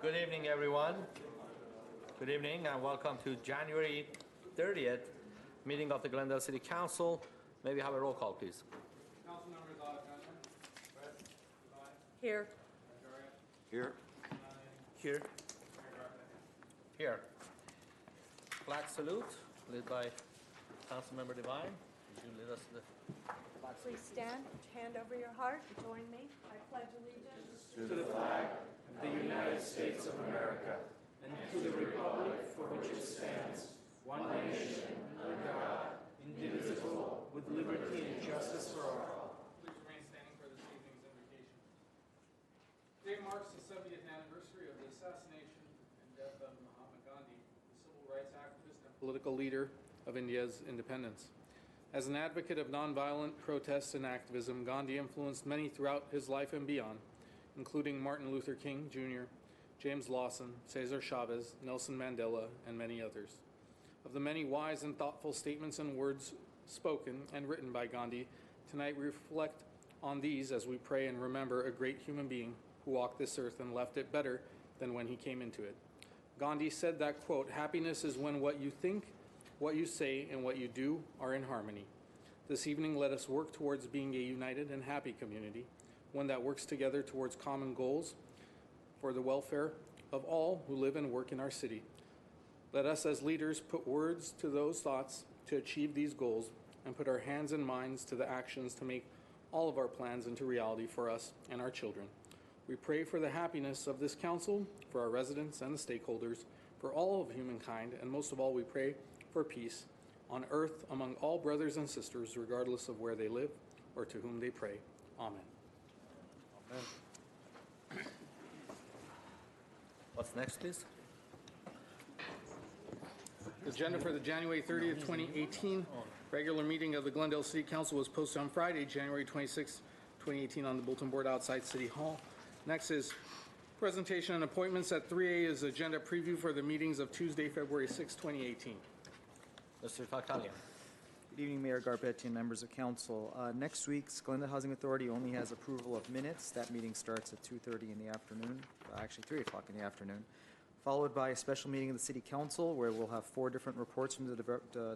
Good evening, everyone. Good evening, and welcome to January 30th meeting of the Glendale City Council. May we have a roll call, please? Council members Tenant, Here. Here. Here. Here. Flag salute, led by Councilmember Devine. Would you lead us to the flag salute? Please stand, hand over your heart, and join me. I pledge allegiance to the flag of the United States of America and to the republic for which it stands, one nation, under God, indivisible, with liberty and justice for all. Please remain standing for this evening's invocation. Today marks the 70th anniversary of the assassination and death of Mahatma Gandhi, the civil rights activist and political leader of India's independence. As an advocate of nonviolent protests and activism, Gandhi influenced many throughout his life and beyond, including Martin Luther King Jr., James Lawson, Cesar Chavez, Nelson Mandela, and many others. Of the many wise and thoughtful statements and words spoken and written by Gandhi, tonight we reflect on these as we pray and remember a great human being who walked this earth and left it better than when he came into it. Gandhi said that, quote, "Happiness is when what you think, what you say, and what you do are in harmony." This evening, let us work towards being a united and happy community, one that works together towards common goals for the welfare of all who live and work in our city. Let us as leaders put words to those thoughts to achieve these goals and put our hands and minds to the actions to make all of our plans into reality for us and our children. We pray for the happiness of this council, for our residents and the stakeholders, for all of humankind, and most of all, we pray for peace on earth among all brothers and sisters, regardless of where they live or to whom they pray. Amen. Amen. What's next, please? The agenda for the January 30th, 2018 regular meeting of the Glendale City Council was posted on Friday, January 26, 2018 on the bulletin board outside City Hall. Next is presentation and appointments. At 3A is agenda preview for the meetings of Tuesday, February 6, 2018. Mr. Tarkanian. Good evening, Mayor Garpetti and members of council. Next week's Glendale Housing Authority only has approval of minutes. That meeting starts at 2:30 in the afternoon, actually 3 o'clock in the afternoon, followed by a special meeting of the City Council where we'll have 4 different reports from the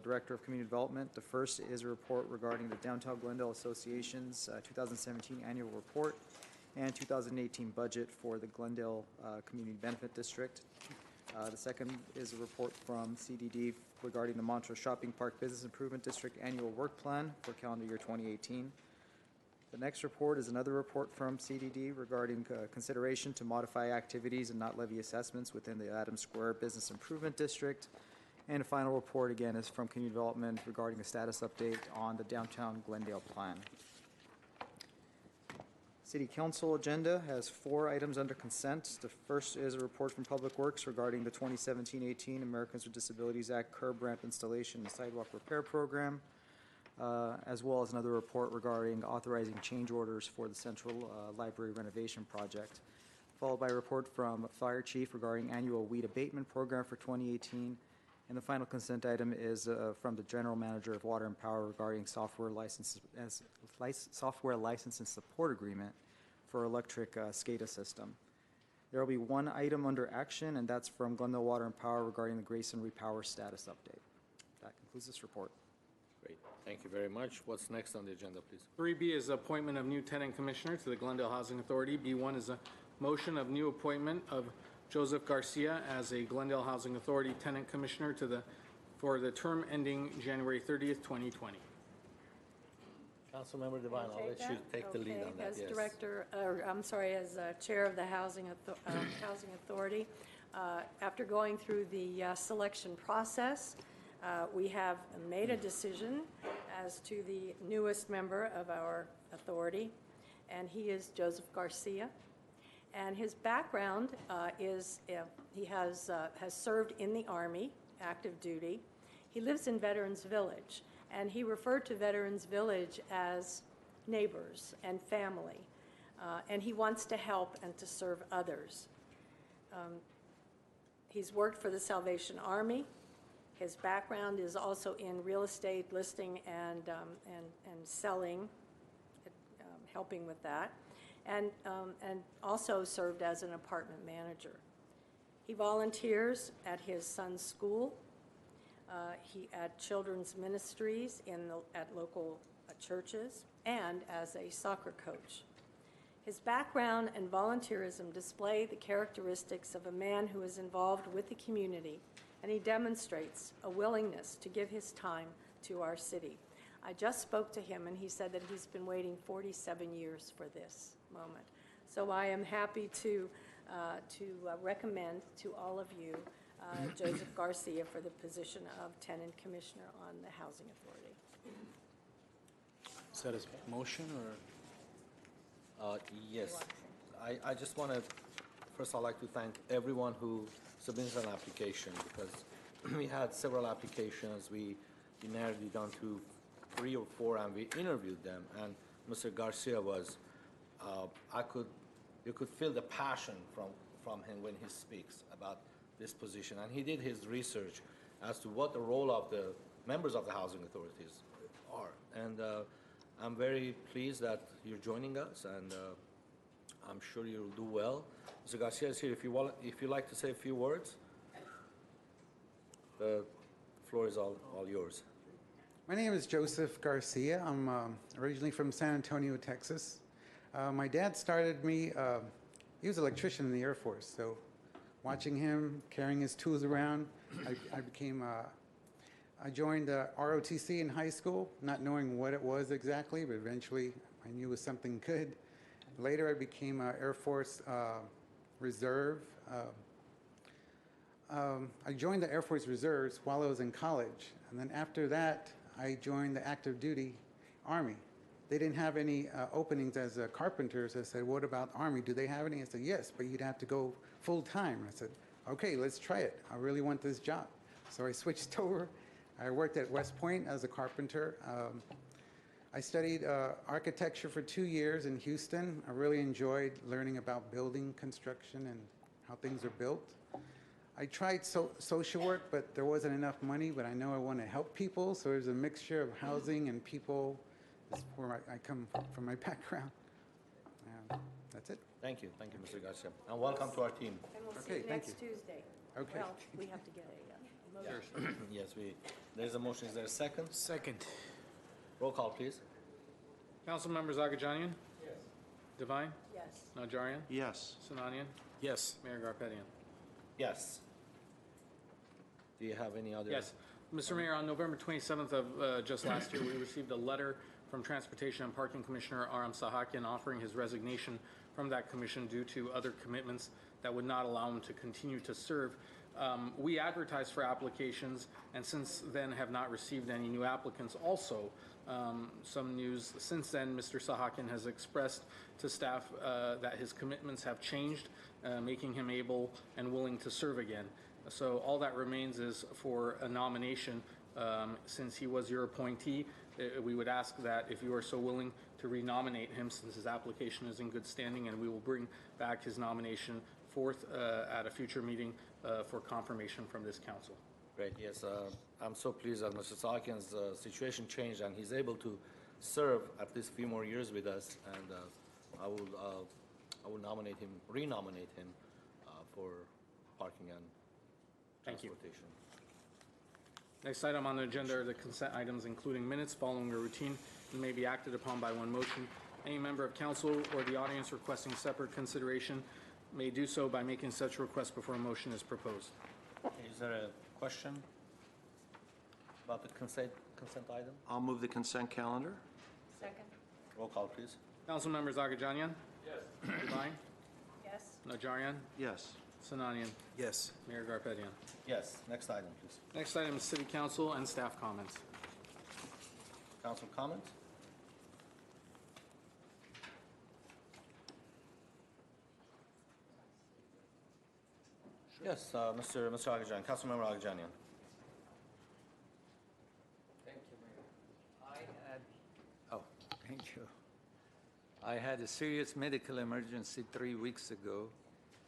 Director of Community Development. The first is a report regarding the Downtown Glendale Association's 2017 annual report and 2018 budget for the Glendale Community Benefit District. The second is a report from CDD regarding the Montrose Shopping Park Business Improvement District Annual Work Plan for calendar year 2018. The next report is another report from CDD regarding consideration to modify activities and not levy assessments within the Adams Square Business Improvement District. And a final report again is from Community Development regarding a status update on the Downtown Glendale Plan. City Council agenda has 4 items under consent. The first is a report from Public Works regarding the 2017-18 Americans with Disabilities Act curb ramp installation and sidewalk repair program, as well as another report regarding authorizing change orders for the Central Library renovation project, followed by a report from Fire Chief regarding annual weed abatement program for 2018. And the final consent item is from the General Manager of Water and Power regarding software license and support agreement for electric SCADA system. There will be 1 item under action, and that's from Glendale Water and Power regarding the Grayson Repower status update. That concludes this report. Great. Thank you very much. What's next on the agenda, please? 3B is appointment of new tenant commissioner to the Glendale Housing Authority. B1 is a motion of new appointment of Joseph Garcia as a Glendale Housing Authority tenant commissioner for the term ending January 30th, 2020. Councilmember Devine, I'll let you take the lead on that. As director, as chair of the Housing Authority, after going through the selection process, we have made a decision as to the newest member of our authority, and he is Joseph Garcia. And his background is he has served in the Army, active duty. He lives in Veterans Village, and he referred to Veterans Village as neighbors and family, and he wants to help and to serve others. He's worked for the Salvation Army. His background is also in real estate listing and selling, helping with that. And also served as an apartment manager. He volunteers at his son's school, at children's ministries at local churches, and as a soccer coach. His background and volunteerism display the characteristics of a man who is involved with the community, and he demonstrates a willingness to give his time to our city. I just spoke to him, and he said that he's been waiting 47 years for this moment. So I am happy to recommend to all of you Joseph Garcia for the position of Tenant Commissioner on the Housing Authority. Is that a motion or? Yes. I just want to, first I'd like to thank everyone who submitted an application, because we had several applications. We narrowed it down to 3 or 4, and we interviewed them. And Mr. Garcia was, you could feel the passion from him when he speaks about this position. And he did his research as to what the role of the members of the housing authorities are. And I'm very pleased that you're joining us, and I'm sure you'll do well. Mr. Garcia is here. If you'd like to say a few words, the floor is all yours. My name is Joseph Garcia. I'm originally from San Antonio, Texas. My dad started me, he was an electrician in the Air Force, so watching him carrying his tools around, I joined ROTC in high school, not knowing what it was exactly, but eventually I knew it was something good. Later I became Air Force Reserve. I joined the Air Force Reserves while I was in college, and then after that I joined the active duty Army. They didn't have any openings as a carpenter, so I said, what about Army? Do they have any? I said, yes, but you'd have to go full time. I said, okay, let's try it. I really want this job. So I switched over. I worked at West Point as a carpenter. I studied architecture for 2 years in Houston. I really enjoyed learning about building construction and how things are built. I tried social work, but there wasn't enough money, but I know I want to help people, so there's a mixture of housing and people. That's where I come from my background. That's it. Thank you, Mr. Garcia, and welcome to our team. And we'll see Okay, you thank next you. Tuesday. Okay. Well, we have to get a motion. Yes, there's a motion. Is there a second? Second. Roll call, please. Council members Agajanian? Yes. Devine? Yes. Najarian? Yes. Sinanian? Yes. Mayor Garpetian? Yes. Do you have any other? Yes. Mr. Mayor, on November 27th of just last year, we received a letter from Transportation and Parking Commissioner Aram Sahakian offering his resignation from that commission due to other commitments that would not allow him to continue to serve. We advertised for applications, and since then have not received any new applicants. Also, some news since then, Mr. Sahakian has expressed to staff that his commitments have changed, making him able and willing to serve again. So all that remains is for a nomination. Since he was your appointee, we would ask that if you are so willing to renominate him, since his application is in good standing, and we will bring back his nomination forth at a future meeting for confirmation from this council. Great, yes. I'm so pleased that Mr. Sahakian's situation changed and he's able to serve at least a few more years with us, and I will renominate him for parking and Thank you. transportation. Next item on the agenda are the consent items, including minutes following a routine and may be acted upon by one motion. Any member of council or the audience requesting separate consideration may do so by making such request before a motion is proposed. Is there a question about the consent item? I'll move the consent calendar. Second? Roll call, please. Council members Agajanian? Yes. Devine? Yes. Najarian? Yes. Sinanian? Yes. Mayor Garpetian? Yes, next item, please. Next item is city council and staff comments. Council comment? Yes, Mr. Agajanian, Councilmember Agajanian. Thank you, Mayor. Thank you. I had a serious medical emergency 3 weeks ago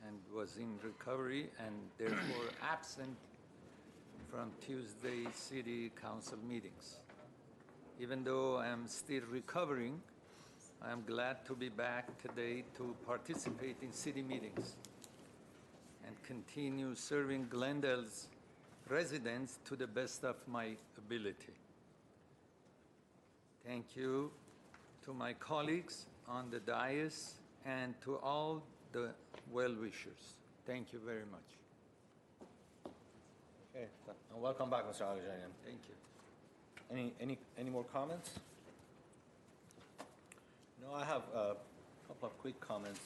and was in recovery and therefore absent from Tuesday city council meetings. Even though I'm still recovering, I'm glad to be back today to participate in city meetings. and continue serving Glendale's residents to the best of my ability. Thank you to my colleagues on the dais and to all the well-wishers. Thank you very much. Okay, and welcome back, Mr. Alexanian. Thank you. Any more comments? No, I have a couple of quick comments.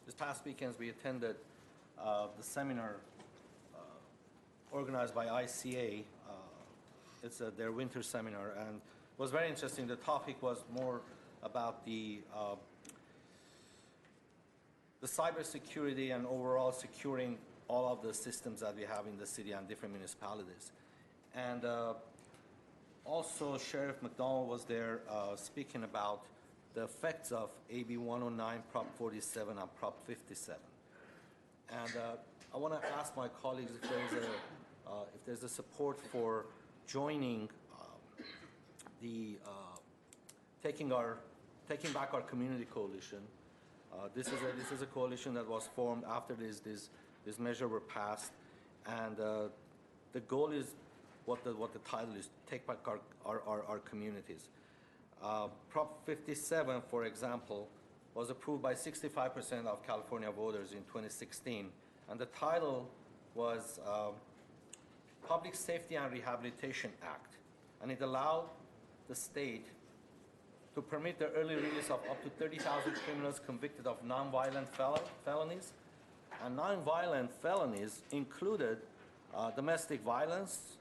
This past weekend, we attended the seminar organized by ICA. It's their winter seminar, and it was very interesting. The topic was more about the cybersecurity and overall securing all of the systems that we have in the city and different municipalities. And also, Sheriff McDonald was there speaking about the effects of AB 109, Prop 47, and Prop 57. And I want to ask my colleagues if there's a support for joining taking back our community coalition. This is a coalition that was formed after this measure were passed, and the goal is what the title is: take back our communities. Prop 57, for example, was approved by 65% of California voters in 2016, and the title was Public Safety and Rehabilitation Act, and it allowed the state to permit the early release of up to 30,000 criminals convicted of nonviolent felonies. And nonviolent felonies included domestic violence,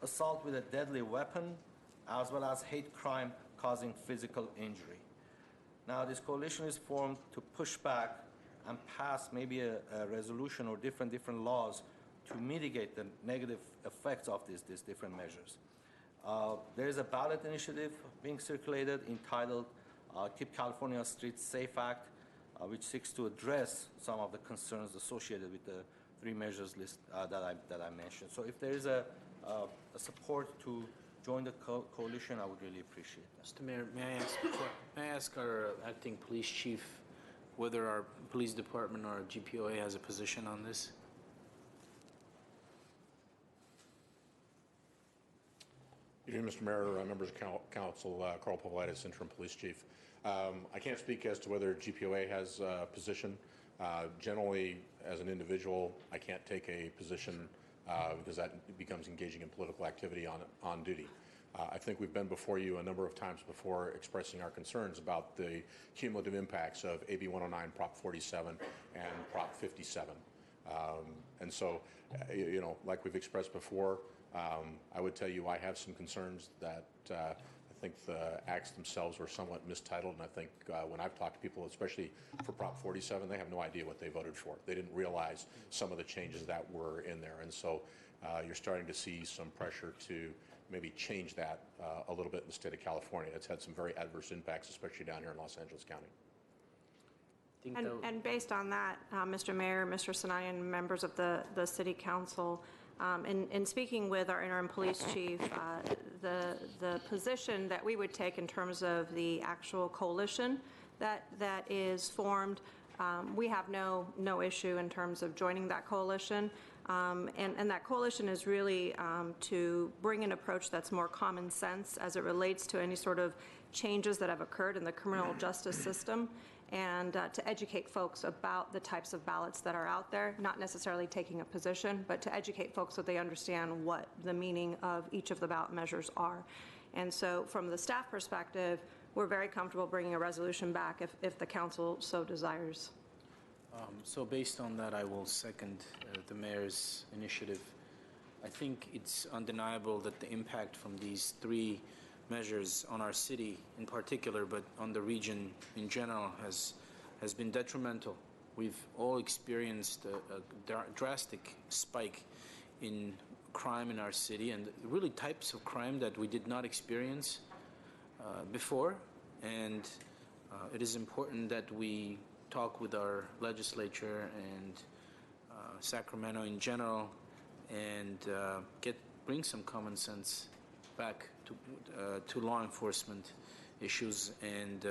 assault with a deadly weapon, as well as hate crime causing physical injury. Now, this coalition is formed to push back and pass maybe a resolution or different laws to mitigate the negative effects of these different measures. There is a ballot initiative being circulated entitled Keep California Streets Safe Act, which seeks to address some of the concerns associated with the three measures list that I mentioned. So if there is a support to join the coalition, I would really appreciate that. Mr. Mayor, may I ask our acting police chief whether our police department or our GPOA has a position on this? Good evening, Mr. Mayor, members of council, Carl Pavlidis, Interim Police Chief. I can't speak as to whether GPOA has a position. Generally, as an individual, I can't take a position because that becomes engaging in political activity on duty. I think we've been before you a number of times before expressing our concerns about the cumulative impacts of AB 109, Prop 47, and Prop 57. And so, like we've expressed before, I would tell you I have some concerns that I think the acts themselves were somewhat mistitled, and I think when I've talked to people, especially for Prop 47, they have no idea what they voted for. They didn't realize some of the changes that were in there, and so you're starting to see some pressure to maybe change that a little bit in the state of California. It's had some very adverse impacts, especially down here in Los Angeles County. And based on that, Mr. Mayor, Mr. Sinanian, members of the City Council, in speaking with our interim police chief, the position that we would take in terms of the actual coalition that is formed, we have no issue in terms of joining that coalition. And that coalition is really to bring an approach that's more common sense as it relates to any sort of changes that have occurred in the criminal justice system, and to educate folks about the types of ballots that are out there, not necessarily taking a position, but to educate folks so they understand what the meaning of each of the ballot measures are. And so from the staff perspective, we're very comfortable bringing a resolution back if the council so desires. So based on that, I will second the mayor's initiative. I think it's undeniable that the impact from these three measures on our city in particular, but on the region in general, has been detrimental. We've all experienced a drastic spike in crime in our city, and really types of crime that we did not experience before. And it is important that we talk with our legislature and Sacramento in general, and bring some common sense back to law enforcement issues, and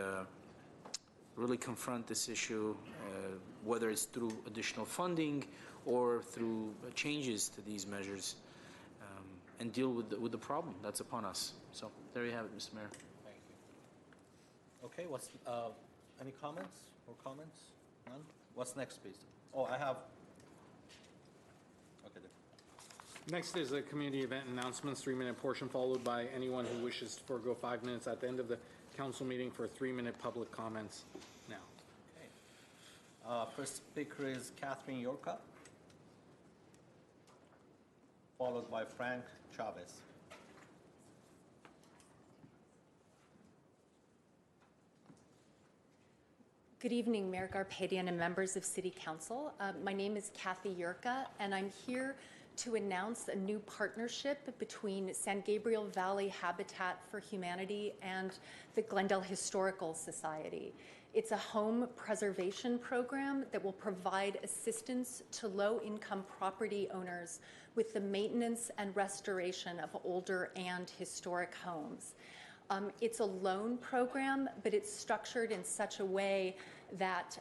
really confront this issue whether it's through additional funding or through changes to these measures, and deal with the problem that's upon us. So there you have it, Mr. Mayor. Thank you. Okay, any comments or comments? None? What's next, please? Oh, I have. Okay. Next is a community event announcements, 3-minute portion, followed by anyone who wishes to forego 5 minutes at the end of the council meeting for 3-minute public comments now. Okay. First speaker is Catherine Yorka, followed by Frank Chavez. Good evening, Mayor Garpetian and members of City Council. My name is Kathy Yurka, and I'm here to announce a new partnership between San Gabriel Valley Habitat for Humanity and the Glendale Historical Society. It's a home preservation program that will provide assistance to low-income property owners with the maintenance and restoration of older and historic homes. It's a loan program, but it's structured in such a way that,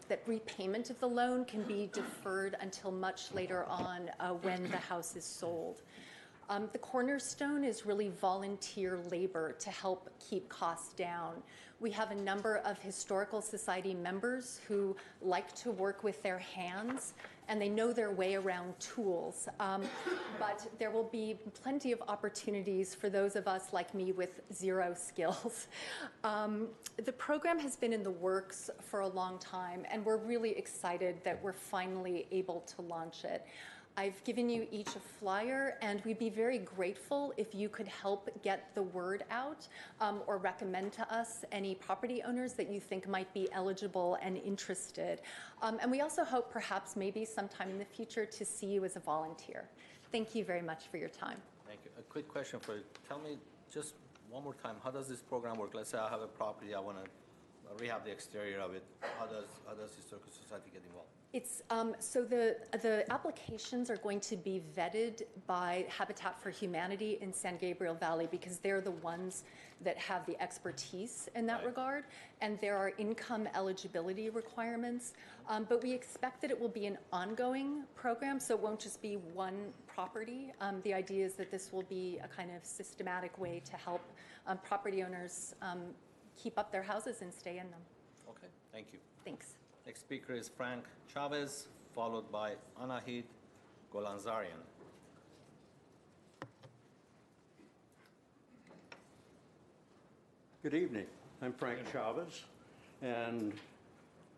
that repayment of the loan can be deferred until much later on when the house is sold. The cornerstone is really volunteer labor to help keep costs down. We have a number of historical society members who like to work with their hands, and they know their way around tools. But there will be plenty of opportunities for those of us like me with zero skills. The program has been in the works for a long time, and we're really excited that we're finally able to launch it. I've given you each a flyer, and we'd be very grateful if you could help get the word out or recommend to us any property owners that you think might be eligible and interested. And we also hope perhaps maybe sometime in the future to see you as a volunteer. Thank you very much for your time. Thank you. A quick question for you. Tell me just one more time, how does this program work? Let's say I have a property, I want to rehab the exterior of it. How does Historical Society get involved? It's so the applications are going to be vetted by Habitat for Humanity in San Gabriel Valley because they're the ones that have the expertise in that regard, and there are income eligibility requirements. But we expect that it will be an ongoing program, so it won't just be one property. The idea is that this will be a kind of systematic way to help property owners keep up their houses and stay in them. Okay, thank you. Thanks. Next speaker is Frank Chavez, followed by Anahid Golanzarian. Good evening. I'm Frank Chavez, and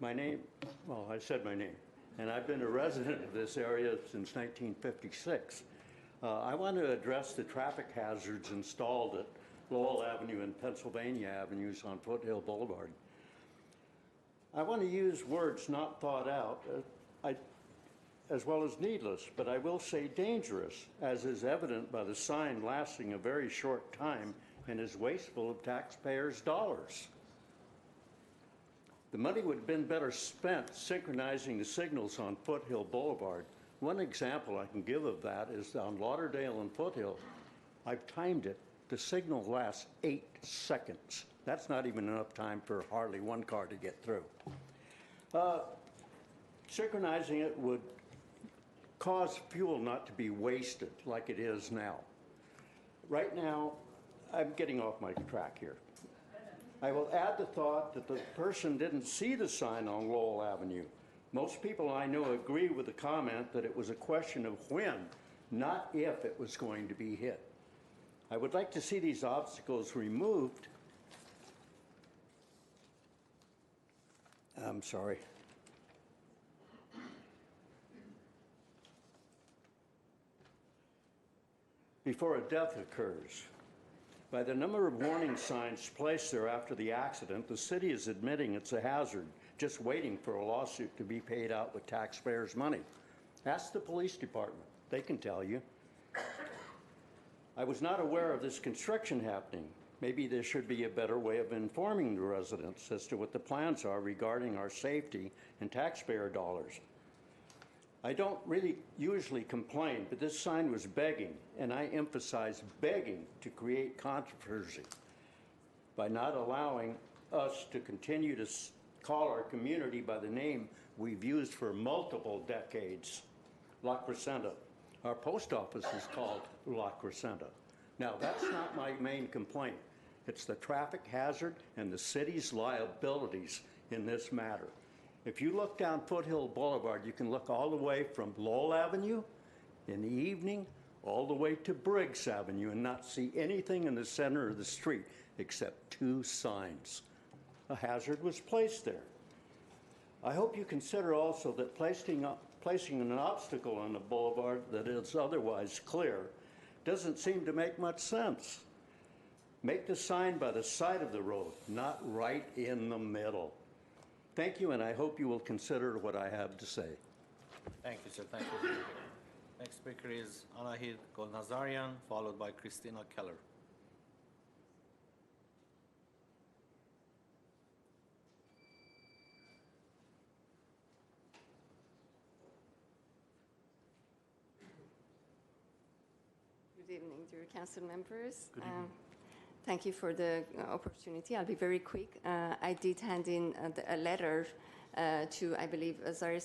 my name, well, I said my name, and I've been a resident of this area since 1956. I want to address the traffic hazards installed at Lowell Avenue and Pennsylvania Avenues on Foothill Boulevard. I want to use words not thought out, as well as needless, but I will say dangerous, as is evident by the sign lasting a very short time and is wasteful of taxpayers' dollars. The money would have been better spent synchronizing the signals on Foothill Boulevard. One example I can give of that is on Lauderdale and Foothill. I've timed it. The signal lasts 8 seconds. That's not even enough time for hardly one car to get through. Synchronizing it would cause fuel not to be wasted like it is now. Right now, I'm getting off my track here. I will add the thought that the person didn't see the sign on Lowell Avenue. Most people I know agree with the comment that it was a question of when, not if it was going to be hit. I would like to see these obstacles removed. I'm sorry. Before a death occurs. By the number of warning signs placed there after the accident, the city is admitting it's a hazard, just waiting for a lawsuit to be paid out with taxpayers' money. Ask the police department. They can tell you. I was not aware of this construction happening. Maybe there should be a better way of informing the residents as to what the plans are regarding our safety and taxpayer dollars. I don't really usually complain, but this sign was begging, and I emphasize begging, to create controversy by not allowing us to continue to call our community by the name we've used for multiple decades, La Crescenta. Our post office is called La Crescenta. Now, that's not my main complaint. It's the traffic hazard and the city's liabilities in this matter. If you look down Foothill Boulevard, you can look all the way from Lowell Avenue in the evening all the way to Briggs Avenue and not see anything in the center of the street except 2 signs. A hazard was placed there. I hope you consider also that placing an obstacle on the boulevard that is otherwise clear doesn't seem to make much sense. Make the sign by the side of the road, not right in the middle. Thank you, and I hope you will consider what I have to say. Thank you, sir. Thank you. Next speaker is Anahid Golnazarian, followed by Christina Keller. Good evening, dear council members. Good evening. Thank you for the opportunity. I'll be very quick. I did hand in a letter to, I believe, Zarya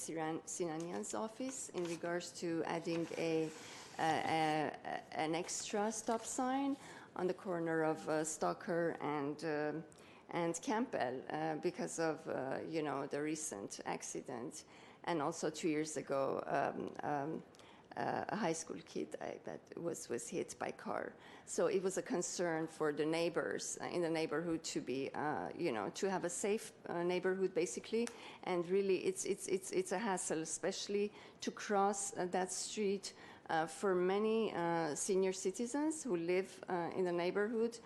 Sinanian's office in regards to adding an extra stop sign on the corner of Stalker and Campbell because of the recent accident, and also 2 years ago a high school kid that was hit by car. So it was a concern for the neighbors in the neighborhood to be, to have a safe neighborhood basically. And really, it's a hassle, especially to cross that street for many senior citizens who live in the neighborhood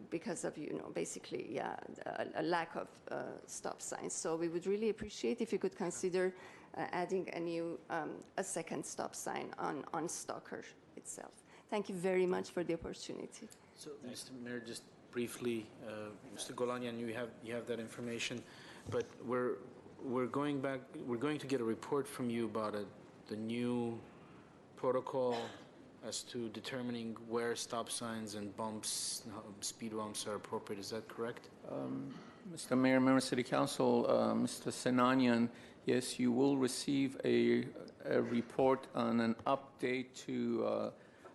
because of, basically, a lack of stop signs. So we would really appreciate if you could consider adding a second stop sign on Stalker itself. Thank you very much for the opportunity. So, Mr. Mayor, just briefly, Mr. Golanian, you have that information, but we're going to get a report from you about the new protocol as to determining where stop signs and bumps, speed bumps are appropriate. Is that correct? Mr. Mayor, Member of City Council, Mr. Senanian, yes, you will receive a report on an update to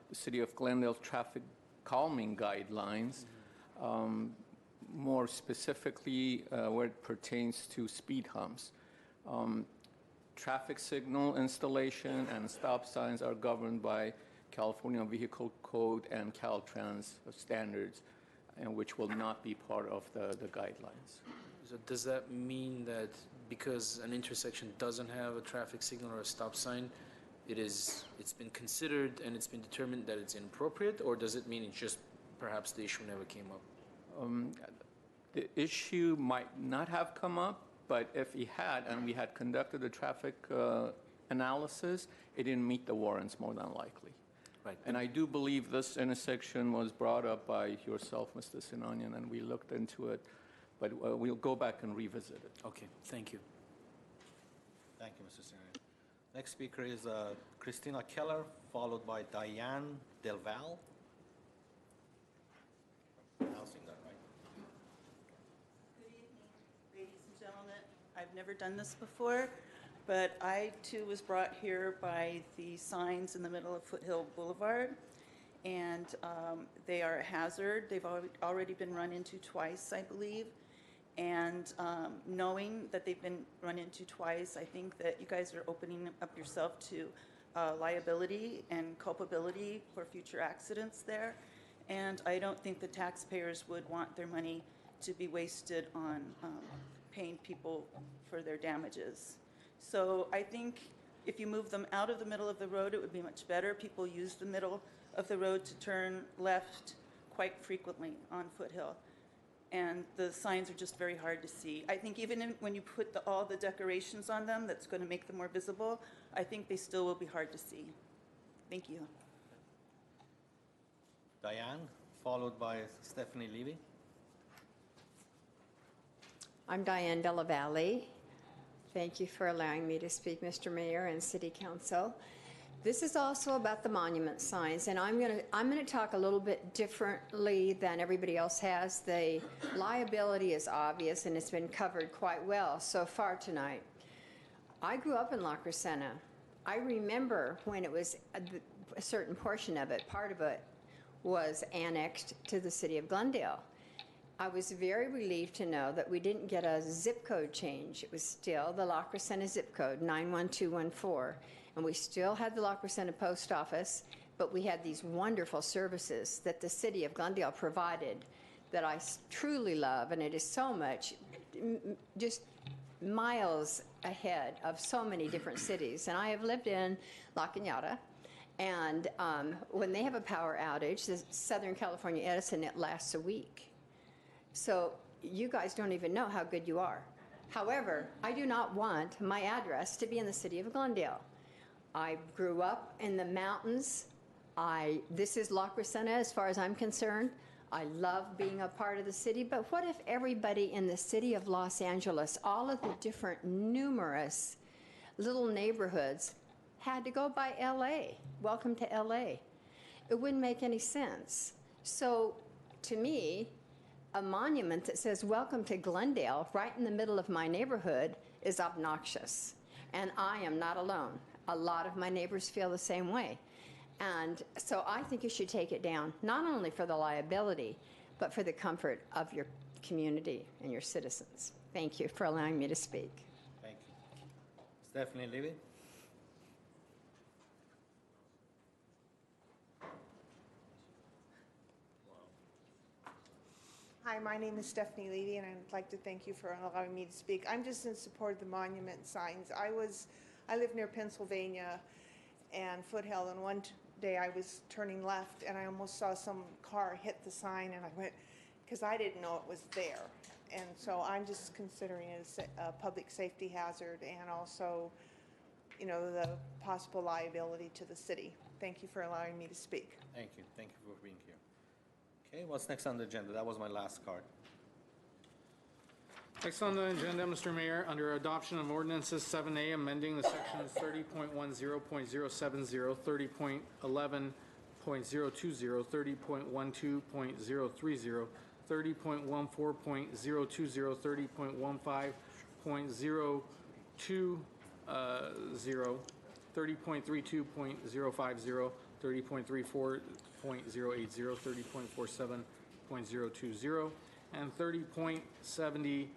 the City of Glendale traffic calming guidelines, more specifically where it pertains to speed humps. Traffic signal installation and stop signs are governed by California Vehicle Code and Caltrans standards, and which will not be part of the guidelines. So does that mean that because an intersection doesn't have a traffic signal or a stop sign, it's been considered and it's been determined that it's inappropriate, or does it mean it's just perhaps the issue never came up? The issue might not have come up, but if he had, and we had conducted a traffic analysis, it didn't meet the warrants more than likely. Right. And I do believe this intersection was brought up by yourself, Mr. Sinanian, and we looked into it, but we'll go back and revisit it. Okay, thank you. Thank you, Mr. Sinanian. Next speaker is Christina Keller, followed by Diane Del Val. Pronouncing that right? Good evening, ladies and gentlemen. I've never done this before, but I too was brought here by the signs in the middle of Foothill Boulevard, and they are a hazard. They've already been run into twice, I believe, and knowing that they've been run into twice, I think that you guys are opening up yourself to liability and culpability for future accidents there, and I don't think the taxpayers would want their money to be wasted on paying people for their damages. So I think if you move them out of the middle of the road, it would be much better. People use the middle of the road to turn left quite frequently on Foothill, and the signs are just very hard to see. I think even when you put all the decorations on them, that's going to make them more visible, I think they still will be hard to see. Thank you. Diane, followed by Stephanie Levy. I'm Diane Della Valle. Thank you for allowing me to speak, Mr. Mayor and City Council. This is also about the monument signs, and I'm gonna talk a little bit differently than everybody else has. The liability is obvious, and it's been covered quite well so far tonight. I grew up in La Crescenta. I remember when it was a certain portion of it, part of it, was annexed to the city of Glendale. I was very relieved to know that we didn't get a zip code change. It was still the La Crescenta zip code, 91214. And we still had the La Crescenta post office, but we had these wonderful services that the city of Glendale provided that I truly love, and it is so much, just miles ahead of so many different cities. And I have lived in La Cañada, and when they have a power outage, the Southern California Edison, it lasts a week. So you guys don't even know how good you are. However, I do not want my address to be in the city of Glendale. I grew up in the mountains. This is La Crescenta as far as I'm concerned. I love being a part of the city, but what if everybody in the city of Los Angeles, all of the different numerous little neighborhoods, had to go by LA? Welcome to LA. It wouldn't make any sense. So to me, a monument that says welcome to Glendale right in the middle of my neighborhood is obnoxious. And I am not alone. A lot of my neighbors feel the same way. And so I think you should take it down, not only for the liability, but for the comfort of your community and your citizens. Thank you for allowing me to speak. Thank you. Stephanie Levy? Hi, my name is Stephanie Levy, and I'd like to thank you for allowing me to speak. I'm just in support of the monument signs. I live near Pennsylvania and Foothill, and one day I was turning left, and I almost saw some car hit the sign, and I went, because I didn't know it was there. And so I'm just considering it a public safety hazard, and also, you know, the possible liability to the city. Thank you for allowing me to speak. Thank you. Thank you for being here. Okay, what's next on the agenda? That was my last card. Next on the agenda, Mr. Mayor, under adoption of ordinances 7A, amending the sections 30.10.070, 30.11.020, 30.12.030, 30.14.020, 30.15.020, 30.32.050, 30.34.080, 30.47.020, and 30.70.020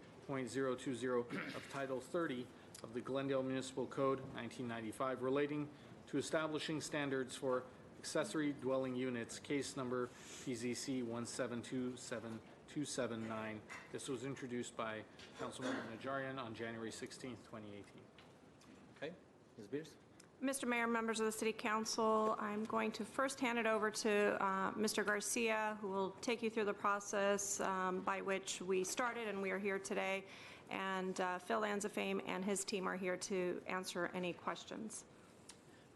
of Title 30 of the Glendale Municipal Code, 1995, relating to establishing standards for accessory dwelling units, case number PZC 1727279. This was introduced by Councilmember Najarian on January 16th, 2018. Okay, Ms. Beers? Mr. Mayor, members of the City Council, I'm going to first hand it over to Mr. Garcia, who will take you through the process by which we started and we are here today. And Phil Anzafame and his team are here to answer any questions.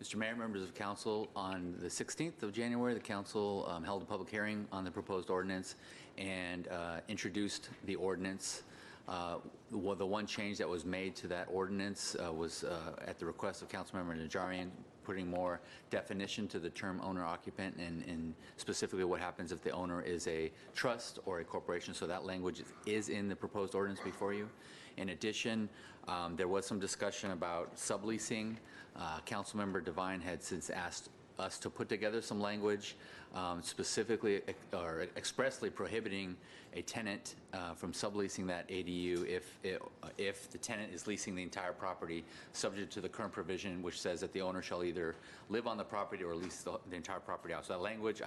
Mr. Mayor, members of council, on the 16th of January, the council held a public hearing on the proposed ordinance and introduced the ordinance. The one change that was made to that ordinance was at the request of Councilmember Najarian, putting more definition to the term owner-occupant and specifically what happens if the owner is a trust or a corporation. So that language is in the proposed ordinance before you. In addition, there was some discussion about subleasing. Councilmember Devine had since asked us to put together some language specifically or expressly prohibiting a tenant from subleasing that ADU if the tenant is leasing the entire property, subject to the current provision which says that the owner shall either live on the property or lease the entire property out. So that language,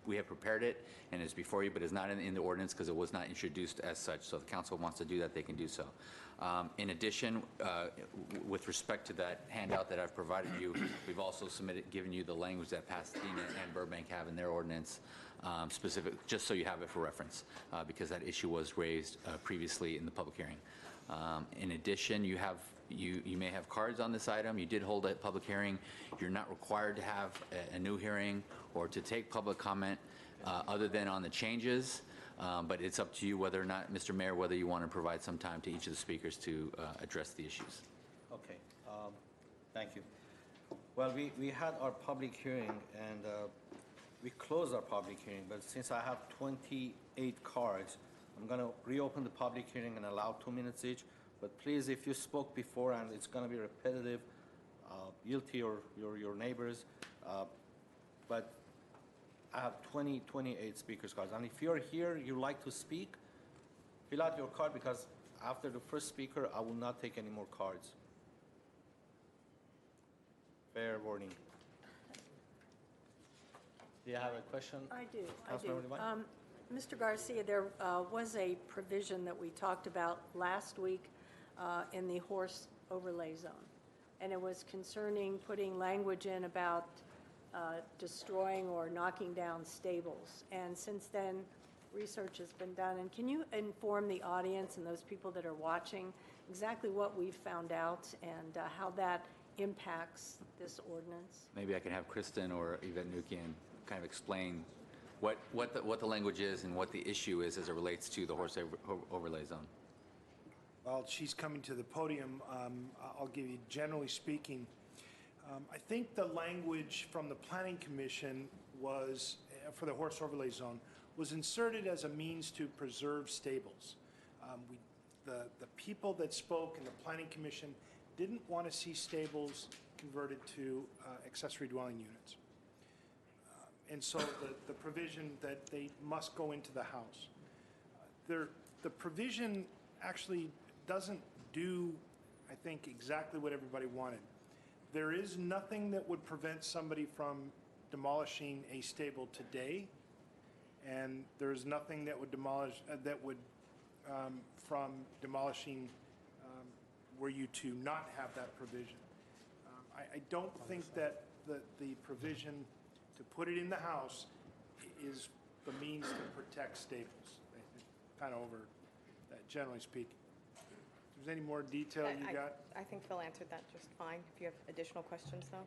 we have prepared it and is before you, but is not in the ordinance because it was not introduced as such. So if the council wants to do that, they can do so. In addition, with respect to that handout that I've provided you, we've also given you the language that Pasadena and Burbank have in their ordinance, specific, just so you have it for reference, because that issue was raised previously in the public hearing. In addition, you may have cards on this item. You did hold a public hearing. You're not required to have a new hearing or to take public comment other than on the changes. But it's up to you whether or not, Mr. Mayor, whether you want to provide some time to each of the speakers to address the issues. Okay, thank you. Well, we had our public hearing, and we closed our public hearing, but since I have 28 cards, I'm going to reopen the public hearing and allow 2 minutes each. But please, if you spoke before and it's going to be repetitive, yield to your neighbors. But I have 28 speakers cards. And if you're here, you like to speak, fill out your card, because after the first speaker, I will not take any more cards. Fair warning. Do you have a question? I do. Councilmember Devine? Mr. Garcia, there was a provision that we talked about last week in the horse overlay zone. And it was concerning putting language in about destroying or knocking down stables. And since then, research has been done. And can you inform the audience and those people that are watching exactly what we've found out and how that impacts this ordinance? Maybe I can have Kristen or Yvette Nukian kind of explain what the language is and what the issue is as it relates to the horse overlay zone. While she's coming to the podium, I'll give you, generally speaking, I think the language from the Planning Commission was, for the horse overlay zone, was inserted as a means to preserve stables. The people that spoke in the Planning Commission didn't want to see stables converted to accessory dwelling units. And so the provision that they must go into the house. The provision actually doesn't do, I think, exactly what everybody wanted. There is nothing that would prevent somebody from demolishing a stable today, and there's nothing that would demolish from demolishing were you to not have that provision. I don't think that the provision to put it in the house is the means to protect stables. Kind of over that, generally speaking. If there's any more detail you got? I think Phil answered that just fine. If you have additional questions, though.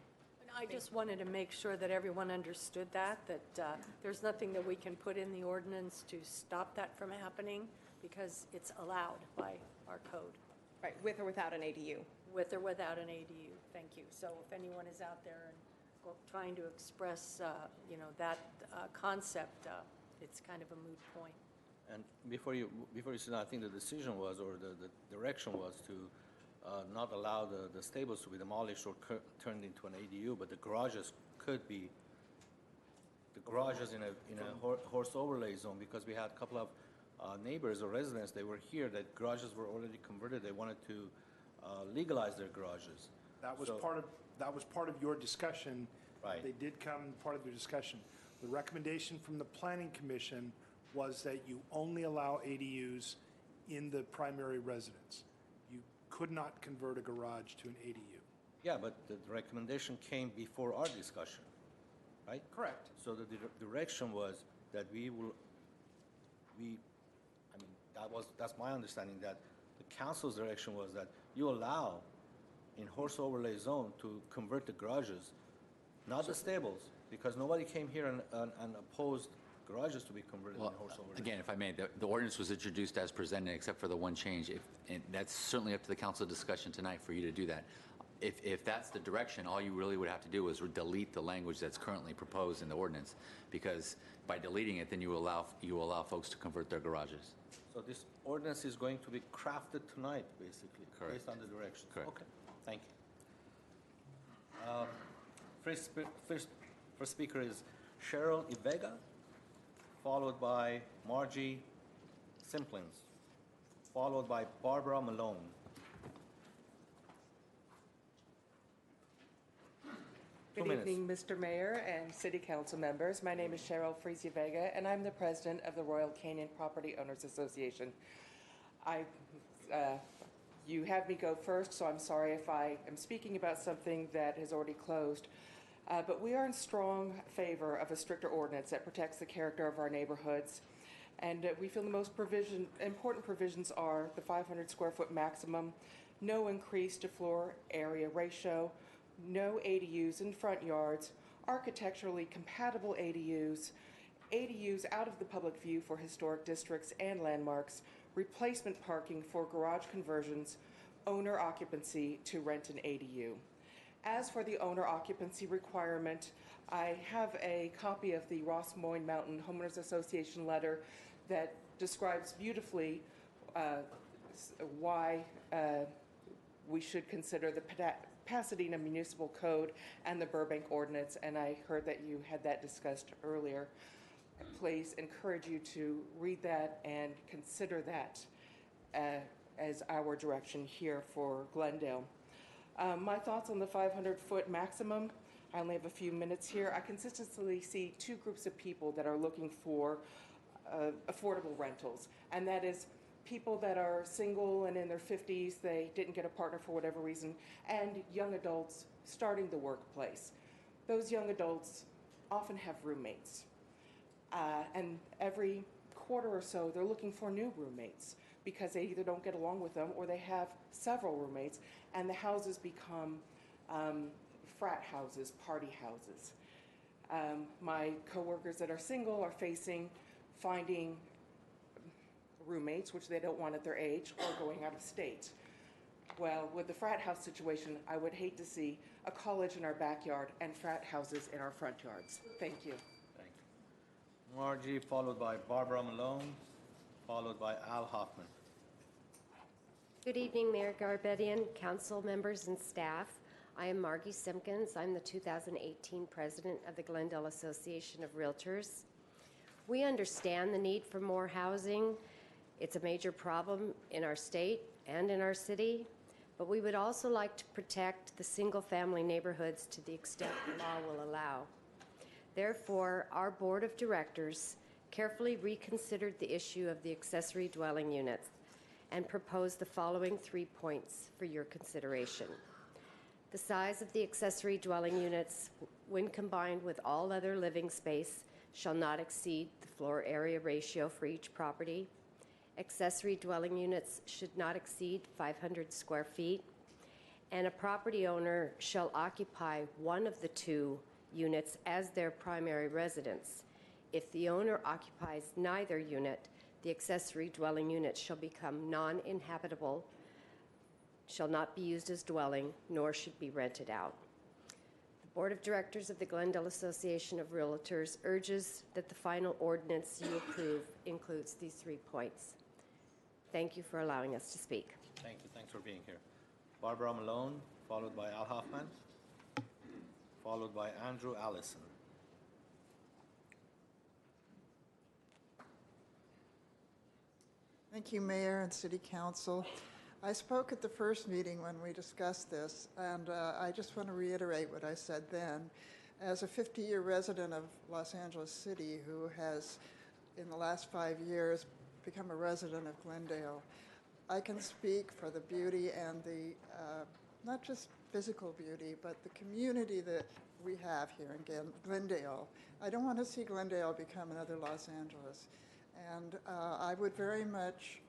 I just wanted to make sure that everyone understood that there's nothing that we can put in the ordinance to stop that from happening because it's allowed by our code. Right, with or without an ADU. With or without an ADU, thank you. So if anyone is out there and trying to express, that concept, it's kind of a moot point. And before you sit down, I think the decision was, or the direction was to not allow the stables to be demolished or turned into an ADU, but the garages could be, the garages in a horse overlay zone, because we had a couple of neighbors or residents, they were here, that garages were already converted, they wanted to legalize their garages. That was part of your discussion. Right. They did come part of your discussion. The recommendation from the Planning Commission was that you only allow ADUs in the primary residence. You could not convert a garage to an ADU. Yeah, but the recommendation came before our discussion, right? Correct. So the direction was that that's my understanding, that the council's direction was that you allow in horse overlay zone to convert the garages, not the stables, because nobody came here and opposed garages to be converted in horse overlay. Again, if I may, the ordinance was introduced as presented, except for the one change. And that's certainly up to the council discussion tonight for you to do that. If that's the direction, all you really would have to do is delete the language that's currently proposed in the ordinance, because by deleting it, then you allow folks to convert their garages. So this ordinance is going to be crafted tonight, basically, Correct. based on the directions. Correct. Okay, thank you. First speaker is Cheryl Ivega, followed by Margie Simplins, followed by Barbara Malone. Good evening, Mr. Mayor and City Council members. My name is Cheryl Freesia Vega, and I'm the president of the Royal Canyon Property Owners Association. You have me go first, so I'm sorry if I am speaking about something that has already closed. But we are in strong favor of a stricter ordinance that protects the character of our neighborhoods. And we feel the most important provisions are the 500 square foot maximum, no increase to floor area ratio, no ADUs in front yards, architecturally compatible ADUs, ADUs out of the public view for historic districts and landmarks, replacement parking for garage conversions, owner occupancy to rent an ADU. As for the owner occupancy requirement, I have a copy of the Ross Moyne Mountain Homeowners Association letter that describes beautifully why we should consider the Pasadena Municipal Code and the Burbank Ordinance, and I heard that you had that discussed earlier. Please encourage you to read that and consider that as our direction here for Glendale. My thoughts on the 500-foot maximum. I only have a few minutes here. I consistently see two groups of people that are looking for affordable rentals, and that is people that are single and in their 50s, they didn't get a partner for whatever reason, and young adults starting the workplace. Those young adults often have roommates, and every quarter or so, they're looking for new roommates because they either don't get along with them or they have several roommates, and the houses become frat houses, party houses. My coworkers that are single are facing finding roommates, which they don't want at their age, or going out of state. Well, with the frat house situation, I would hate to see a college in our backyard and frat houses in our front yards. Thank you. Thank you. Margie, followed by Barbara Malone, followed by Al Hoffman. Good evening, Mayor Garbettian, council members, and staff. I am Margie Simpkins. I'm the 2018 president of the Glendale Association of Realtors. We understand the need for more housing. It's a major problem in our state and in our city, but we would also like to protect the single-family neighborhoods to the extent the law will allow. Therefore, our board of directors carefully reconsidered the issue of the accessory dwelling units and proposed the following 3 points for your consideration. The size of the accessory dwelling units, when combined with all other living space, shall not exceed the floor area ratio for each property. Accessory dwelling units should not exceed 500 square feet, and a property owner shall occupy one of the two units as their primary residence. If the owner occupies neither unit, the accessory dwelling unit shall become non-inhabitable, shall not be used as dwelling, nor should be rented out. The Board of Directors of the Glendale Association of Realtors urges that the final ordinance you approve includes these 3 points. Thank you for allowing us to speak. Thank you. Thanks for being here. Barbara Malone, followed by Al Hoffman, followed by Andrew Allison. Thank you, Mayor and City Council. I spoke at the first meeting when we discussed this, and I just want to reiterate what I said then. As a 50-year resident of Los Angeles City who has, in the last 5 years, become a resident of Glendale, I can speak for the beauty and the, not just physical beauty, but the community that we have here in Glendale. I don't want to see Glendale become another Los Angeles. And I would very much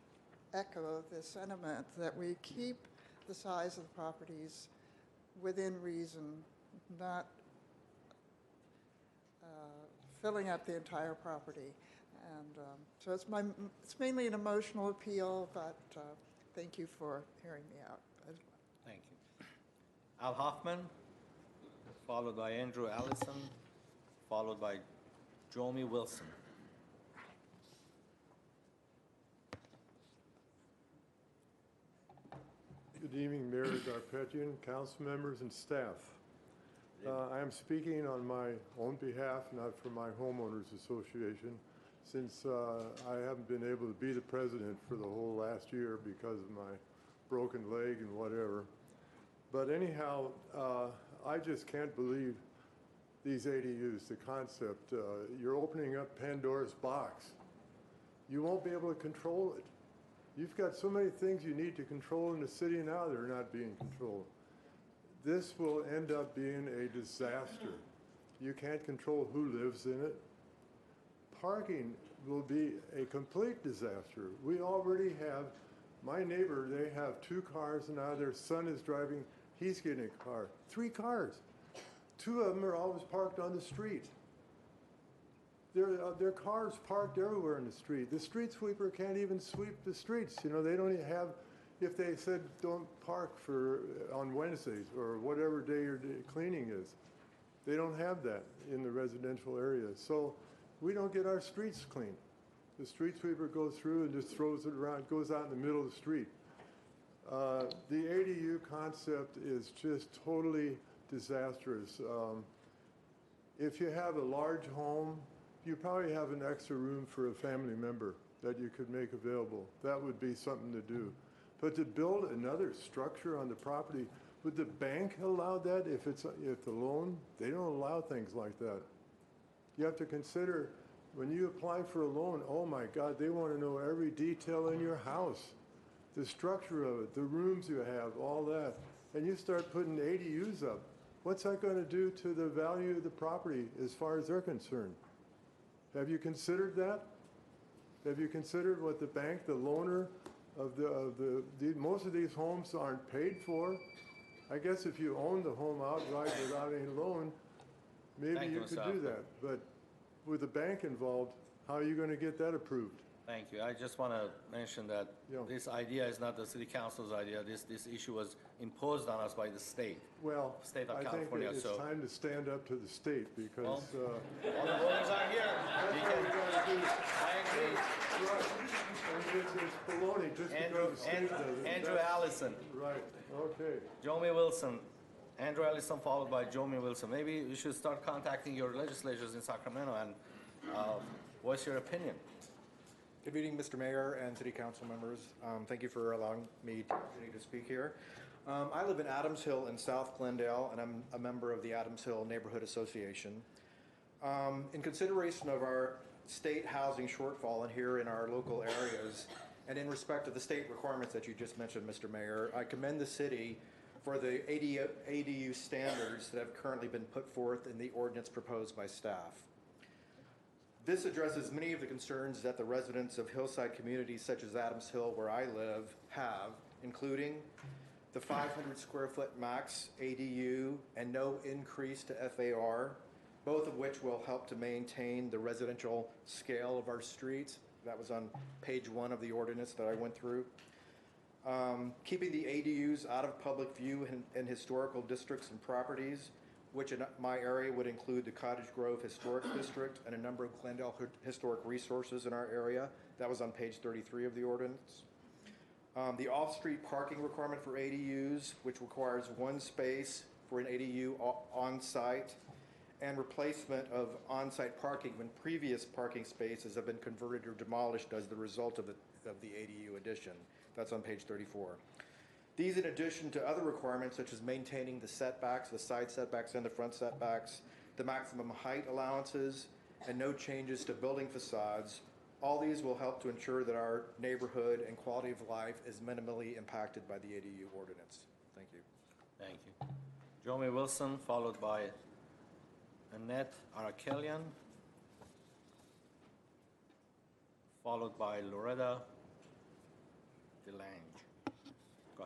echo the sentiment that we keep the size of the properties within reason, not filling up the entire property. And so it's mainly an emotional appeal, but thank you for hearing me out as well. Thank you. Al Hoffman, followed by Andrew Allison, followed by Jomi Wilson. Good evening, Mayor Garpetian, council members, and staff. I am speaking on my own behalf, not for my homeowners association, since I haven't been able to be the president for the whole last year because of my broken leg and whatever. But anyhow, I just can't believe these ADUs, the concept. You're opening up Pandora's box. You won't be able to control it. You've got so many things you need to control in the city now that are not being controlled. This will end up being a disaster. You can't control who lives in it. Parking will be a complete disaster. We already have, my neighbor, they have 2 cars and now their son is driving, he's getting a car. 3 cars. 2 of them are always parked on the street. There are cars parked everywhere in the street. The street sweeper can't even sweep the streets. You know, they don't even have if they said don't park on Wednesdays or whatever day your cleaning is. They don't have that in the residential areas. So we don't get our streets clean. The street sweeper goes through and just throws it around, goes out in the middle of the street. The ADU concept is just totally disastrous. If you have a large home, you probably have an extra room for a family member that you could make available. That would be something to do. But to build another structure on the property, would the bank allow that if the loan? They don't allow things like that. You have to consider when you apply for a loan, oh my God, they want to know every detail in your house, the structure of it, the rooms you have, all that. And you start putting ADUs up. What's that going to do to the value of the property as far as they're concerned? Have you considered that? Have you considered what the bank, the loaner of most of these homes aren't paid for? I guess if you own the home outright without any loan, maybe you could do that. But with the bank involved, how are you going to get that approved? Thank you. I just want to mention that this idea is not the city council's idea. This issue was imposed on us by the state. Well, state of I California. think it's time to stand up to the state because all the voters are here. I agree. It's baloney just because the state does it. Andrew Allison. Right. Okay. Jomi Wilson. Andrew Allison followed by Jomi Wilson. Maybe you should start contacting your legislators in Sacramento and voice your opinion. Good evening, Mr. Mayor and City Council members. Thank you for allowing me to speak here. I live in Adams Hill in South Glendale, and I'm a member of the Adams Hill Neighborhood Association. In consideration of our state housing shortfall and here in our local areas, and in respect to the state requirements that you just mentioned, Mr. Mayor, I commend the city for the ADU standards that have currently been put forth in the ordinance proposed by staff. This addresses many of the concerns that the residents of hillside communities such as Adams Hill, where I live, have, including the 500 square foot max ADU and no increase to FAR, both of which will help to maintain the residential scale of our streets. That was on page 1 of the ordinance that I went through. Keeping the ADUs out of public view in historical districts and properties, which in my area would include the Cottage Grove Historic District and a number of Glendale historic resources in our area. That was on page 33 of the ordinance. The off-street parking requirement for ADUs, which requires one space for an ADU on-site, and replacement of on-site parking when previous parking spaces have been converted or demolished as the result of the ADU addition. That's on page 34. These, in addition to other requirements such as maintaining the setbacks, the side setbacks and the front setbacks, the maximum height allowances, and no changes to building facades, all these will help to ensure that our neighborhood and quality of life is minimally impacted by the ADU ordinance. Thank you. Thank you. Jomi Wilson, followed by Annette Arakelian, followed by Loretta DeLange.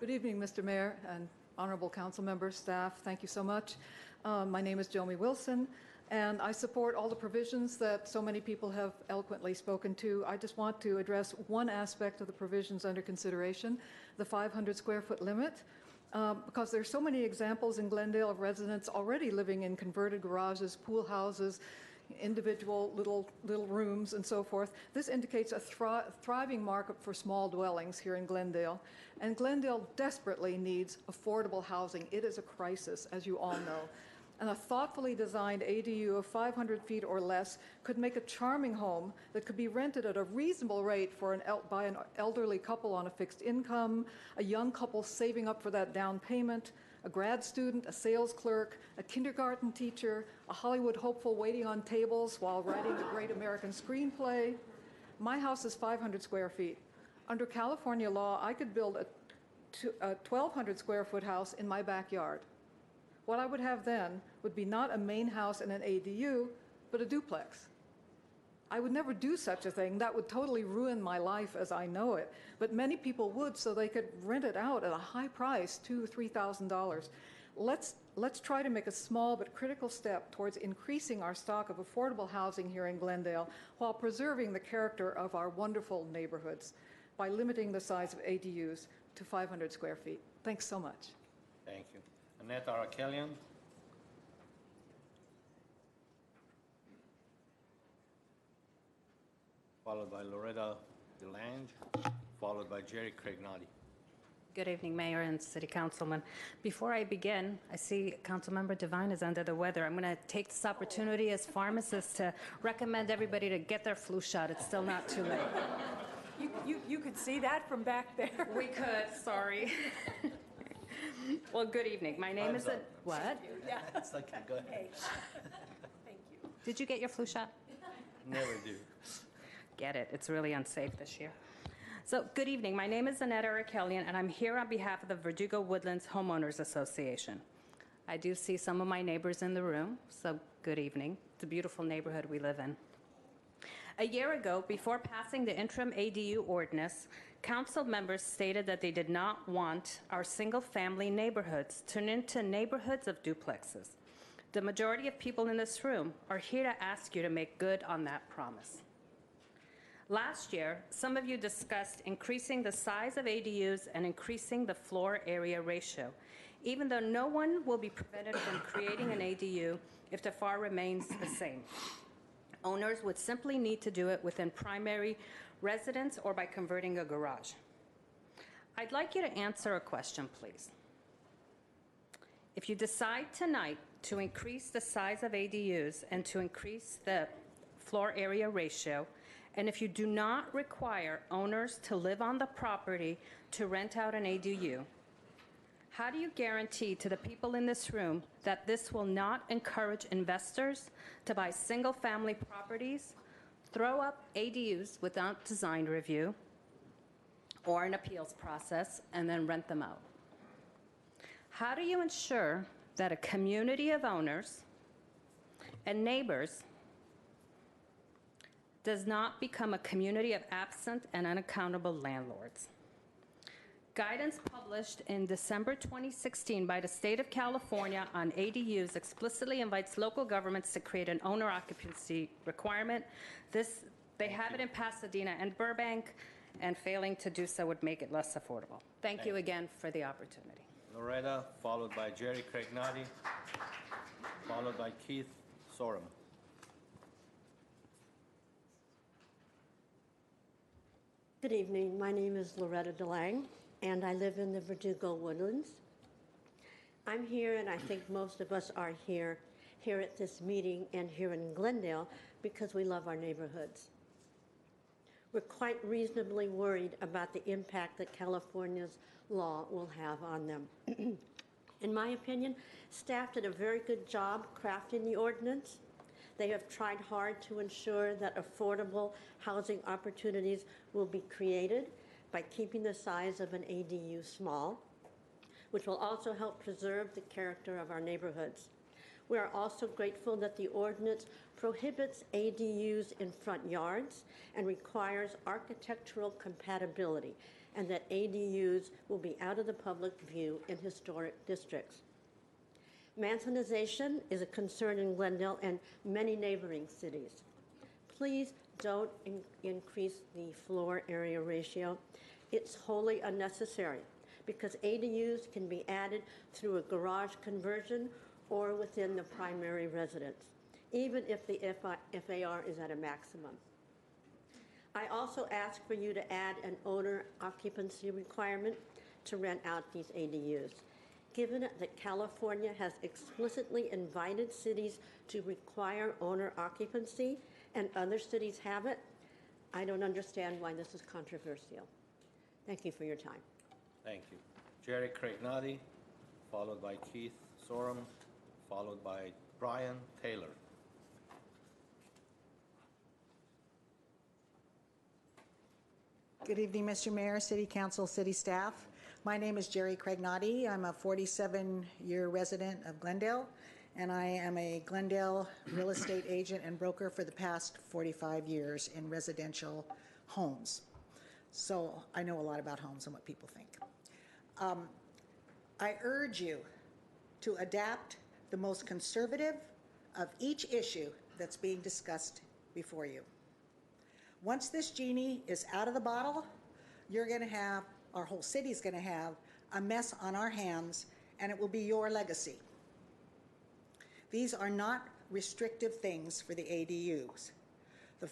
Good evening, Mr. Mayor and honorable council members, staff. Thank you so much. My name is Jomi Wilson, and I support all the provisions that so many people have eloquently spoken to. I just want to address one aspect of the provisions under consideration, the 500 square foot limit, because there's so many examples in Glendale of residents already living in converted garages, pool houses, individual little rooms and so forth. This indicates a thriving market for small dwellings here in Glendale, and Glendale desperately needs affordable housing. It is a crisis, as you all know. And a thoughtfully designed ADU of 500 feet or less could make a charming home that could be rented at a reasonable rate by an elderly couple on a fixed income, a young couple saving up for that down payment, a grad student, a sales clerk, a kindergarten teacher, a Hollywood hopeful waiting on tables while writing a great American screenplay. My house is 500 square feet. Under California law, I could build a 1,200 square foot house in my backyard. What I would have then would be not a main house and an ADU, but a duplex. I would never do such a thing. That would totally ruin my life as I know it. But many people would, so they could rent it out at a high price, $2,000 or $3,000. Let's try to make a small but critical step towards increasing our stock of affordable housing here in Glendale while preserving the character of our wonderful neighborhoods by limiting the size of ADUs. to 500 square feet. Thanks so much. Thank you. Annette Arakelian. Followed by Loretta DeLange, followed by Jerry Craignati. Good evening, Mayor and City Councilman. Before I begin, I see Councilmember Devine is under the weather. I'm going to take this opportunity as pharmacist to recommend everybody to get their flu shot. It's still not too late. You could see that from back there. We could, sorry. Well, good evening. My name is... What? Yeah. It's okay, go ahead. Hey. Thank you. Did you get your flu shot? Never do. Get it. It's really unsafe this year. So, good evening. My name is Annette Arakelian, and I'm here on behalf of the Verdugo Woodlands Homeowners Association. I do see some of my neighbors in the room, so good evening. It's a beautiful neighborhood we live in. A year ago, before passing the interim ADU ordinance, council members stated that they did not want our single-family neighborhoods turned into neighborhoods of duplexes. The majority of people in this room are here to ask you to make good on that promise. Last year, some of you discussed increasing the size of ADUs and increasing the floor area ratio, even though no one will be prevented from creating an ADU if the FAR remains the same. Owners would simply need to do it within primary residence or by converting a garage. I'd like you to answer a question, please. If you decide tonight to increase the size of ADUs and to increase the floor area ratio, and if you do not require owners to live on the property to rent out an ADU, how do you guarantee to the people in this room that this will not encourage investors to buy single-family properties, throw up ADUs without design review or an appeals process, and then rent them out? How do you ensure that a community of owners and neighbors does not become a community of absent and unaccountable landlords? Guidance published in December 2016 by the state of California on ADUs explicitly invites local governments to create an owner occupancy requirement. They have it in Pasadena and Burbank, and failing to do so would make it less affordable. Thank you again for the opportunity. Loretta, followed by Jerry Craignati, followed by Keith Sorum. Good evening. My name is Loretta DeLange, and I live in the Verdugo Woodlands. I'm here, and I think most of us are here at this meeting and here in Glendale because we love our neighborhoods. We're quite reasonably worried about the impact that California's law will have on them. In my opinion, staff did a very good job crafting the ordinance. They have tried hard to ensure that affordable housing opportunities will be created by keeping the size of an ADU small, which will also help preserve the character of our neighborhoods. We are also grateful that the ordinance prohibits ADUs in front yards and requires architectural compatibility, and that ADUs will be out of the public view in historic districts. Mansonization is a concern in Glendale and many neighboring cities. Please don't increase the floor area ratio. It's wholly unnecessary because ADUs can be added through a garage conversion or within the primary residence, even if the FAR is at a maximum. I also ask for you to add an owner occupancy requirement to rent out these ADUs. Given that California has explicitly invited cities to require owner occupancy and other cities have it, I don't understand why this is controversial. Thank you for your time. Thank you. Jerry Craignati, followed by Keith Sorum, followed by Brian Taylor. Good evening, Mr. Mayor, City Council, City staff. My name is Jerry Craignati. I'm a 47-year resident of Glendale, and I am a Glendale real estate agent and broker for the past 45 years in residential homes. So I know a lot about homes and what people think. I urge you to adapt the most conservative of each issue that's being discussed before you. Once this genie is out of the bottle, you're going to have our whole city's going to have a mess on our hands, and it will be your legacy. These are not restrictive things for the ADUs. The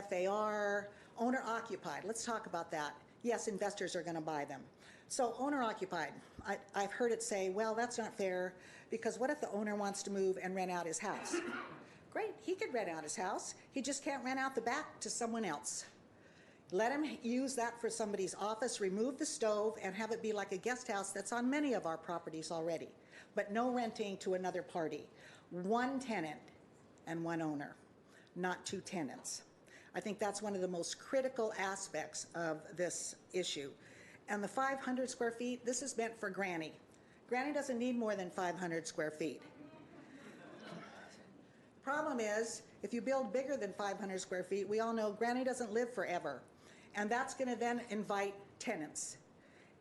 FAR, owner-occupied, let's talk about that. Yes, investors are going to buy them. So owner-occupied, I've heard it say, well, that's not fair, because what if the owner wants to move and rent out his house? Great, he could rent out his house. He just can't rent out the back to someone else. Let him use that for somebody's office, remove the stove, and have it be like a guest house that's on many of our properties already. But no renting to another party. One tenant and one owner, not two tenants. I think that's one of the most critical aspects of this issue. And the 500 square feet, this is meant for Granny. Granny doesn't need more than 500 square feet. Problem is, if you build bigger than 500 square feet, we all know Granny doesn't live forever. And that's going to then invite tenants.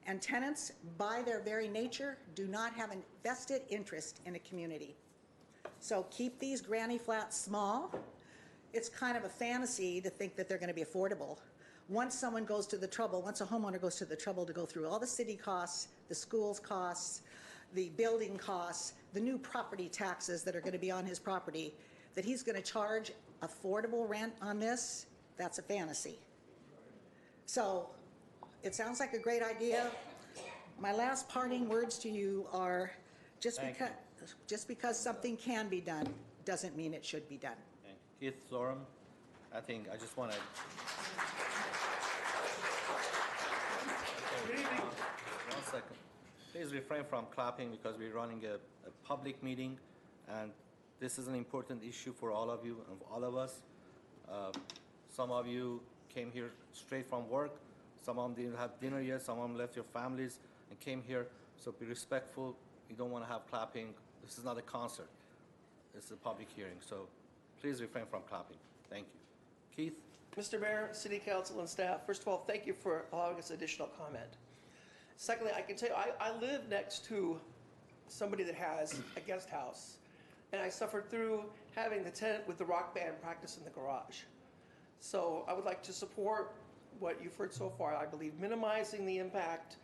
And tenants, by their very nature, do not have a vested interest in a community. So keep these granny flats small. It's kind of a fantasy to think that they're going to be affordable. Once someone goes to the trouble, once a homeowner goes to the trouble to go through all the city costs, the schools costs, the building costs, the new property taxes that are going to be on his property, that he's going to charge affordable rent on this, that's a fantasy. So it sounds like a great idea. My last parting words to you are, just because something can be done doesn't mean it should be done. Thank you. Keith, Zoram, I think I just want to... Good evening. 1 second. Please refrain from clapping because we're running a public meeting, and this is an important issue for all of you and all of us. Some of you came here straight from work. Some of them didn't have dinner yet. Some of them left your families and came here. So be respectful. You don't want to have clapping. This is not a concert. It's a public hearing. So please refrain from clapping. Thank you. Keith? Mr. Mayor, City Council, and staff, first of all, thank you for allowing us additional comment. Secondly, I can tell you, I live next to somebody that has a guest house, and I suffered through having the tenant with the rock band practice in the garage. So I would like to support what you've heard so far. I believe minimizing the impact,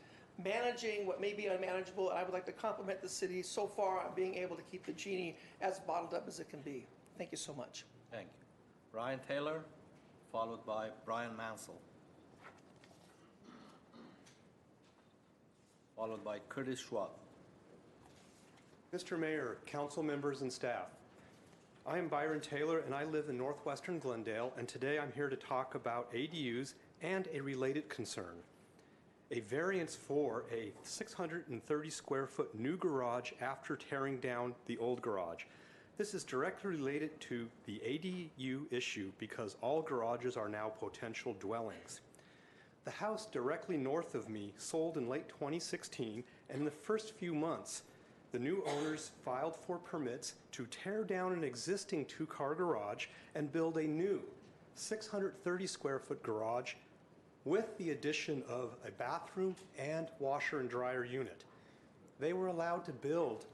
managing what may be unmanageable, and I would like to compliment the city so far on being able to keep the genie as bottled up as it can be. Thank you so much. Thank you. Brian Taylor, followed by Brian Mansell. Followed by Curtis Schwab. Mr. Mayor, council members, and staff, I am Byron Taylor, and I live in northwestern Glendale, and today I'm here to talk about ADUs and a related concern. A variance for a 630 square foot new garage after tearing down the old garage. This is directly related to the ADU issue because all garages are now potential dwellings. The house directly north of me sold in late 2016, and in the first few months, the new owners filed for permits to tear down an existing two-car garage and build a new 630 square foot garage with the addition of a bathroom and washer and dryer unit. They were allowed to build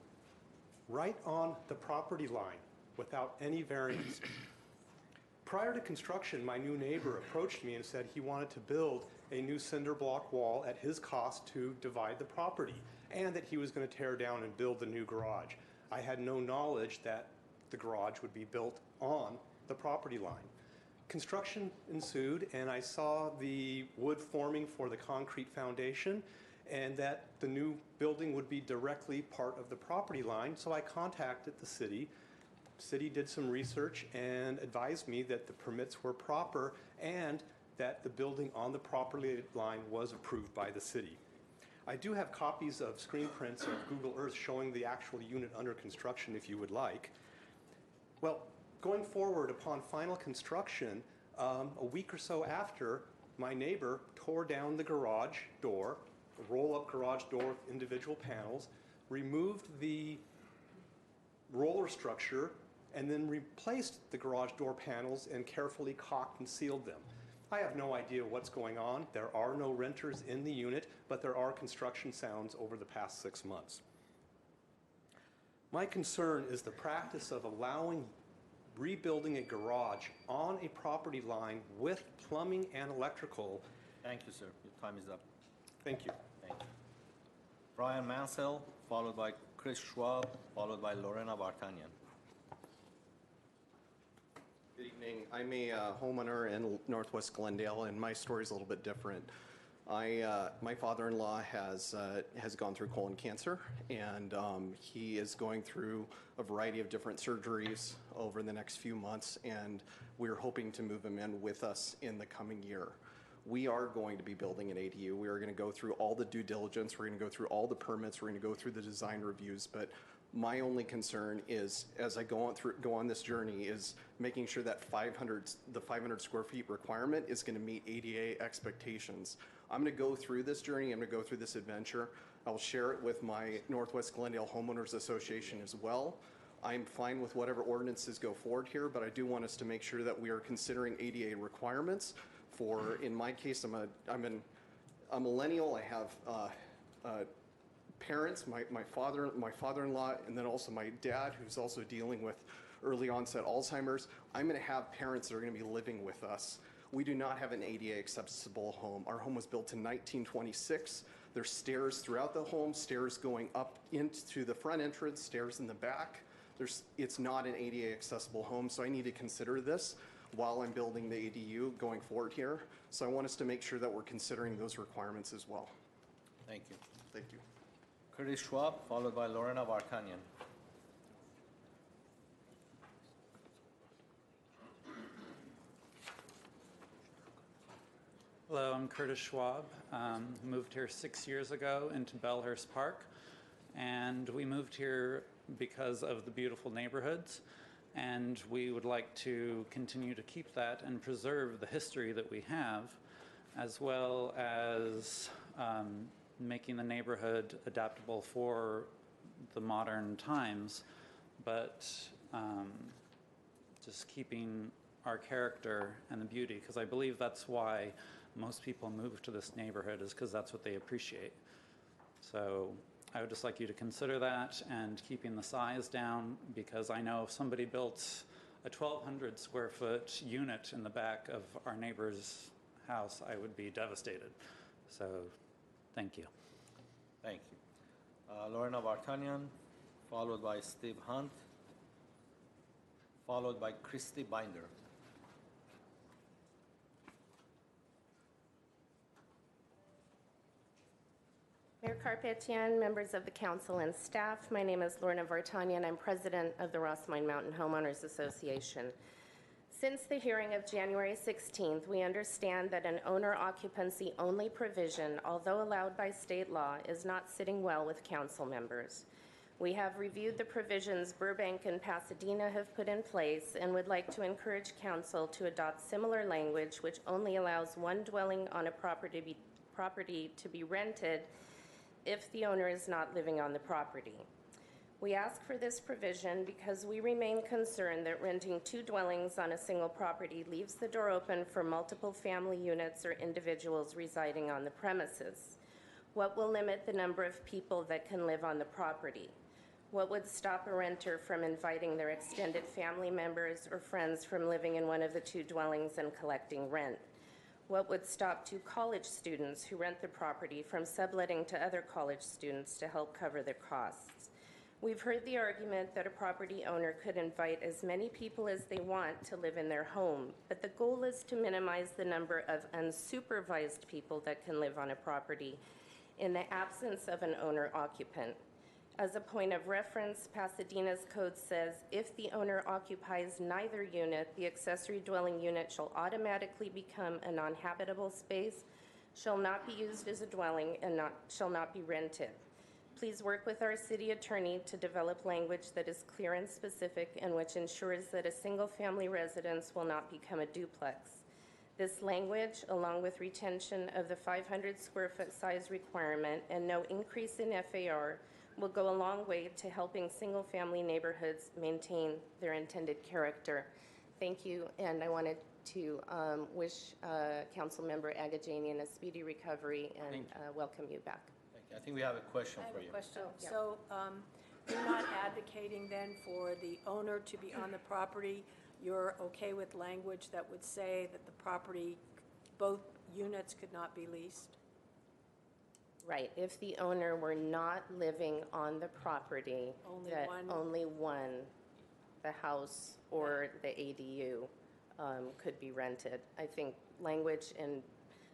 right on the property line without any variance. Prior to construction, my new neighbor approached me and said he wanted to build a new cinder block wall at his cost to divide the property, and that he was going to tear down and build the new garage. I had no knowledge that the garage would be built on the property line. Construction ensued, and I saw the wood forming for the concrete foundation, and that the new building would be directly part of the property line, so I contacted the city. City did some research and advised me that the permits were proper and that the building on the property line was approved by the city. I do have copies of screen prints of Google Earth showing the actual unit under construction if you would like. Well, going forward upon final construction, a week or so after, my neighbor tore down the garage door, a roll-up garage door with individual panels, removed the roller structure, and then replaced the garage door panels and carefully caulked and sealed them. I have no idea what's going on. There are no renters in the unit, but there are construction sounds over the past 6 months. My concern is the practice of allowing rebuilding a garage on a property line with plumbing and electrical. Thank you, sir. Your time is up. Thank you. Thank you. Brian Mansell, followed by Chris Schwab, followed by Lorena Vartanian. Good evening. I'm a homeowner in Northwest Glendale, and my story is a little bit different. My father-in-law has gone through colon cancer, and he is going through a variety of different surgeries over the next few months, and we're hoping to move him in with us in the coming year. We are going to be building an ADU. We are going to go through all the due diligence. We're going to go through all the permits. We're going to go through the design reviews, but my only concern is, as I go on this journey, is making sure that the 500 square feet requirement is going to meet ADA expectations. I'm going to go through this journey. I'm going to go through this adventure. I'll share it with my Northwest Glendale Homeowners Association as well. I'm fine with whatever ordinances go forward here, but I do want us to make sure that we are considering ADA requirements. For, in my case, I'm a millennial. I have parents, my father-in-law, and then also my dad, who's also dealing with early onset Alzheimer's. I'm going to have parents that are going to be living with us. We do not have an ADA accessible home. Our home was built in 1926. There's stairs throughout the home, stairs going up into the front entrance, stairs in the back. It's not an ADA accessible home, so I need to consider this while I'm building the ADU going forward here. So I want us to make sure that we're considering those requirements as well. Thank you. Thank you. Curtis Schwab, followed by Lorena Vartanian. Hello, I'm Curtis Schwab. Moved here 6 years ago into Bellhurst Park, and we moved here because of the beautiful neighborhoods, and we would like to continue to keep that and preserve the history that we have, as well as making the neighborhood adaptable for the modern times, but just keeping our character and the beauty, because I believe that's why most people move to this neighborhood, is because that's what they appreciate. So I would just like you to consider that and keeping the size down, because I know if somebody built a 1,200 square foot unit in the back of our neighbor's house, I would be devastated. So thank you. Thank you. Lorena Vartanian, followed by Steve Hunt, followed by Christy Binder. Mayor Karpetian, members of the council and staff, my name is Lorna Vartanian. I'm president of the Rossmine Mountain Homeowners Association. Since the hearing of January 16th, we understand that an owner occupancy only provision, although allowed by state law, is not sitting well with council members. We have reviewed the provisions Burbank and Pasadena have put in place and would like to encourage council to adopt similar language which only allows one dwelling on a property to be rented if the owner is not living on the property. We ask for this provision because we remain concerned that renting two dwellings on a single property leaves the door open for multiple family units or individuals residing on the premises. What will limit the number of people that can live on the property? What would stop a renter from inviting their extended family members or friends from living in one of the two dwellings and collecting rent? What would stop two college students who rent the property from subletting to other college students to help cover their costs? We've heard the argument that a property owner could invite as many people as they want to live in their home, but the goal is to minimize the number of unsupervised people that can live on a property in the absence of an owner occupant. As a point of reference, Pasadena's code says if the owner occupies neither unit, the accessory dwelling unit shall automatically become a non-habitable space, shall not be used as a dwelling, and shall not be rented. Please work with our city attorney to develop language that is clear and specific and which ensures that a single-family residence will not become a duplex. This language, along with retention of the 500 square foot size requirement and no increase in FAR, will go a long way to helping single-family neighborhoods maintain their intended character. Thank you, and I wanted to wish Councilmember Agajanian a speedy recovery and welcome you back. Thank you. I think we have a question for you. I have a question. Yeah. So you're not advocating then for the owner to be on the property. You're okay with language that would say that the property, both units could not be leased? Right, if the owner were not living on the property, Only that one. only one, the house or the ADU, could be rented. I think language in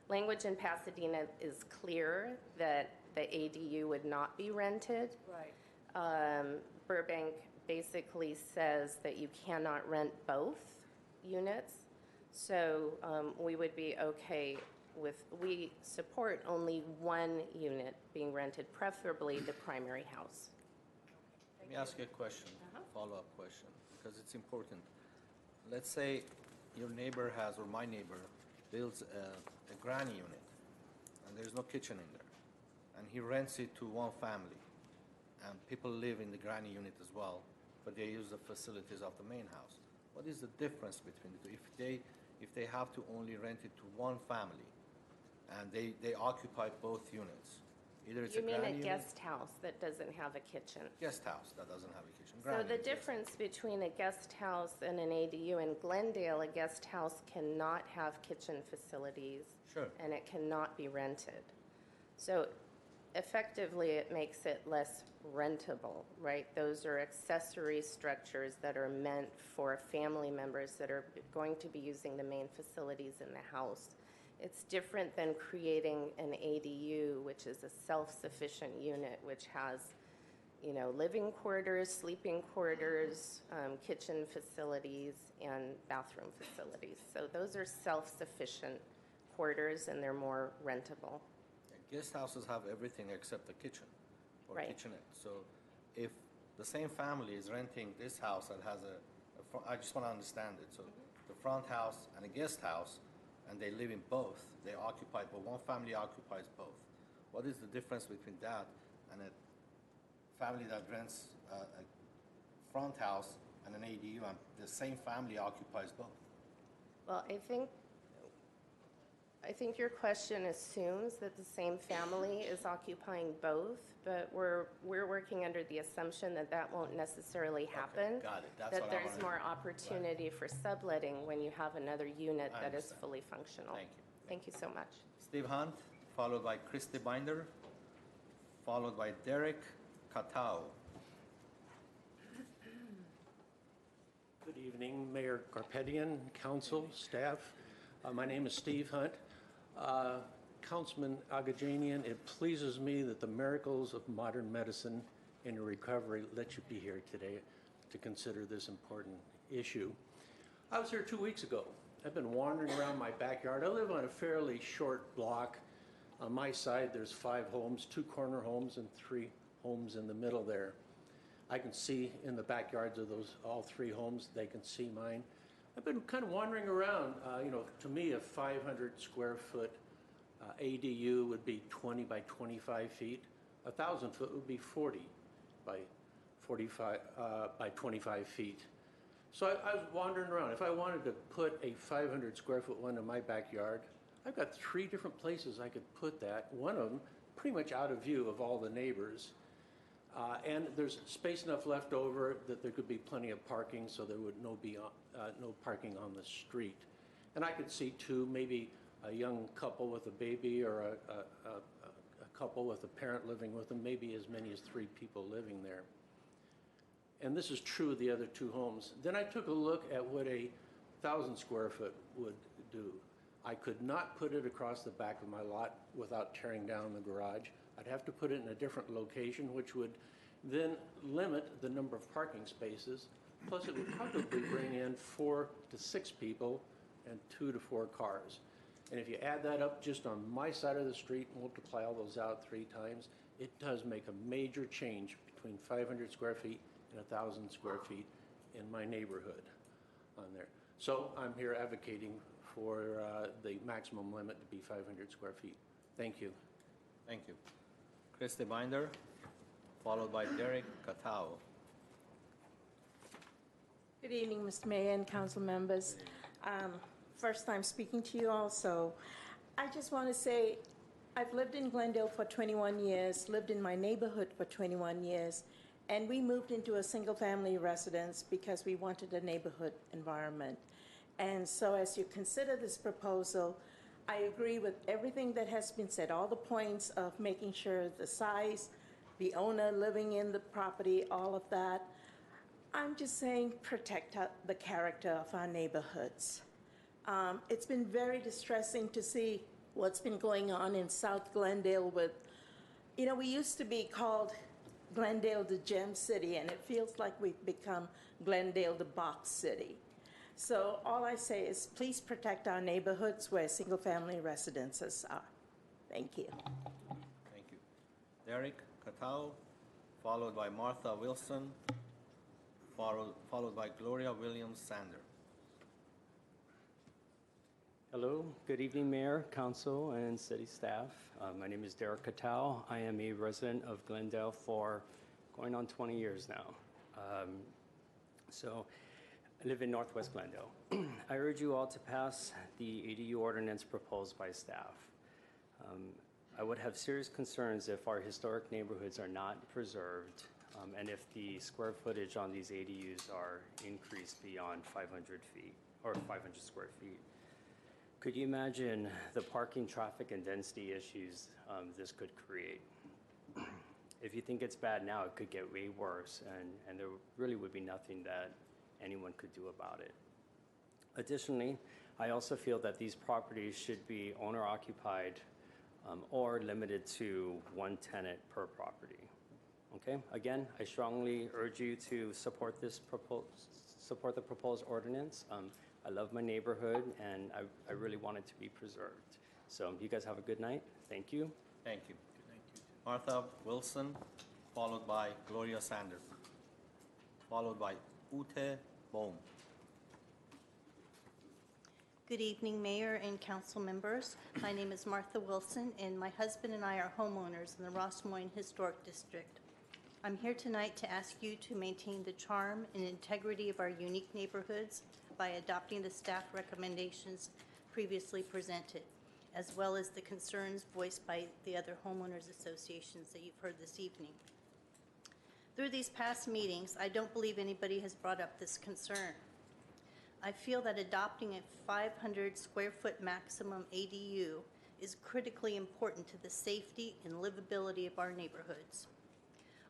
Pasadena is clear that the ADU would not be rented. Right. Burbank basically says that you cannot rent both units. So we would be okay with, we support only one unit being rented, preferably the primary house. Let me ask you a question, follow-up question, because it's important. Let's say your neighbor has, or my neighbor, builds a granny unit, and there's no kitchen in there, and he rents it to one family, and people live in the granny unit as well, but they use the facilities of the main house. What is the difference between the two? If they have to only rent it to one family, and they occupy both units, either it's You a mean granny a unit, guest house that doesn't have a kitchen? guest house that doesn't have a kitchen. So Granny the unit, yes. difference between a guest house and an ADU, in Glendale, a guest house cannot have kitchen facilities. Sure. And it cannot be rented. So effectively, it makes it less rentable, right? Those are accessory structures that are meant for family members that are going to be using the main facilities in the house. It's different than creating an ADU, which is a self-sufficient unit, which has, you know, living quarters, sleeping quarters, kitchen facilities, and bathroom facilities. So those are self-sufficient quarters, and they're more rentable. Guest houses have everything except the kitchen or Right. kitchenette. So if the same family is renting this house that has I just want to understand it. So the front house and a guest house, and they live in both, they occupy, but one family occupies both. What is the difference between that and a family that rents a front house and an ADU, and the same family occupies both? Well, I think your question assumes that the same family is occupying both, but we're working under the assumption that that won't necessarily happen. Okay, got it. That's That what I there's wanted. more opportunity for subletting when you have another unit I that is understand. fully functional. Thank you. Thank you so much. Steve Hunt, followed by Christy Binder, followed by Derek Katao. Good evening, Mayor Garpetian, council, staff. My name is Steve Hunt. Councilman Agajanian, it pleases me that the miracles of modern medicine and your recovery let you be here today to consider this important issue. I was here 2 weeks ago. I've been wandering around my backyard. I live on a fairly short block. On my side, there's 5 homes, 2 corner homes and 3 homes in the middle there. I can see in the backyards of those all 3 homes. They can see mine. I've been kind of wandering around. To me, a 500 square foot ADU would be 20 by 25 feet. 1,000 foot would be 40 by 45 by 25 feet. So I was wandering around. If I wanted to put a 500 square foot one in my backyard, I've got 3 different places I could put that. One of them pretty much out of view of all the neighbors. And there's space enough left over that there could be plenty of parking, so there would no parking on the street. And I could see too, maybe a young couple with a baby or a couple with a parent living with them, maybe as many as 3 people living there. And this is true of the other 2 homes. Then I took a look at what a 1,000 square foot would do. I could not put it across the back of my lot without tearing down the garage. I'd have to put it in a different location, which would then limit the number of parking spaces. Plus, it would probably bring in 4 to 6 people and 2 to 4 cars. And if you add that up just on my side of the street, multiply all those out 3 times, it does make a major change between 500 square feet and 1,000 square feet in my neighborhood on there. So I'm here advocating for the maximum limit to be 500 square feet. Thank you. Thank you. Christy Binder, followed by Derek Katao. Good evening, Mr. Mayor and council members. First time speaking to you all, so I just want to say I've lived in Glendale for 21 years, lived in my neighborhood for 21 years, and we moved into a single-family residence because we wanted a neighborhood environment. And so as you consider this proposal, I agree with everything that has been said, all the points of making sure the size, the owner living in the property, all of that. I'm just saying protect the character of our neighborhoods. It's been very distressing to see what's been going on in South Glendale with, you know, we used to be called Glendale the Gem City, and it feels like we've become Glendale the Box City. So all I say is please protect our neighborhoods where single-family residences are. Thank you. Thank you. Derek Catao, followed by Martha Wilson, followed by Gloria Williams-Sander. Hello, good evening, Mayor, Council, and City staff. My name is Derek Catao. I am a resident of Glendale for going on 20 years now. I live in Northwest Glendale. I urge you all to pass the ADU ordinance proposed by staff. I would have serious concerns if our historic neighborhoods are not preserved and if the square footage on these ADUs are increased beyond 500 feet or 500 square feet. Could you imagine the parking, traffic, and density issues this could create? If you think it's bad now, it could get way worse, and there really would be nothing that anyone could do about it. Additionally, I also feel that these properties should be owner-occupied or limited to one tenant per property. Okay, again, I strongly urge you to support the proposed ordinance. I love my neighborhood, and I really want it to be preserved. So you guys have a good night. Thank you. Thank you. Martha Wilson, followed by Gloria Sander, followed by Ute Bohm. Good evening, Mayor and council members. My name is Martha Wilson, and my husband and I are homeowners in the Ross Moines Historic District. I'm here tonight to ask you to maintain the charm and integrity of our unique neighborhoods by adopting the staff recommendations previously presented, as well as the concerns voiced by the other homeowners associations that you've heard this evening. Through these past meetings, I don't believe anybody has brought up this concern. I feel that adopting a 500 square foot maximum ADU is critically important to the safety and livability of our neighborhoods.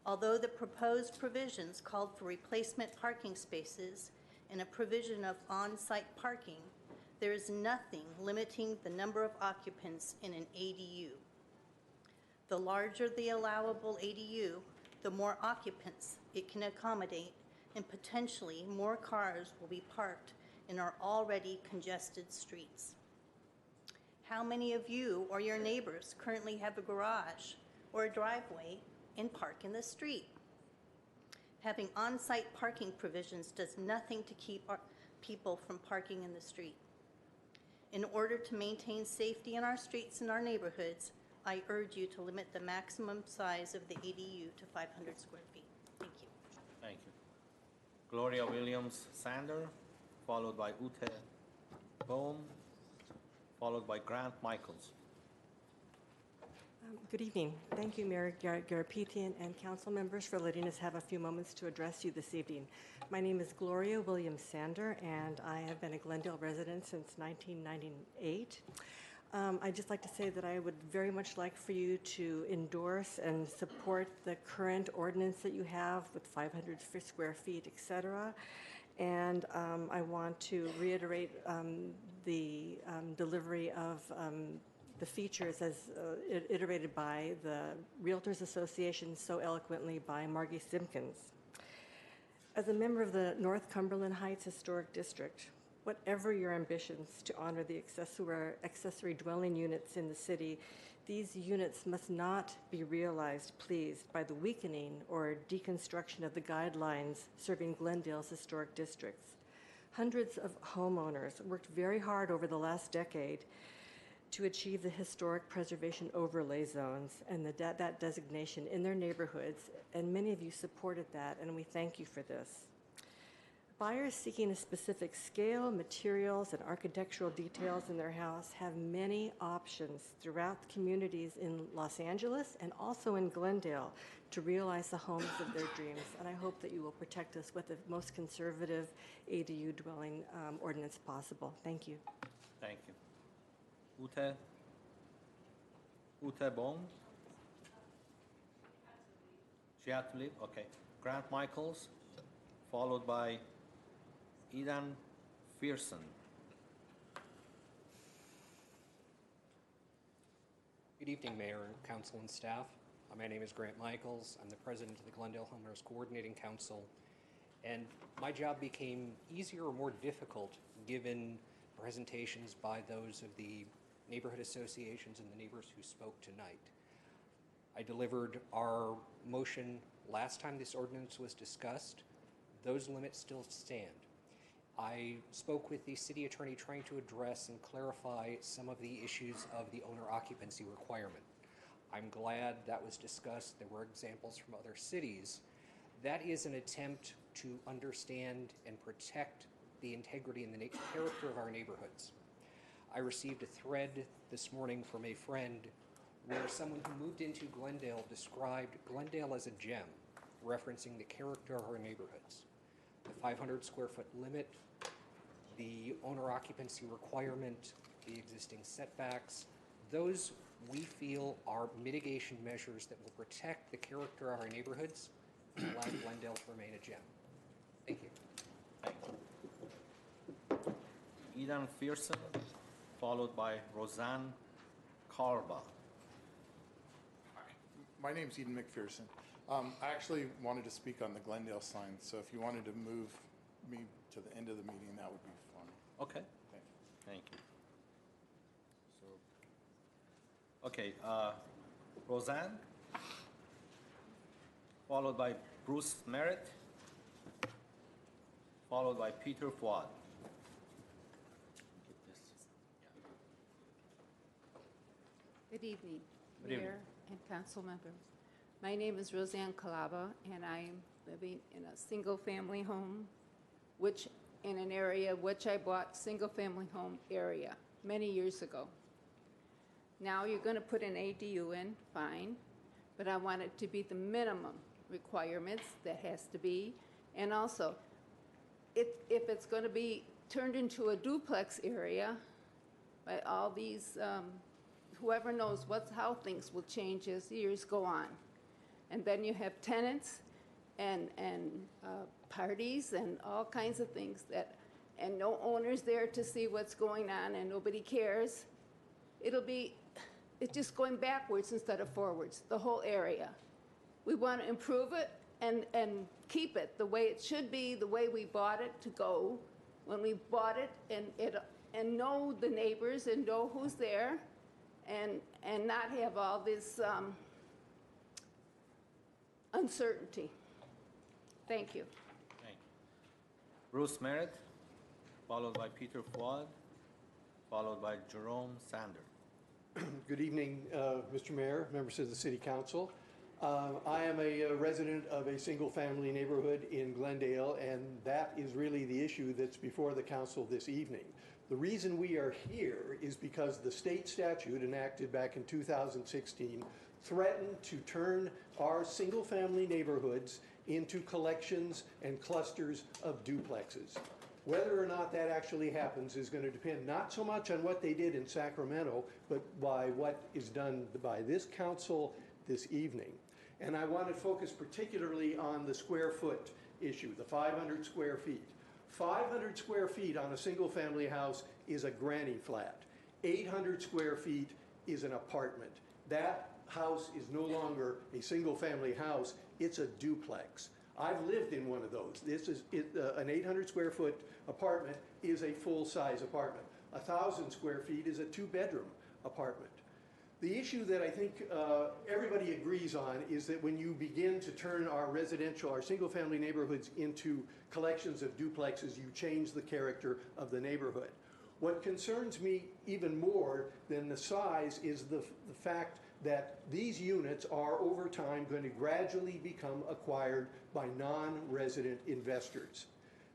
Although the proposed provisions called for replacement parking spaces and a provision of on-site parking, there is nothing limiting the number of occupants in an ADU. The larger the allowable ADU, the more occupants it can accommodate, and potentially more cars will be parked in our already congested streets. How many of you or your neighbors currently have a garage or a driveway and park in the street? Having on-site parking provisions does nothing to keep our people from parking in the street. In order to maintain safety in our streets and our neighborhoods, I urge you to limit the maximum size of the ADU to 500 square feet. Thank you. Thank you. Gloria Williams-Sander, followed by Ute Bohm, followed by Grant Michaels. Good evening. Thank you, Mayor Garapetian and council members, for letting us have a few moments to address you this evening. My name is Gloria Williams-Sander, and I have been a Glendale resident since 1998. I'd just like to say that I would very much like for you to endorse and support the current ordinance that you have with 500 square feet, et cetera. And I want to reiterate the delivery of the features as iterated by the Realtors Association so eloquently by Margie Simpkins. As a member of the North Cumberland Heights Historic District, whatever your ambitions to honor the accessory dwelling units in the city, these units must not be realized, please, by the weakening or deconstruction of the guidelines serving Glendale's historic districts. Hundreds of homeowners worked very hard over the last decade to achieve the historic preservation overlay zones and that designation in their neighborhoods, and many of you supported that, and we thank you for this. Buyers seeking a specific scale, materials, and architectural details in their house have many options throughout the communities in Los Angeles and also in Glendale to realize the homes of their dreams, and I hope that you will protect us with the most conservative ADU dwelling ordinance possible. Thank you. Thank you. Ute Bone? She had to leave? Okay. Grant Michaels, followed by Eden Fearson. Good evening, Mayor, Council, and staff. My name is Grant Michaels. I'm the president of the Glendale Homeowners Coordinating Council, and my job became easier or more difficult given presentations by those of the neighborhood associations and the neighbors who spoke tonight. I delivered our motion last time this ordinance was discussed. Those limits still stand. I spoke with the city attorney trying to address and clarify some of the issues of the owner occupancy requirement. I'm glad that was discussed. There were examples from other cities. That is an attempt to understand and protect the integrity and the character of our neighborhoods. I received a thread this morning from a friend where someone who moved into Glendale described Glendale as a gem, referencing the character of our neighborhoods. The 500 square foot limit, the owner occupancy requirement, the existing setbacks, those we feel are mitigation measures that will protect the character of our neighborhoods and allow Glendale to remain a gem. Thank you. Thank you. Eden Fearson, followed by Roseanne Carba. My name's Eden McPherson. I actually wanted to speak on the Glendale sign, so if you wanted to move me to the end of the meeting, that would be fun. Okay. Thank you. Thank you. So, okay, Roseanne, followed by Bruce Merritt, followed by Peter Fuad. Good evening, Good evening. Mayor and council members. My name is Roseanne Calaba, and I am living in a single-family home, which in an area which I bought single-family home area many years ago. Now you're going to put an ADU in, fine, but I want it to be the minimum requirements that has to be, and also, if it's going to be turned into a duplex area by all these whoever knows how things will change as years go on. And then you have tenants and parties and all kinds of things and no owners there to see what's going on and nobody cares. It's just going backwards instead of forwards, the whole area. We want to improve it and keep it the way it should be, the way we bought it to go when we bought it, and know the neighbors and know who's there. And not have all this uncertainty. Thank you. Thank you. Bruce Merritt, followed by Peter Fuad, followed by Jerome Sander. Good evening, Mr. Mayor, members of the City Council. I am a resident of a single-family neighborhood in Glendale, and that is really the issue that's before the council this evening. The reason we are here is because the state statute enacted back in 2016 threatened to turn our single-family neighborhoods into collections and clusters of duplexes. Whether or not that actually happens is going to depend not so much on what they did in Sacramento, but by what is done by this council this evening. And I want to focus particularly on the square foot issue, the 500 square feet. 500 square feet on a single-family house is a granny flat. 800 square feet is an apartment. That house is no longer a single-family house, it's a duplex. I've lived in one of those. This is an 800 square foot apartment is a full-size apartment. 1,000 square feet is a two-bedroom apartment. The issue that I think everybody agrees on is that when you begin to turn our single-family neighborhoods into collections of duplexes, you change the character of the neighborhood. What concerns me even more than the size is the fact that these units are over time going to gradually become acquired by non-resident investors.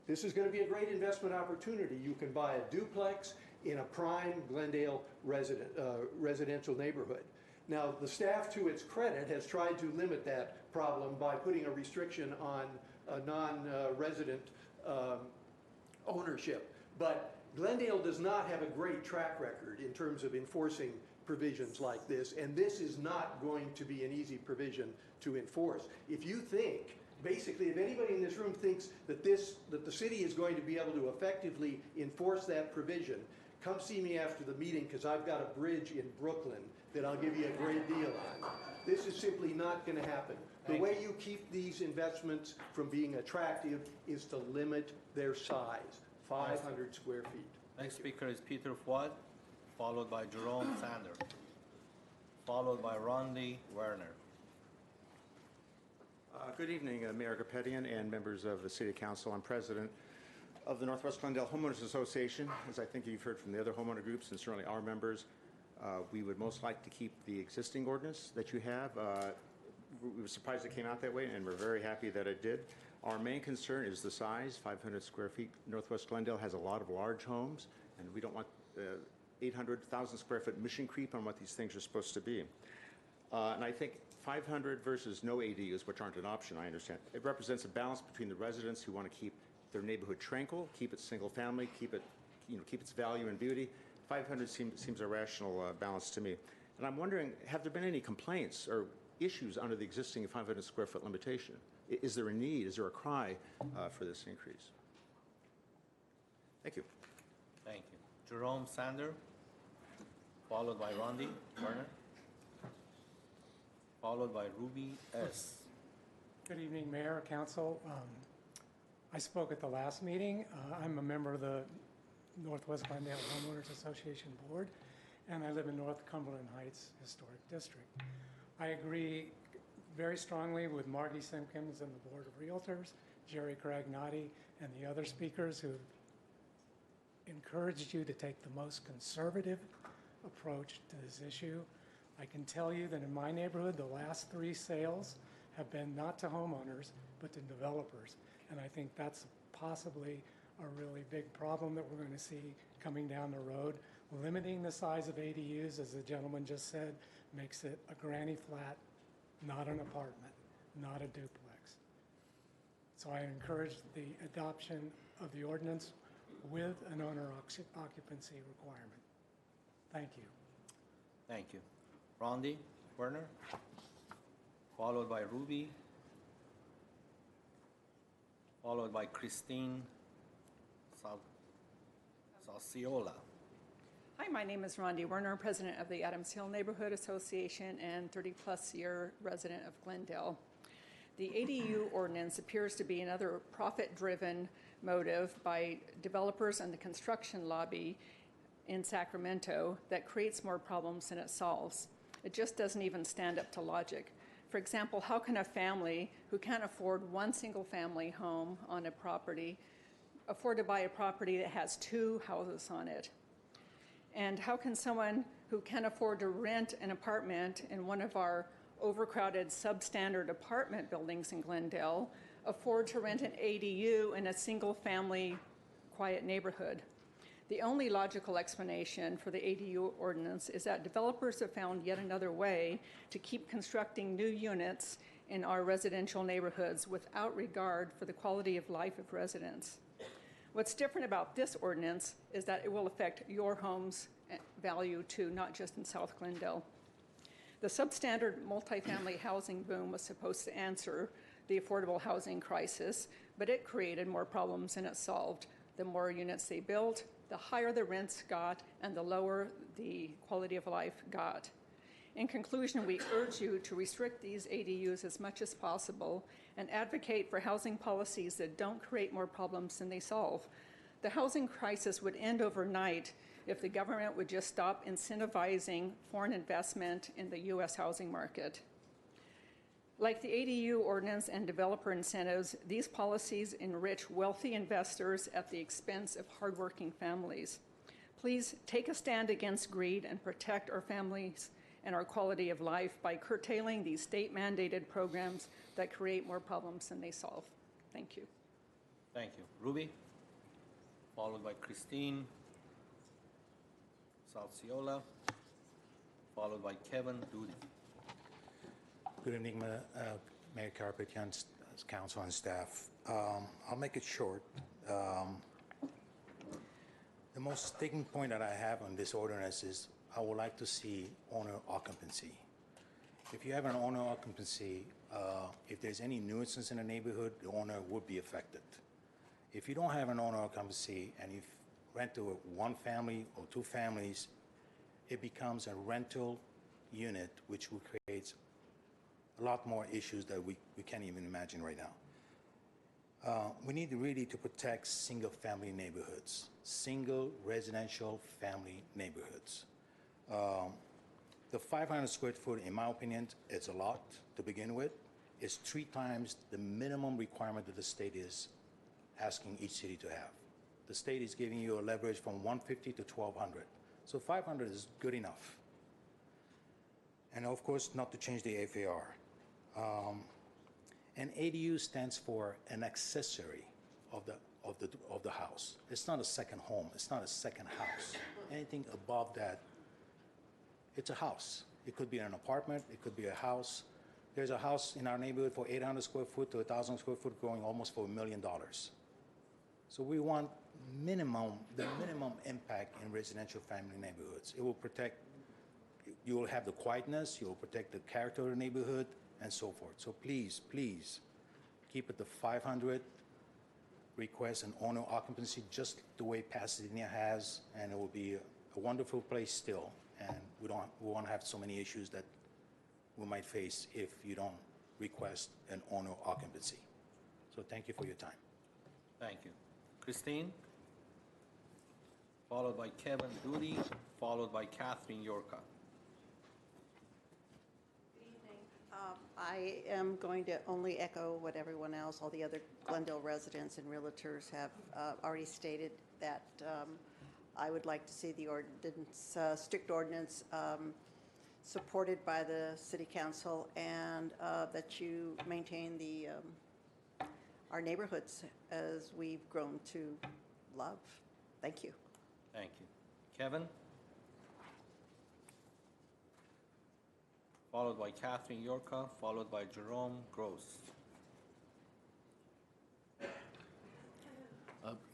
This is going to be a great investment opportunity. You can buy a duplex in a prime Glendale residential neighborhood. Now, the staff, to its credit, has tried to limit that problem by putting a restriction on non-resident ownership. But Glendale does not have a great track record in terms of enforcing provisions like this, and this is not going to be an easy provision to enforce. If you think, basically, if anybody in this room thinks that the city is going to be able to effectively enforce that provision, come see me after the meeting, because I've got a bridge in Brooklyn that I'll give you a great deal on. This is simply not going to happen. The way you keep these investments from being attractive is to limit their size, 500 square feet. Next speaker is Peter Fuad, followed by Jerome Sander, followed by Rondi Werner. Good evening, Mayor Garpetian and members of the City Council. I'm president of the Northwest Glendale Homeowners Association. As I think you've heard from the other homeowner groups and certainly our members, we would most like to keep the existing ordinance that you have. We were surprised it came out that way, and we're very happy that it did. Our main concern is the size, 500 square feet. Northwest Glendale has a lot of large homes, and we don't want 800,000 square foot mission creep on what these things are supposed to be. And I think 500 versus no ADUs, which aren't an option, I understand. It represents a balance between the residents who want to keep their neighborhood tranquil, keep it single family, keep it, keep its value and beauty. 500 seems a rational balance to me. And I'm wondering, have there been any complaints or issues under the existing 500 square foot limitation? Is there a need, is there a cry for this increase? Thank you. Thank you. Jerome Sander, followed by Rondi Werner, followed by Ruby S. Good evening, Mayor, Council. I spoke at the last meeting. I'm a member of the Northwest Glendale Homeowners Association Board, and I live in North Cumberland Heights Historic District. I agree very strongly with Margie Simpkins and the Board of Realtors, Jerry Cragnotti, and the other speakers who encouraged you to take the most conservative approach to this issue. I can tell you that in my neighborhood, the last 3 sales have been not to homeowners, but to developers. And I think that's possibly a really big problem that we're going to see coming down the road. Limiting the size of ADUs, as the gentleman just said, makes it a granny flat, not an apartment, not a duplex. So I encourage the adoption of the ordinance with an owner occupancy requirement. Thank you. Thank you. Rondi Werner, followed by Ruby, followed by Christine Salciola. Hi, my name is Rondi Werner, president of the Adams Hill Neighborhood Association and 30-plus year resident of Glendale. The ADU ordinance appears to be another profit-driven motive by developers and the construction lobby in Sacramento that creates more problems than it solves. It just doesn't even stand up to logic. For example, how can a family who can't afford one single-family home on a property afford to buy a property that has 2 houses on it? And how can someone who can't afford to rent an apartment in one of our overcrowded substandard apartment buildings in Glendale afford to rent an ADU in a single-family quiet neighborhood? The only logical explanation for the ADU ordinance is that developers have found yet another way to keep constructing new units in our residential neighborhoods without regard for the quality of life of residents. What's different about this ordinance is that it will affect your home's value too, not just in South Glendale. The substandard multifamily housing boom was supposed to answer the affordable housing crisis, but it created more problems than it solved. The more units they built, the higher the rents got, and the lower the quality of life got. In conclusion, we urge you to restrict these ADUs as much as possible and advocate for housing policies that don't create more problems than they solve. The housing crisis would end overnight if the government would just stop incentivizing foreign investment in the U.S. housing market. Like the ADU ordinance and developer incentives, these policies enrich wealthy investors at the expense of hardworking families. Please take a stand against greed and protect our families and our quality of life by curtailing these state-mandated programs that create more problems than they solve. Thank you. Thank you. Ruby, followed by Christine Salciola, followed by Kevin Doody. Good evening, Mayor Garpetian, council and staff. I'll make it short. The most sticking point that I have on this ordinance is I would like to see owner occupancy. If you have an owner occupancy, if there's any nuisance in the neighborhood, the owner would be affected. If you don't have an owner occupancy and you rent to one family or two families, it becomes a rental unit, which will create a lot more issues that we can't even imagine right now. We need really to protect single-family neighborhoods, single residential family neighborhoods. The 500 square foot, in my opinion, it's a lot to begin with. It's 3 times the minimum requirement that the state is asking each city to have. The state is giving you a leverage from 150 to 1,200. So 500 is good enough. And of course, not to change the FAR. An ADU stands for an accessory of the house. It's not a second home. It's not a second house. Anything above that, it's a house. It could be an apartment. It could be a house. There's a house in our neighborhood for 800 square foot to 1,000 square foot going almost for $1 million. So we want the minimum impact in residential family neighborhoods. It will protect, you will have the quietness, you will protect the character of the neighborhood, and so forth. So please, please, keep it to 500, request an owner occupancy just the way Pasadena has, and it will be a wonderful place still. And we won't have so many issues that we might face if you don't request an owner occupancy. So thank you for your time. Thank you. Christine, followed by Kevin Doody, followed by Catherine Yorka. I am going to only echo what everyone else, all the other Glendale residents and realtors have already stated, that I would like to see the ordinance, strict ordinance supported by the City Council, and that you maintain our neighborhoods as we've grown to love. Thank you. Thank you. Kevin? Followed by Catherine Yorka, followed by Jerome Gross.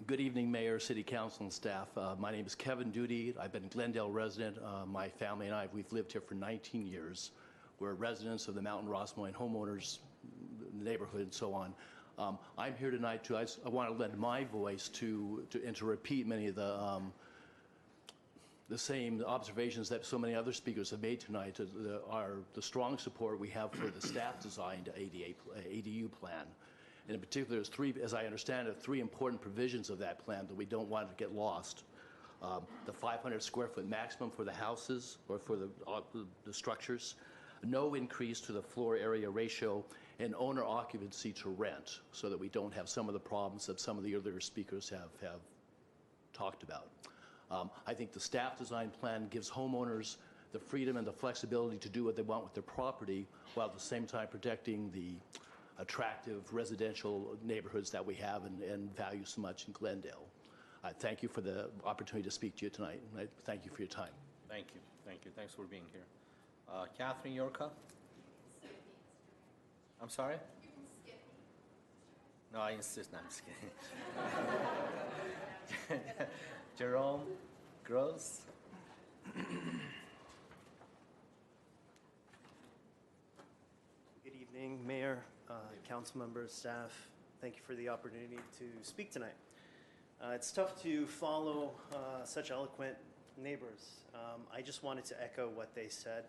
Good evening, Mayor, City Council, and staff. My name is Kevin Doody. I've been a Glendale resident. My family and I, we've lived here for 19 years. We're residents of the Mountain Rossmoyne homeowners neighborhood and so on. I'm here tonight to, I want to lend my voice and to repeat many of the same observations that so many other speakers have made tonight, the strong support we have for the staff-designed ADU plan. And in particular, there's 3, as I understand it, 3 important provisions of that plan that we don't want to get lost. The 500 square foot maximum for the houses or for the structures, no increase to the floor area ratio, and owner occupancy to rent, so that we don't have some of the problems that some of the earlier speakers have talked about. I think the staff design plan gives homeowners the freedom and the flexibility to do what they want with their property, while at the same time protecting the attractive residential neighborhoods that we have and value so much in Glendale. I thank you for the opportunity to speak to you tonight, and I thank you for your time. Thank you. Thank you. Thanks for being here. Catherine Yorka? I'm sorry? No, I insist. No, I'm just kidding. Jerome Gross? Good evening, Mayor, council members, staff. Thank you for the opportunity to speak tonight. It's tough to follow such eloquent neighbors. I just wanted to echo what they said.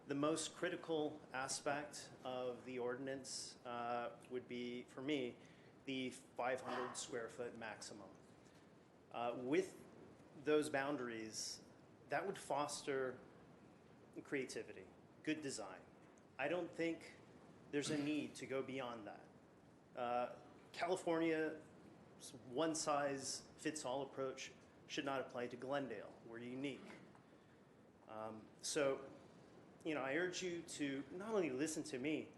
The most critical aspect of the ordinance would be, for me, the 500 square foot maximum. With those boundaries, that would foster creativity, good design. I don't think there's a need to go beyond that. California's one-size-fits-all approach should not apply to Glendale. We're unique. So, I urge you to not only listen to me,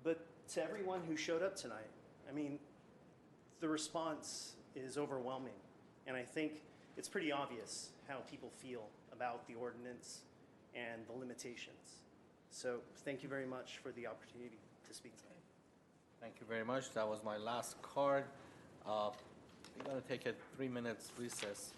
but to everyone who showed up tonight. I mean, the response is overwhelming, and I think it's pretty obvious how people feel about the ordinance and the limitations. So thank you very much for the opportunity to speak tonight. Thank you very much. That was my last card. We're going to take a 3 minutes recess.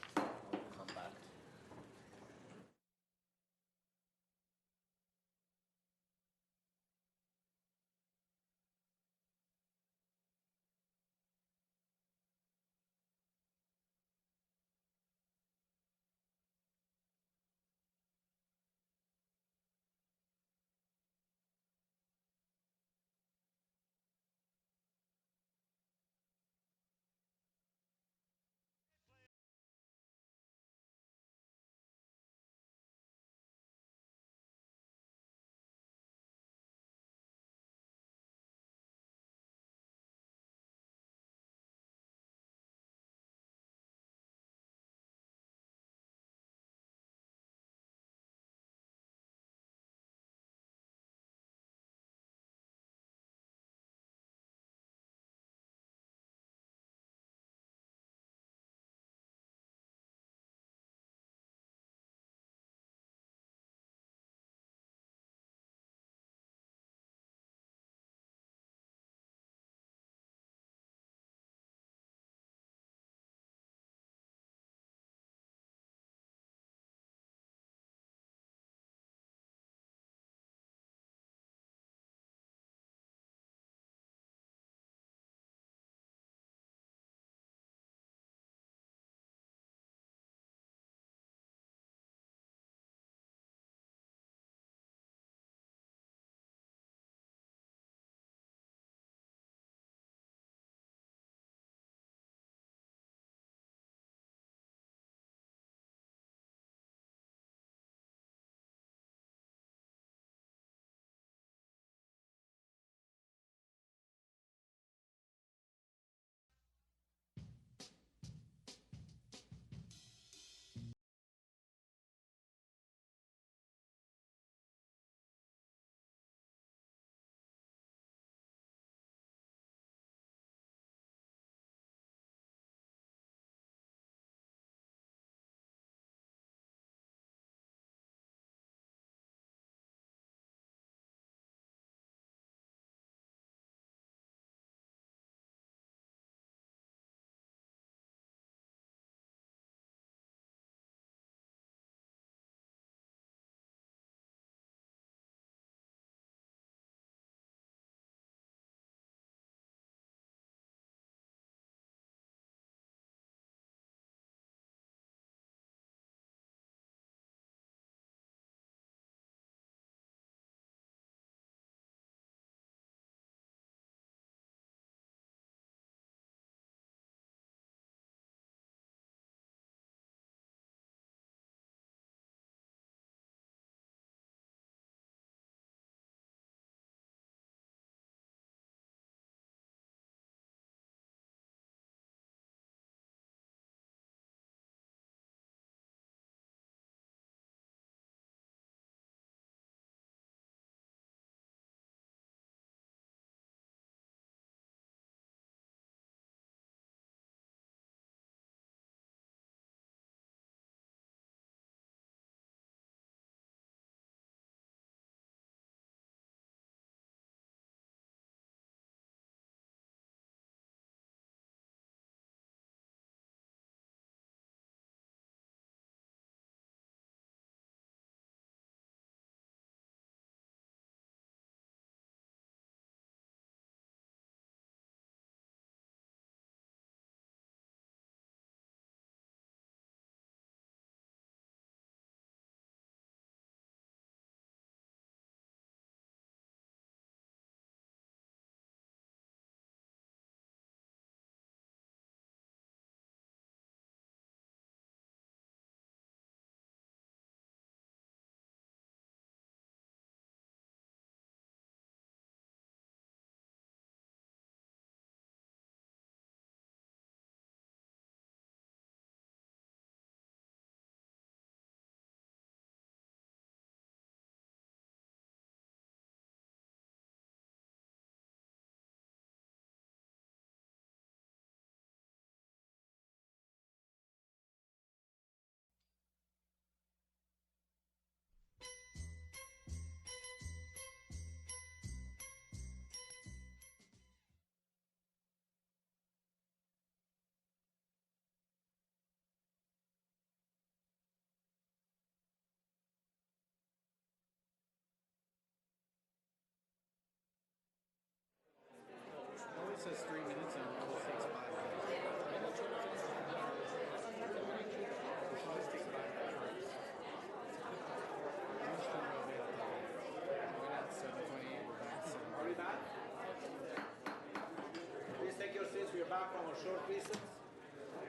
back from a short recess.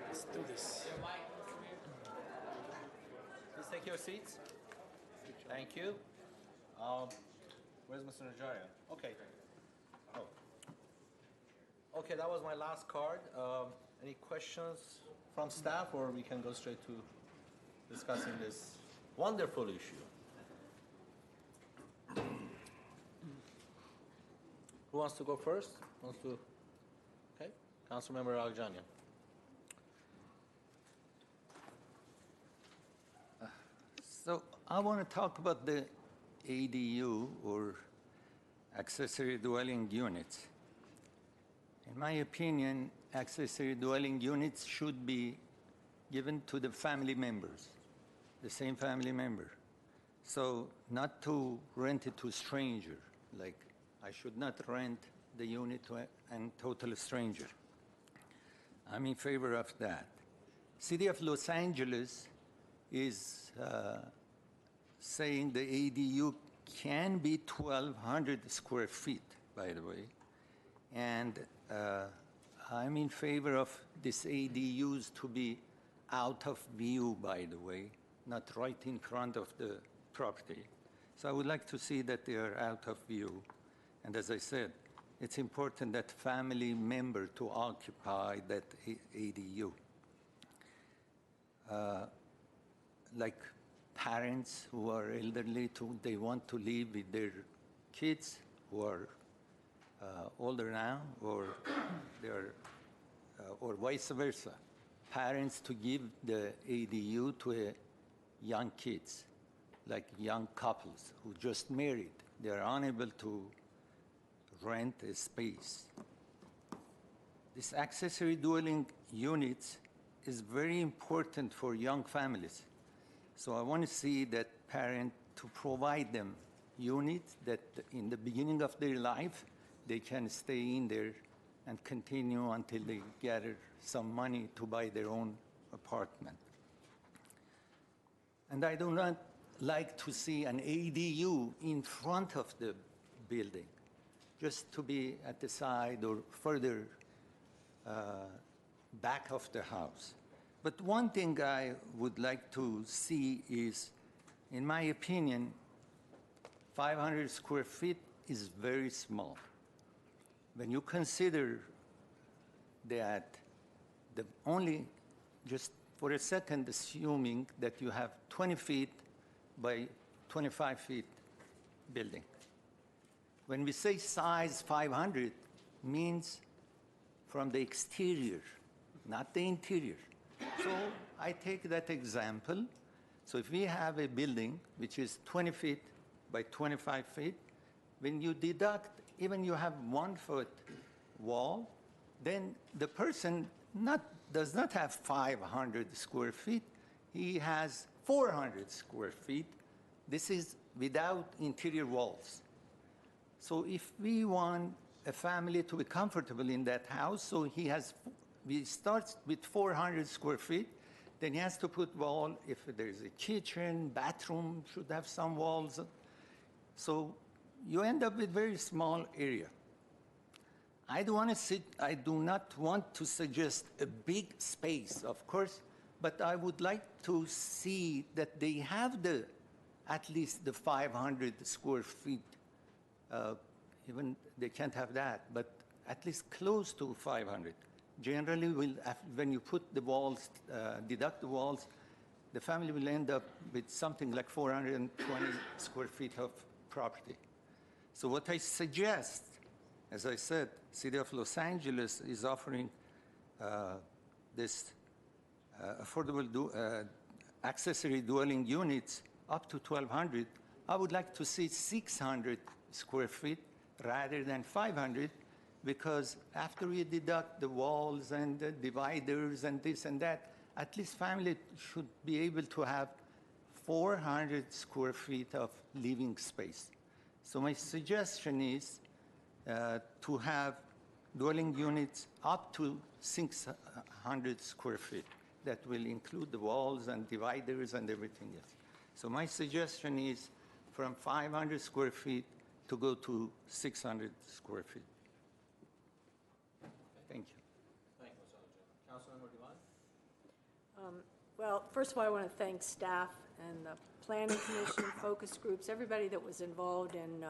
Let's do this. Please take your seats. Thank you. Where's Mr. Najarian? Okay. Oh. Okay, that was my last card. Any questions from staff, or we can go straight to discussing this wonderful issue? Who wants to go first? Okay, Councilmember Aghajanian. So I want to talk about the ADU, or accessory dwelling units. In my opinion, accessory dwelling units should be given to the family members, the same family member. So not to rent it to a stranger, like I should not rent the unit to a total stranger. I'm in favor of that. City of Los Angeles is saying the ADU can be 1,200 square feet, by the way. And I'm in favor of this ADUs to be out of view, by the way, not right in front of the property. So I would like to see that they are out of view. And as I said, it's important that family member to occupy that ADU. Like parents who are elderly, they want to live with their kids who are older now, or they're, or vice versa. Parents to give the ADU to young kids, like young couples who just married. They're unable to rent a space. This accessory dwelling units is very important for young families. So I want to see that parent to provide them units that in the beginning of their life, they can stay in there and continue until they gather some money to buy their own apartment. And I do not like to see an ADU in front of the building, just to be at the side or further back of the house. But one thing I would like to see is, in my opinion, 500 square feet is very small. When you consider that the only, just for a second, assuming that you have 20 feet by 25 feet building. When we say size 500, means from the exterior, not the interior. So I take that example. So if we have a building which is 20 feet by 25 feet, when you deduct, even you have 1 foot wall, then the person does not have 500 square feet. He has 400 square feet. This is without interior walls. So if we want a family to be comfortable in that house, so he starts with 400 square feet, then he has to put wall, if there's a kitchen, bathroom should have some walls. So you end up with very small area. I do not want to suggest a big space, of course, but I would like to see that they have at least the 500 square feet. Even they can't have that, but at least close to 500. Generally, when you put the walls, deduct the walls, the family will end up with something like 420 square feet of property. So what I suggest, as I said, City of Los Angeles is offering this affordable accessory dwelling units up to 1,200. I would like to see 600 square feet rather than 500, because after we deduct the walls and the dividers and this and that, at least family should be able to have 400 square feet of living space. So my suggestion is to have dwelling units up to 600 square feet. That will include the walls and dividers and everything else. So my suggestion is from 500 square feet to go to 600 square feet. Thank you. Councilmember Devine? Well, first of all, I want to thank staff and the Planning Commission, focus groups, everybody that was involved in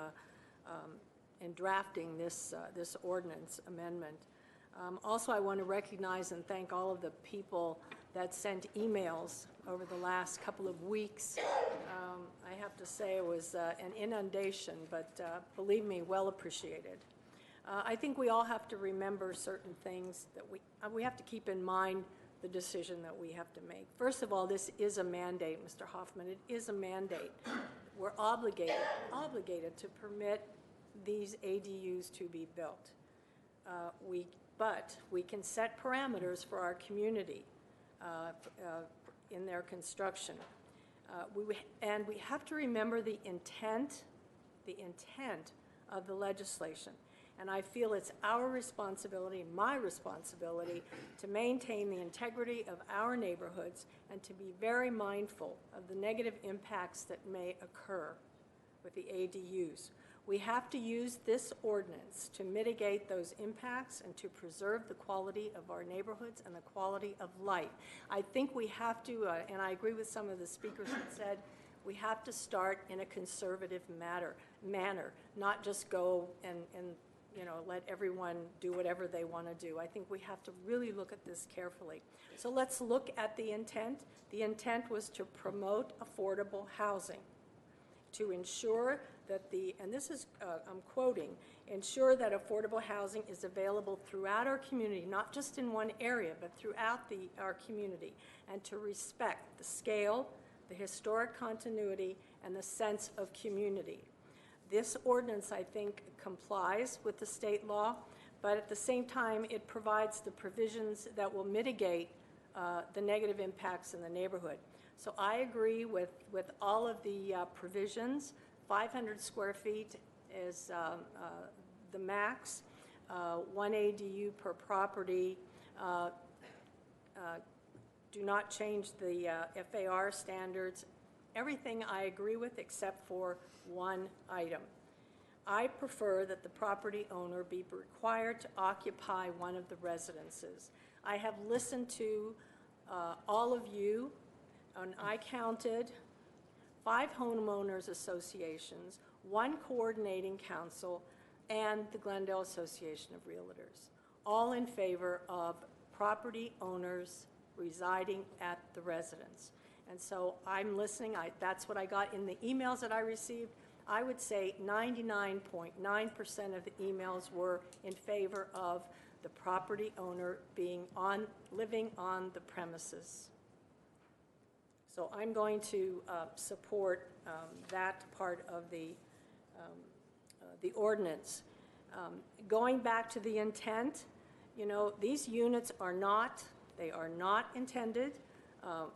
drafting this ordinance amendment. Also, I want to recognize and thank all of the people that sent emails over the last couple of weeks. I have to say it was an inundation, but believe me, well appreciated. I think we all have to remember certain things that we have to keep in mind the decision that we have to make. First of all, this is a mandate, Mr. Hoffman. It is a mandate. We're obligated to permit these ADUs to be built. But we can set parameters for our community in their construction. And we have to remember the intent of the legislation. And I feel it's our responsibility, my responsibility, to maintain the integrity of our neighborhoods and to be very mindful of the negative impacts that may occur with the ADUs. We have to use this ordinance to mitigate those impacts and to preserve the quality of our neighborhoods and the quality of life. I think we have to, and I agree with some of the speakers that said, we have to start in a conservative manner, not just go and let everyone do whatever they want to do. I think we have to really look at this carefully. So let's look at the intent. The intent was to promote affordable housing, to ensure that and this is, I'm quoting, ensure that affordable housing is available throughout our community, not just in one area, but throughout our community, and to respect the scale, the historic continuity, and the sense of community. This ordinance, I think, complies with the state law, but at the same time, it provides the provisions that will mitigate the negative impacts in the neighborhood. So I agree with all of the provisions. 500 square feet is the max, 1 ADU per property. Do not change the FAR standards. Everything I agree with except for one item. I prefer that the property owner be required to occupy one of the residences. I have listened to all of you, and I counted 5 homeowners associations, 1 coordinating council, and the Glendale Association of Realtors, all in favor of property owners residing at the residence. And so I'm listening. That's what I got in the emails that I received. I would say 99.9% of the emails were in favor of the property owner living on the premises. So I'm going to support that part of the ordinance. Going back to the intent, these units are not intended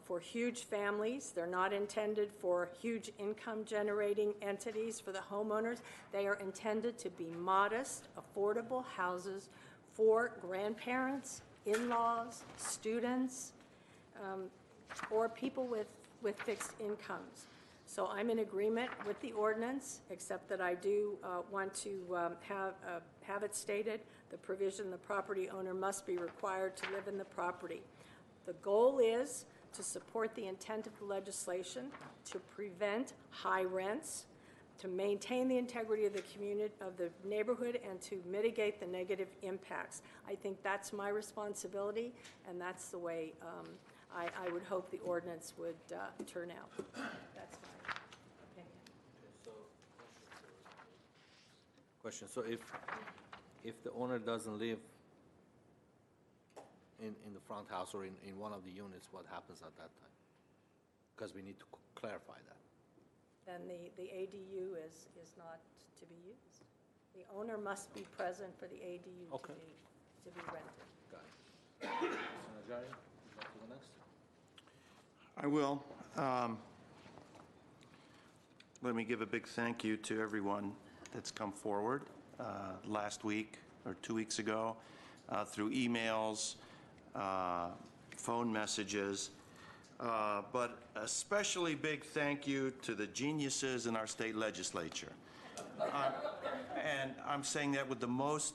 for huge families. They're not intended for huge income generating entities for the homeowners. They are intended to be modest, affordable houses for grandparents, in-laws, students, or people with fixed incomes. So I'm in agreement with the ordinance, except that I do want to have it stated, the provision the property owner must be required to live in the property. The goal is to support the intent of the legislation, to prevent high rents, to maintain the integrity of the community, of the neighborhood, and to mitigate the negative impacts. I think that's my responsibility, and that's the way I would hope the ordinance would turn out. That's my opinion. So, question. So if the owner doesn't live in the front house or in one of the units, what happens at that time? Because we need to clarify that. Then the ADU is not to be used. The owner must be present for the ADU to be rented. Got it. Mr. Najarian, would you like to go next? I will. Let me give a big thank you to everyone that's come forward last week or 2 weeks ago through emails, phone messages, but especially big thank you to the geniuses in our state legislature. And I'm saying that with the most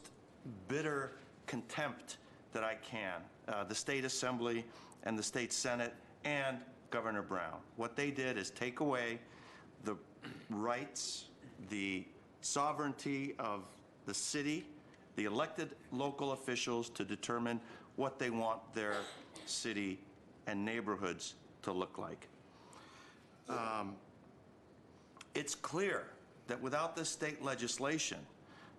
bitter contempt that I can, the State Assembly and the State Senate and Governor Brown. What they did is take away the rights, the sovereignty of the city, the elected local officials to determine what they want their city and neighborhoods to look like. It's clear that without this state legislation,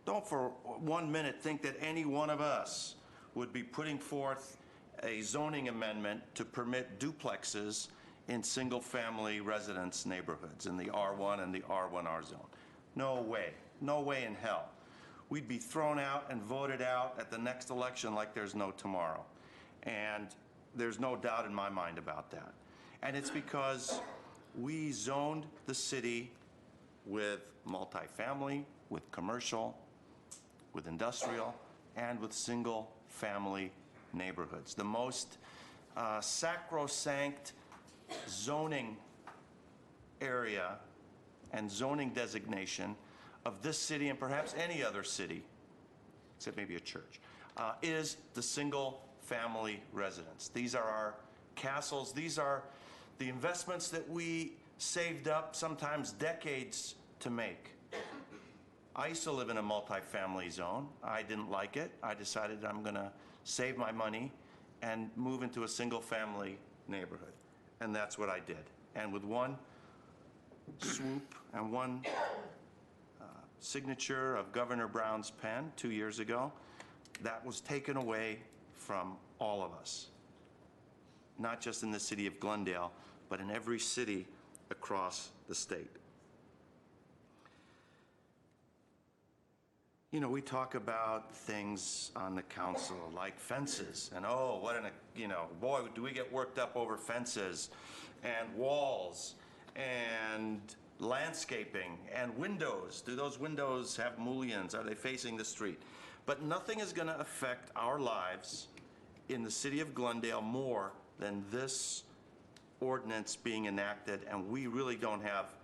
don't for 1 minute think that any one of us would be putting forth a zoning amendment to permit duplexes in single-family residence neighborhoods in the R1 and the R1R zone. No way. No way in hell. We'd be thrown out and voted out at the next election like there's no tomorrow. And there's no doubt in my mind about that. And it's because we zoned the city with multifamily, with commercial, with industrial, and with single-family neighborhoods. The most sacrosanct zoning area and zoning designation of this city and perhaps any other city, except maybe a church, is the single-family residence. These are our castles. These are the investments that we saved up sometimes decades to make. I used to live in a multifamily zone. I didn't like it. I decided I'm going to save my money and move into a single-family neighborhood. And that's what I did. And with one swoop and one signature of Governor Brown's pen 2 years ago, that was taken away from all of us. Not just in the city of Glendale, but in every city across the state. You know, we talk about things on the council like fences and, oh, what an, you know, boy, do we get worked up over fences and walls and landscaping and windows. Do those windows have mullions? Are they facing the street? But nothing is going to affect our lives in the city of Glendale more than this ordinance being enacted, and we really don't have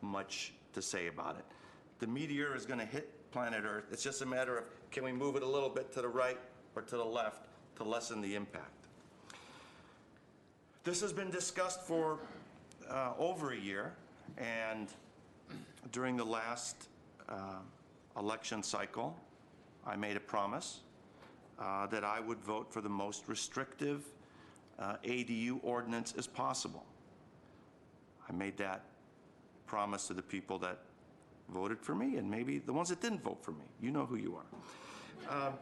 much to say about it. The meteor is going to hit planet Earth. It's just a matter of, can we move it a little bit to the right or to the left to lessen the impact? This has been discussed for over a year, and during the last election cycle, I made a promise that I would vote for the most restrictive ADU ordinance as possible. I made that promise to the people that voted for me, and maybe the ones that didn't vote for me. You know who you are.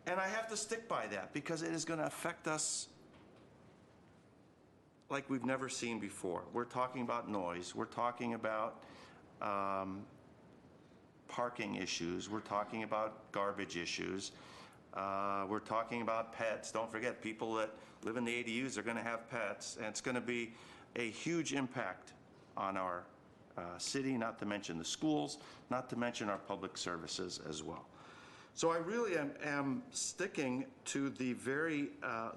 And I have to stick by that because it is going to affect us like we've never seen before. We're talking about noise. We're talking about parking issues. We're talking about garbage issues. We're talking about pets. Don't forget, people that live in the ADUs are going to have pets, and it's going to be a huge impact on our city, not to mention the schools, not to mention our public services as well. So I really am sticking to the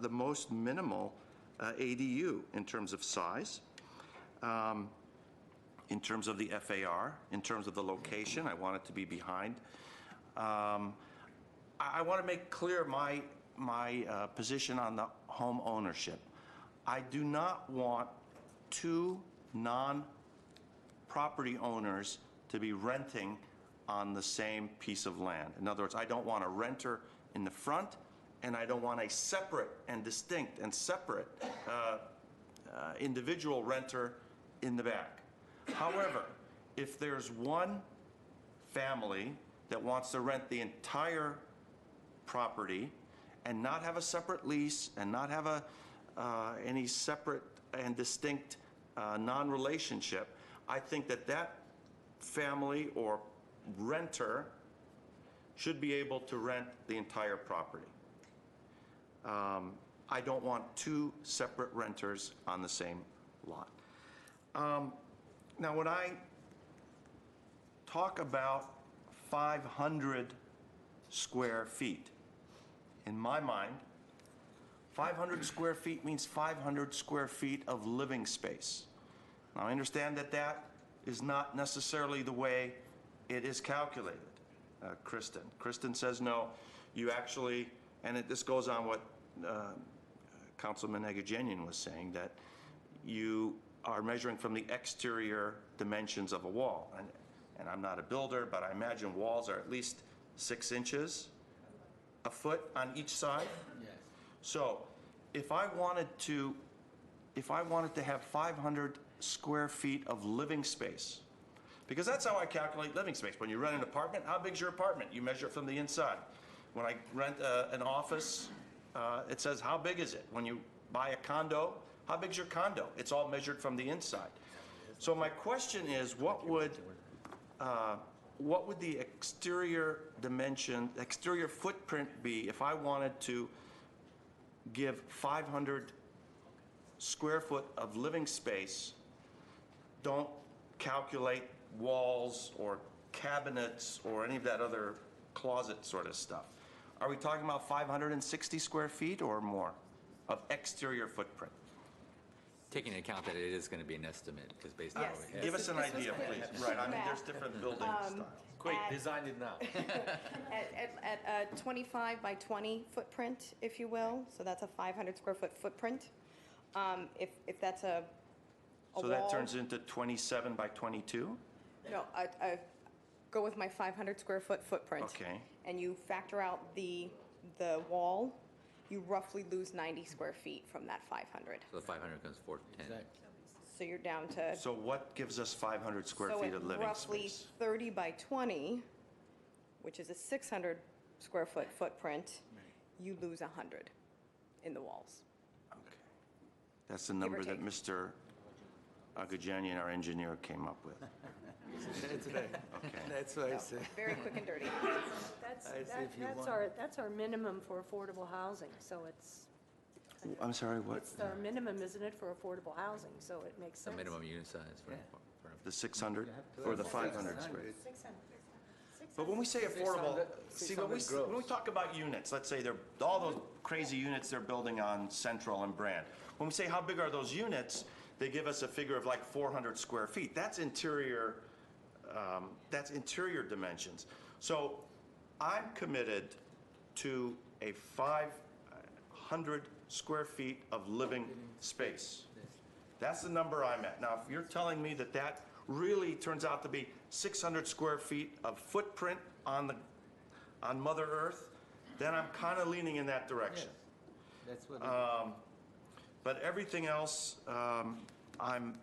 the most minimal ADU in terms of size, in terms of the FAR, in terms of the location. I want it to be behind. I want to make clear my position on the home ownership. I do not want two non-property owners to be renting on the same piece of land. In other words, I don't want a renter in the front, and I don't want a separate and distinct and separate individual renter in the back. However, if there's one family that wants to rent the entire property and not have a separate lease and not have any separate and distinct non-relationship, I think that family or renter should be able to rent the entire property. I don't want two separate renters on the same lot. Now, when I talk about 500 square feet, in my mind, 500 square feet means 500 square feet of living space. Now, I understand that is not necessarily the way it is calculated, Kristen. Kristen says, no, you actually this goes on what Councilman Agajanian was saying, that you are measuring from the exterior dimensions of a wall. And I'm not a builder, but I imagine walls are at least 6 inches, a foot on each side. Yes. So if I wanted to have 500 square feet of living space, because that's how I calculate living space. When you rent an apartment, how big's your apartment? You measure it from the inside. When I rent an office, it says, how big is it? When you buy a condo, how big's your condo? It's all measured from the inside. So my question is, what would the exterior footprint be if I wanted to give 500 square foot of living space? Don't calculate walls or cabinets or any of that other closet sort of stuff. Are we talking about 560 square feet or more of exterior footprint? Taking into account that it is going to be an estimate, because based on Yes. what we have. Give us an idea, please. Right, I mean, there's different building styles. Quick, design it now. At a 25 by 20 footprint, if you will, so that's a 500 square foot footprint. If that's a So wall. that turns into 27 by 22? No, I go with my 500 square foot footprint. Okay. And you factor out the wall, you roughly lose 90 square feet from that 500. So the 500 comes 410. So you're down to. So what gives us 500 square feet of living roughly space? 30 by 20, which is a 600 square foot footprint, you lose 100 in the walls. Okay. That's the number that Mr. Agajanian, our engineer, came up with. That's right. Okay. That's what I say. Very quick and dirty. That's our minimum for affordable housing, so it's. I'm sorry, what? It's our minimum, isn't it, for affordable housing, so it makes The sense. minimum unit size for The 600 or the 500 square? 600. But when we say affordable, see, when we talk about units, let's say they're all those crazy units they're building on Central and Brand. When we say how big are those units, they give us a figure of like 400 square feet. That's interior dimensions. So I'm committed to a 500 square feet of living space. That's the number I'm at. Now, if you're telling me that that really turns out to be 600 square feet of footprint on Mother Earth, then I'm kind of leaning in that direction. That's what But everything else, I'm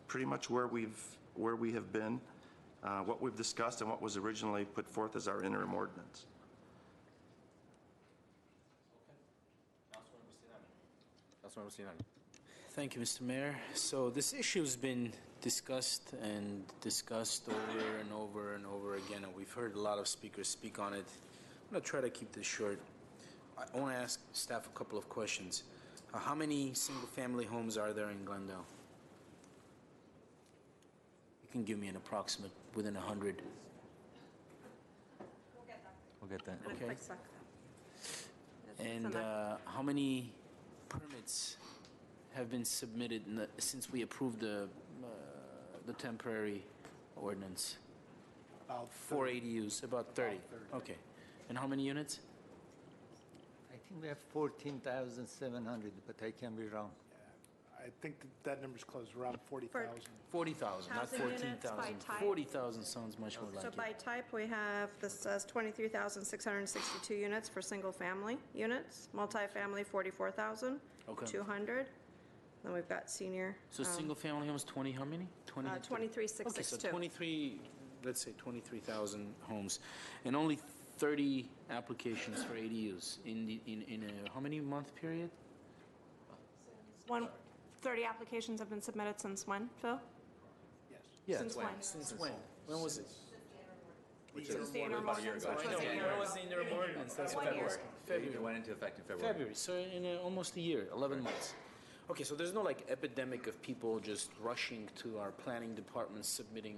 pretty much where we have been, what we've discussed, and what was originally put forth as our interim ordinance. Councilmember Sinani. Thank you, Mr. Mayor. So this issue has been discussed and discussed over and over and over again, and we've heard a lot of speakers speak on it. I'm going to try to keep this short. I want to ask staff a couple of questions. How many single-family homes are there in Glendale? You can give me an approximate, within 100. We'll get that. Okay. And how many permits have been submitted since we approved the temporary ordinance? About For ADUs, about 30. Okay. And how many units? I think we have 14,700, but I can be wrong. I think that number's close, around 40,000. 40,000, not Housing units by 14,000. type. 40,000 sounds much more like So it. by type, we have, this says 23,662 units for single-family units, multifamily 44,200. Okay. Then we've got senior. So single-family homes, 20 how many? 20? Okay, 23,662. so 23, let's say 23,000 homes, and only 30 applications for ADUs in a how many month period? 30 applications have been submitted since when, Phil? Yeah. Since when? Since when? When was it? Since the interim ordinance, which was a year When ago. was the interim ordinance? That's what that was. It went into effect in February. February, so in almost a year, 11 months. Okay, so there's no like epidemic of people just rushing to our planning department submitting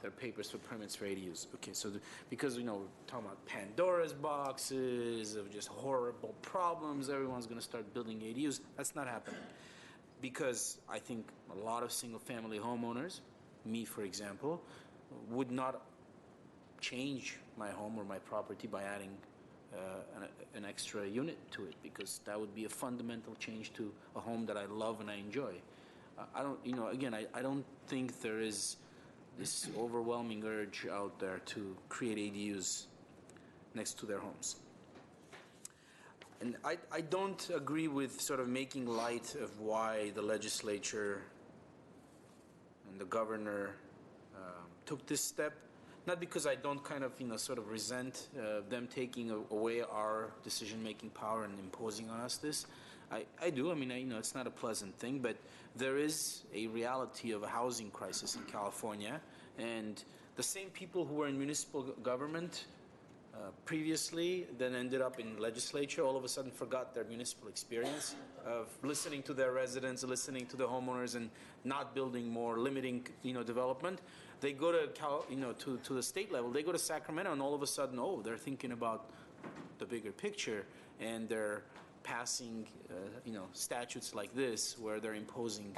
their papers for permits for ADUs. Okay, so because we're talking about Pandora's boxes of just horrible problems, everyone's going to start building ADUs. That's not happening, because I think a lot of single-family homeowners, me for example, would not change my home or my property by adding an extra unit to it, because that would be a fundamental change to a home that I love and I enjoy. I don't, again, I don't think there is this overwhelming urge out there to create ADUs next to their homes. And I don't agree with sort of making light of why the legislature and the governor took this step. Not because I don't kind of, sort of resent them taking away our decision-making power and imposing on us this. I do. I mean, it's not a pleasant thing, but there is a reality of a housing crisis in California. And the same people who were in municipal government previously then ended up in legislature, all of a sudden forgot their municipal experience of listening to their residents, listening to the homeowners, and not building more, limiting, development. They go to to the state level. They go to Sacramento, and all of a sudden, they're thinking about the bigger picture, and they're passing, statutes like this where they're imposing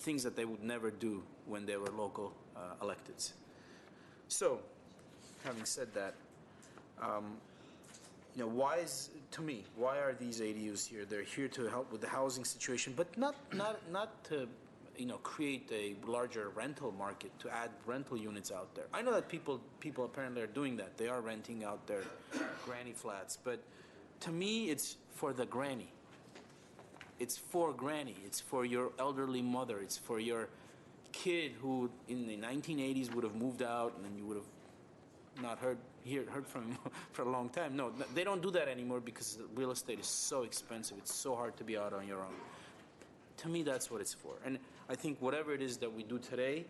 things that they would never do when they were local electeds. So, having said that, why are these ADUs here? They're here to help with the housing situation, but not to create a larger rental market, to add rental units out there. I know that people apparently are doing that. They are renting out their granny flats, but to me, it's for the granny. It's for granny. It's for your elderly mother. It's for your kid who in the 1980s would have moved out, and then you would have not heard from him for a long time. No, they don't do that anymore because real estate is so expensive. It's so hard to be out on your own. To me, that's what it's for. And I think whatever it is that we do today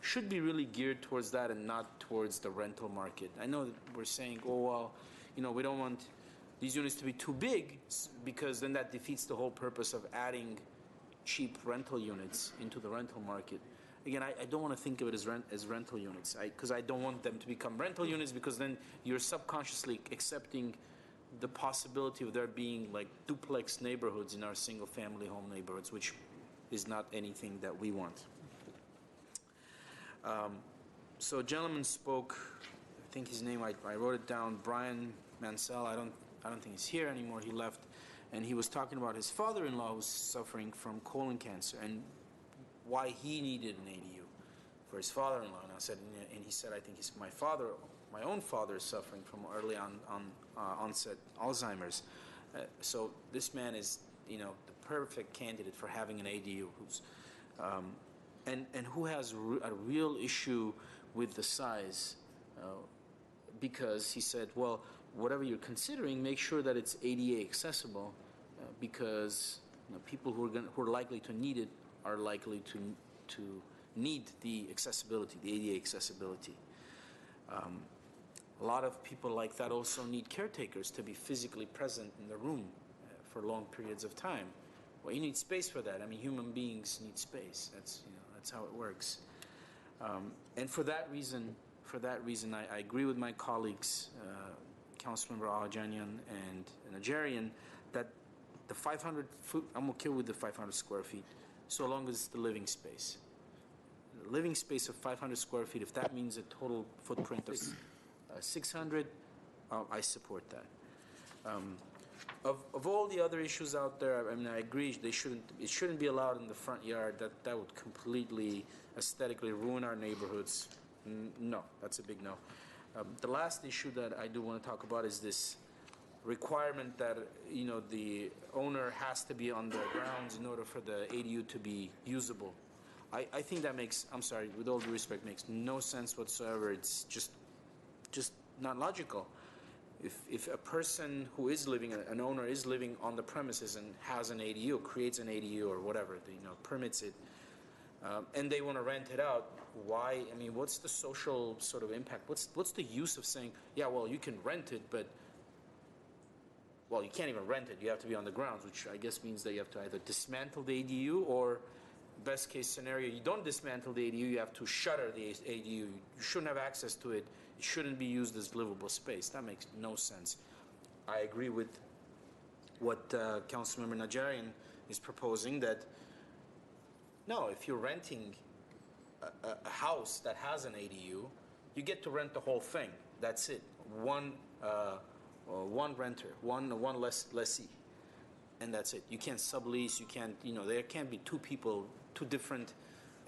should be really geared towards that and not towards the rental market. I know that we're saying, we don't want these units to be too big, because then that defeats the whole purpose of adding cheap rental units into the rental market. Again, I don't want to think of it as rental units, because I don't want them to become rental units, because then you're subconsciously accepting the possibility of there being like duplex neighborhoods in our single-family home neighborhoods, which is not anything that we want. So a gentleman spoke, I think his name, I wrote it down, Brian Mansell. I don't think he's here anymore. He left, and he was talking about his father-in-law who's suffering from colon cancer and why he needed an ADU for his father-in-law. And I said, and he said, I think my own father is suffering from early onset Alzheimer's. So this man is, the perfect candidate for having an ADU, who's, and who has a real issue with the size, because he said, well, whatever you're considering, make sure that it's ADA accessible, because people who are likely to need it are likely to need the accessibility, the ADA accessibility. A lot of people like that also need caretakers to be physically present in the room for long periods of time. Well, you need space for that. I mean, human beings need space. That's how it works. And for that reason, I agree with my colleagues, Councilmember Alajanian and Najarian, that the 500 foot, I'm okay with the 500 square feet, so long as it's the living space. The living space of 500 square feet, if that means a total footprint of 600, I support that. Of all the other issues out there, I mean, I agree it shouldn't be allowed in the front yard. That would completely aesthetically ruin our neighborhoods. No, that's a big no. The last issue that I do want to talk about is this requirement that the owner has to be on the grounds in order for the ADU to be usable. I think that makes, I'm sorry, with all due respect, makes no sense whatsoever. It's just not logical. If a person who is living, an owner is living on the premises and has an ADU, creates an ADU or whatever, permits it, and they want to rent it out, why? I mean, what's the social sort of impact? What's the use of saying, yeah, well, you can rent it, but, well, you can't even rent it. You have to be on the grounds, which I guess means that you have to either dismantle the ADU, or best case scenario, you don't dismantle the ADU, you have to shutter the ADU. You shouldn't have access to it. It shouldn't be used as livable space. That makes no sense. I agree with what Councilmember Najarian is proposing, that no, if you're renting a house that has an ADU, you get to rent the whole thing. That's it. One renter, one lessee, and that's it. You can't sublease. You can't. There can't be two people, two different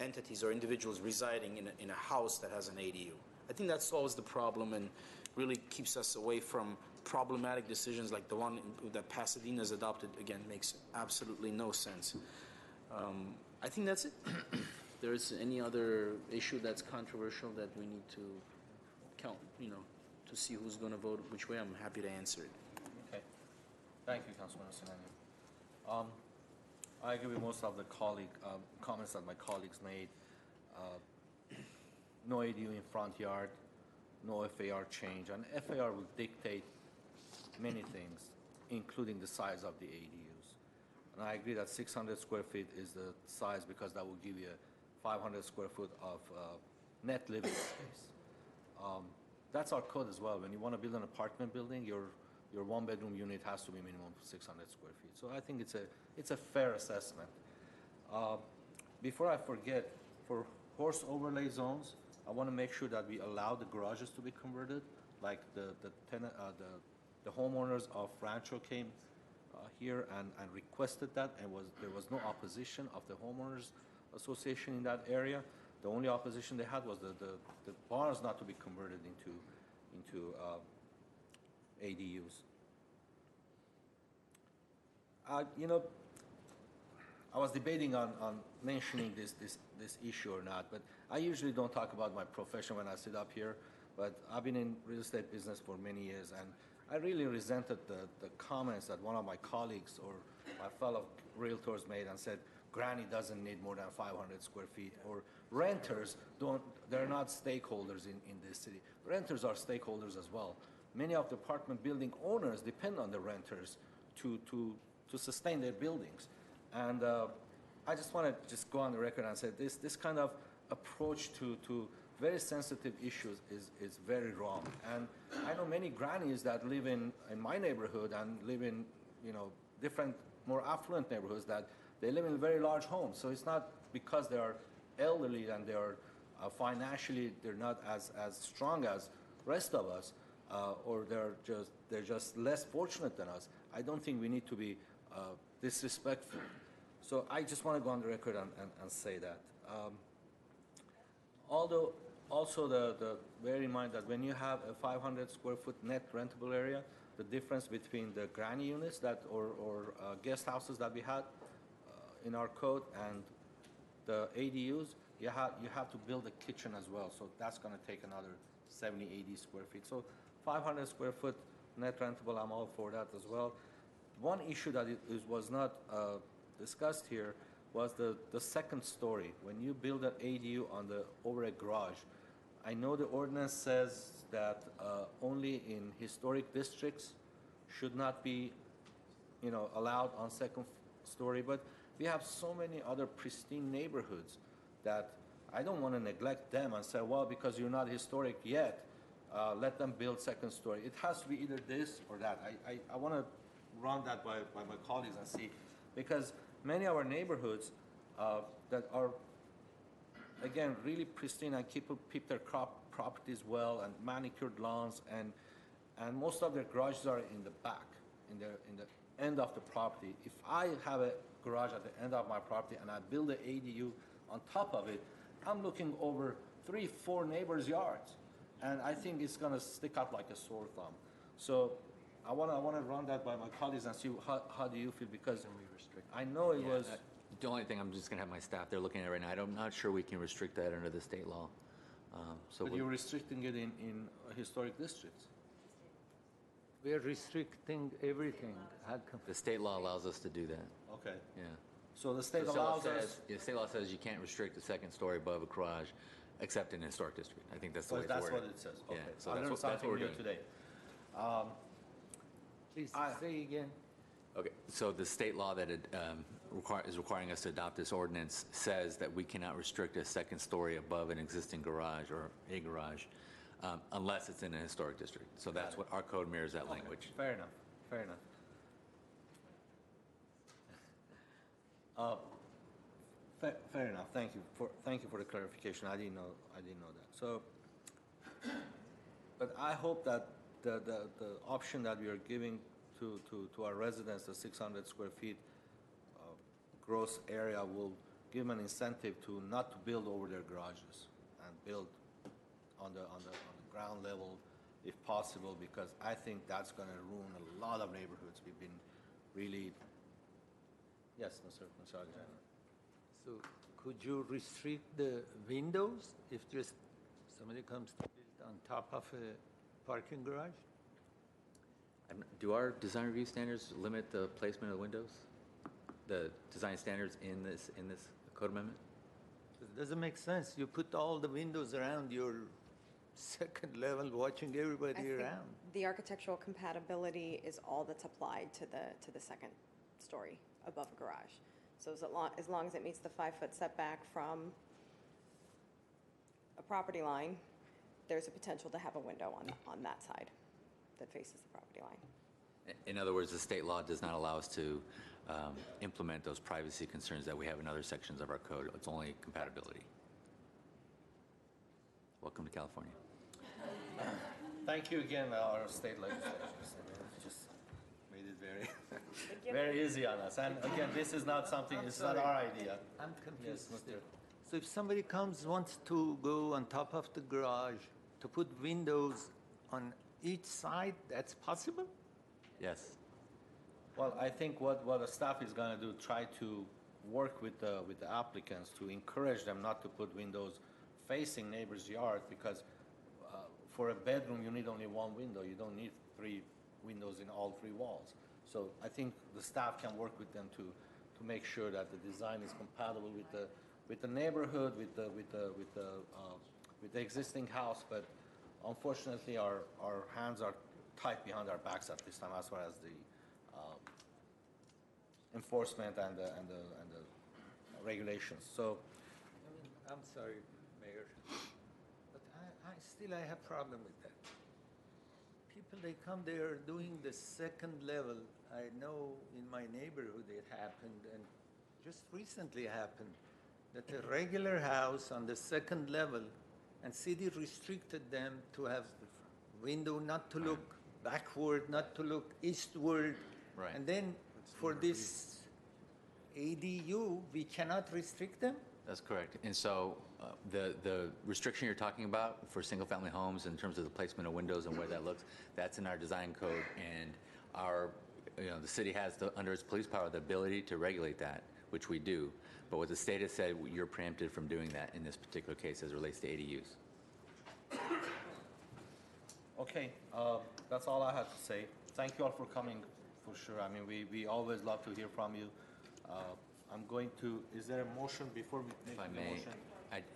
entities or individuals residing in a house that has an ADU. I think that solves the problem and really keeps us away from problematic decisions like the one that Pasadena's adopted. Again, makes absolutely no sense. I think that's it. There's any other issue that's controversial that we need to count, to see who's going to vote which way, I'm happy to answer it. Okay. Thank you, Councilman Sinani. I agree with most of the comments that my colleagues made. No ADU in front yard, no FAR change. And FAR will dictate many things, including the size of the ADUs. And I agree that 600 square feet is the size because that will give you 500 square foot of net living space. That's our code as well. When you want to build an apartment building, your one-bedroom unit has to be minimum 600 square feet. So I think it's a fair assessment. Before I forget, for horse overlay zones, I want to make sure that we allow the garages to be converted, like the homeowners of Rancho came here and requested that, and there was no opposition of the homeowners association in that area. The only opposition they had was the barns not to be converted into ADUs. I was debating on mentioning this issue or not, but I usually don't talk about my profession when I sit up here, but I've been in real estate business for many years, and I really resented the comments that one of my colleagues or my fellow realtors made and said, Granny doesn't need more than 500 square feet, or renters they're not stakeholders in this city. Renters are stakeholders as well. Many of the apartment building owners depend on the renters to sustain their buildings. And I just want to go on the record and say this kind of approach to very sensitive issues is very wrong. And I know many grannies that live in my neighborhood and live in different, more affluent neighborhoods that they live in very large homes. So it's not because they are elderly and they are financially they're not as strong as rest of us, or they're just less fortunate than us. I don't think we need to be disrespectful. So I just want to go on the record and say that. Although also bear in mind that when you have a 500 square foot net rentable area, the difference between the granny units or guest houses that we had in our code and the ADUs, you have to build a kitchen as well. So that's going to take another 70, 80 square feet. So 500 square foot net rentable, I'm all for that as well. One issue that was not discussed here was the second story. When you build an ADU over a garage, I know the ordinance says that only in historic districts should not be allowed on second story, but we have so many other pristine neighborhoods that I don't want to neglect them and say, well, because you're not historic yet, let them build second story. It has to be either this or that. I want to run that by my colleagues and see, because many of our neighborhoods that are, again, really pristine and keep their properties well and manicured lawns, and most of their garages are in the back, in the end of the property. If I have a garage at the end of my property and I build an ADU on top of it, I'm looking over 3-4 neighbors' yards, and I think it's going to stick up like a sore thumb. So I want to run that by my colleagues and see how do you feel, because I know it was. The only thing I'm just going to have my staff, they're looking at it right now. I'm not sure we can restrict that under the state law. But you're restricting it in historic districts. We are restricting everything. The state law allows us to do that. Okay. Yeah. So the state allows us. The state law says you can't restrict a second story above a garage, except in a historic district. I think that's the way it's That's worded. what it says. Okay. Yeah. So I learned that's something what we're new doing today. Please say again. Okay, so the state law that is requiring us to adopt this ordinance says that we cannot restrict a second story above an existing garage or a garage unless it's in a historic district. So that's what our code mirrors that language. Fair enough. Fair enough. Fair enough. Thank you for the clarification. I didn't know that. So But I hope that the option that we are giving to our residents, the 600 square feet gross area, will give them an incentive to not to build over their garages and build on the ground level if possible, because I think that's going to ruin a lot of neighborhoods. We've been really, yes, Mr. Alexander. So could you restrict the windows if just somebody comes to build on top of a parking garage? Do our design review standards limit the placement of the windows? The design standards in this code amendment? It doesn't make sense. You put all the windows around your second level, watching everybody I think around. the architectural compatibility is all that's applied to the second story above a garage. So as long as it meets the 5-foot setback from a property line, there's a potential to have a window on that side that faces the property line. In other words, the state law does not allow us to implement those privacy concerns that we have in other sections of our code. It's only compatibility. Welcome to California. Thank you again, our state legislators. It just made it very easy on us. And again, this is not something, it's not our idea. I'm confused. Yes, Mr. So if somebody wants to go on top of the garage to put windows on each side, that's possible? Yes. Well, I think what the staff is going to do, try to work with the applicants to encourage them not to put windows facing neighbor's yard, because for a bedroom you need only one window. You don't need 3 windows in all 3 walls. So I think the staff can work with them to make sure that the design is compatible with the neighborhood, with the existing house. But unfortunately, our hands are tied behind our backs at this time as far as the enforcement and the regulations. So, I'm sorry, Mayor, but I have problem with that. People, they come there doing the second level. I know in my neighborhood it happened, and just recently happened, that a regular house on the second level, and city restricted them to have the window not to look backward, not to look eastward. Right. And then for this ADU, we cannot restrict them? That's correct. And so the restriction you're talking about for single-family homes in terms of the placement of windows and where that looks, that's in our design code, and the city has under its police power the ability to regulate that, which we do. But what the state has said, you're preempted from doing that in this particular case as it relates to ADUs. okay, that's all I had to say. Thank you all for coming, for sure. I mean, we always love to hear from you. I'm going to, is there a motion before we make the motion?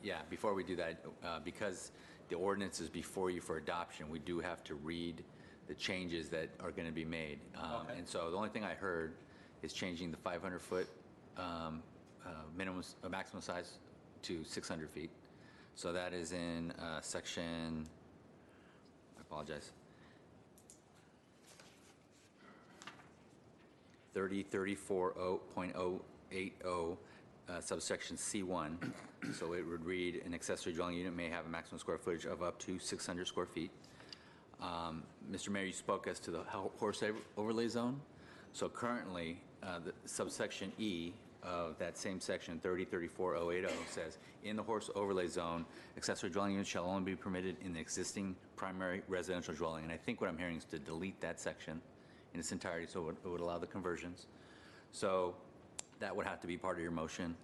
Yeah, before we do that, because the ordinance is before you for adoption, we do have to read the changes that are going to be made. Okay. And so the only thing I heard is changing the 500-foot maximum size to 600 feet. So that is in section, I apologize, 3034.080, subsection C1. So it would read, an accessory dwelling unit may have a maximum square footage of up to 600 square feet. Mr. Mayor, you spoke as to the horse overlay zone. So currently, the subsection E of that same section, 3034.080, says, in the horse overlay zone, accessory dwelling units shall only be permitted in the existing primary residential dwelling. And I think what I'm hearing is to delete that section in its entirety, so it would allow the conversions. So that would have to be part of your motion.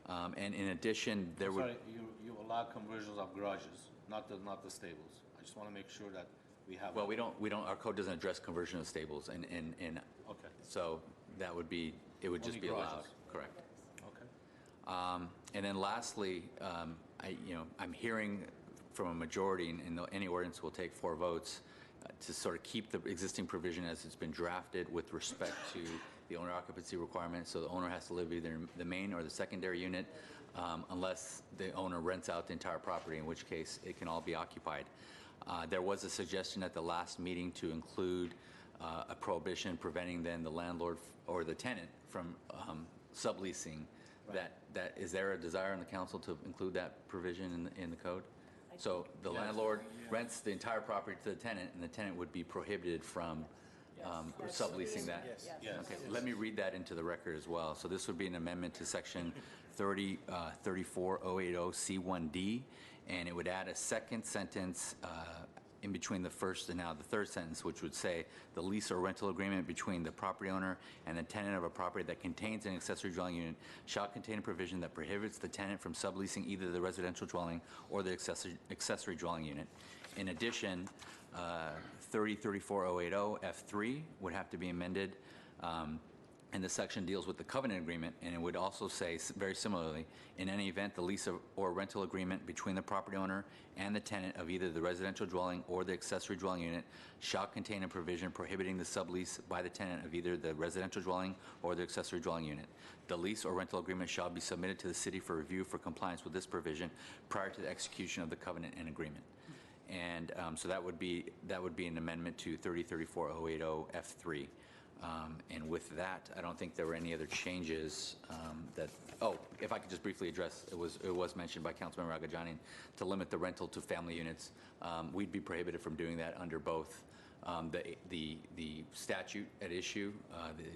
And in addition, there would... Sorry, you allow conversions of garages, not the stables. I just want to make sure that we have... Well, we don't, our code doesn't address conversion of stables, and Okay. so that would be, it would just Only be allowed. garages. Correct. Okay. And then lastly, I'm hearing from a majority, and any ordinance will take 4 votes, to sort of keep the existing provision as it's been drafted with respect to the owner occupancy requirement. So the owner has to live either in the main or the secondary unit, unless the owner rents out the entire property, in which case it can all be occupied. There was a suggestion at the last meeting to include a prohibition preventing then the landlord or the tenant from subleasing. Right. Is there a desire in the council to include that provision in the code? I So the landlord rents the entire property to the tenant, and the tenant would be prohibited from subleasing that. Yes. Okay, let me read that into the record as well. So this would be an amendment to section 34080C1D, and it would add a second sentence in between the first and now the third sentence, which would say the lease or rental agreement between the property owner and the tenant of a property that contains an accessory dwelling unit shall contain a provision that prohibits the tenant from subleasing either the residential dwelling or the accessory dwelling unit. In addition, 3034-080F3 would have to be amended, and the section deals with the covenant agreement, and it would also say very similarly, in any event, the lease or rental agreement between the property owner and the tenant of either the residential dwelling or the accessory dwelling unit shall contain a provision prohibiting the sublease by the tenant of either the residential dwelling or the accessory dwelling unit. The lease or rental agreement shall be submitted to the city for review for compliance with this provision prior to the execution of the covenant and agreement. And so that would be an amendment to 3034-080F3. And with that, I don't think there were any other changes if I could just briefly address, it was mentioned by Councilmember Agajanian to limit the rental to family units. We'd be prohibited from doing that under both the statute at issue,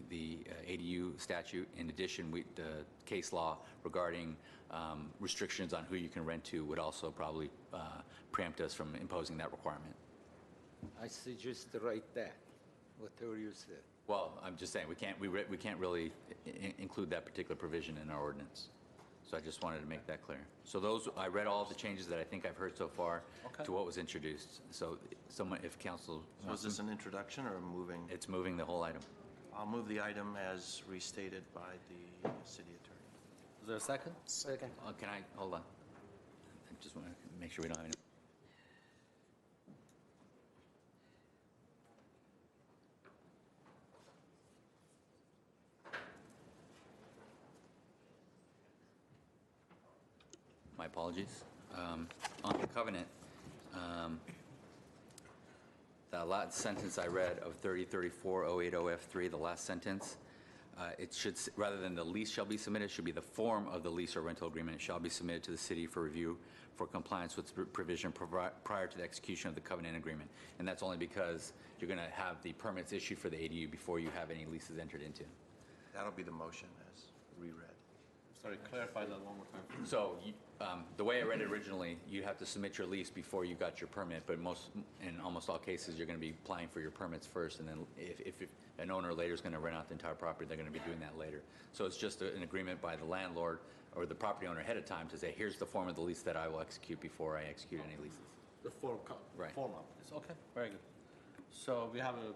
the ADU statute. In addition, the case law regarding restrictions on who you can rent to would also probably preempt us from imposing that requirement. I suggest to write that, whatever you said. Well, I'm just saying, we can't really include that particular provision in our ordinance. So I just wanted to make that clear. So I read all the changes that I think I've heard so far to what was introduced. So if council Was this an introduction or moving? It's moving the whole item. I'll move the item as restated by the city attorney. Is there a second? Second. Can I, hold on. I just want to make sure we don't have any. My apologies. On the covenant, the last sentence I read of 3034-080F3, the last sentence, it should, rather than the lease shall be submitted, it should be the form of the lease or rental agreement. It shall be submitted to the city for review for compliance with provision prior to the execution of the covenant agreement. And that's only because you're going to have the permits issued for the ADU before you have any leases entered into. That'll be the motion as reread. Sorry, clarify that one more time. So the way I read it originally, you have to submit your lease before you got your permit, but in almost all cases, you're going to be applying for your permits first, and then if an owner later is going to rent out the entire property, they're going to be doing that later. So it's just an agreement by the landlord or the property owner ahead of time to say, here's the form of the lease that I will execute before I execute any leases. The form Right. of this. Okay, very good. So we have a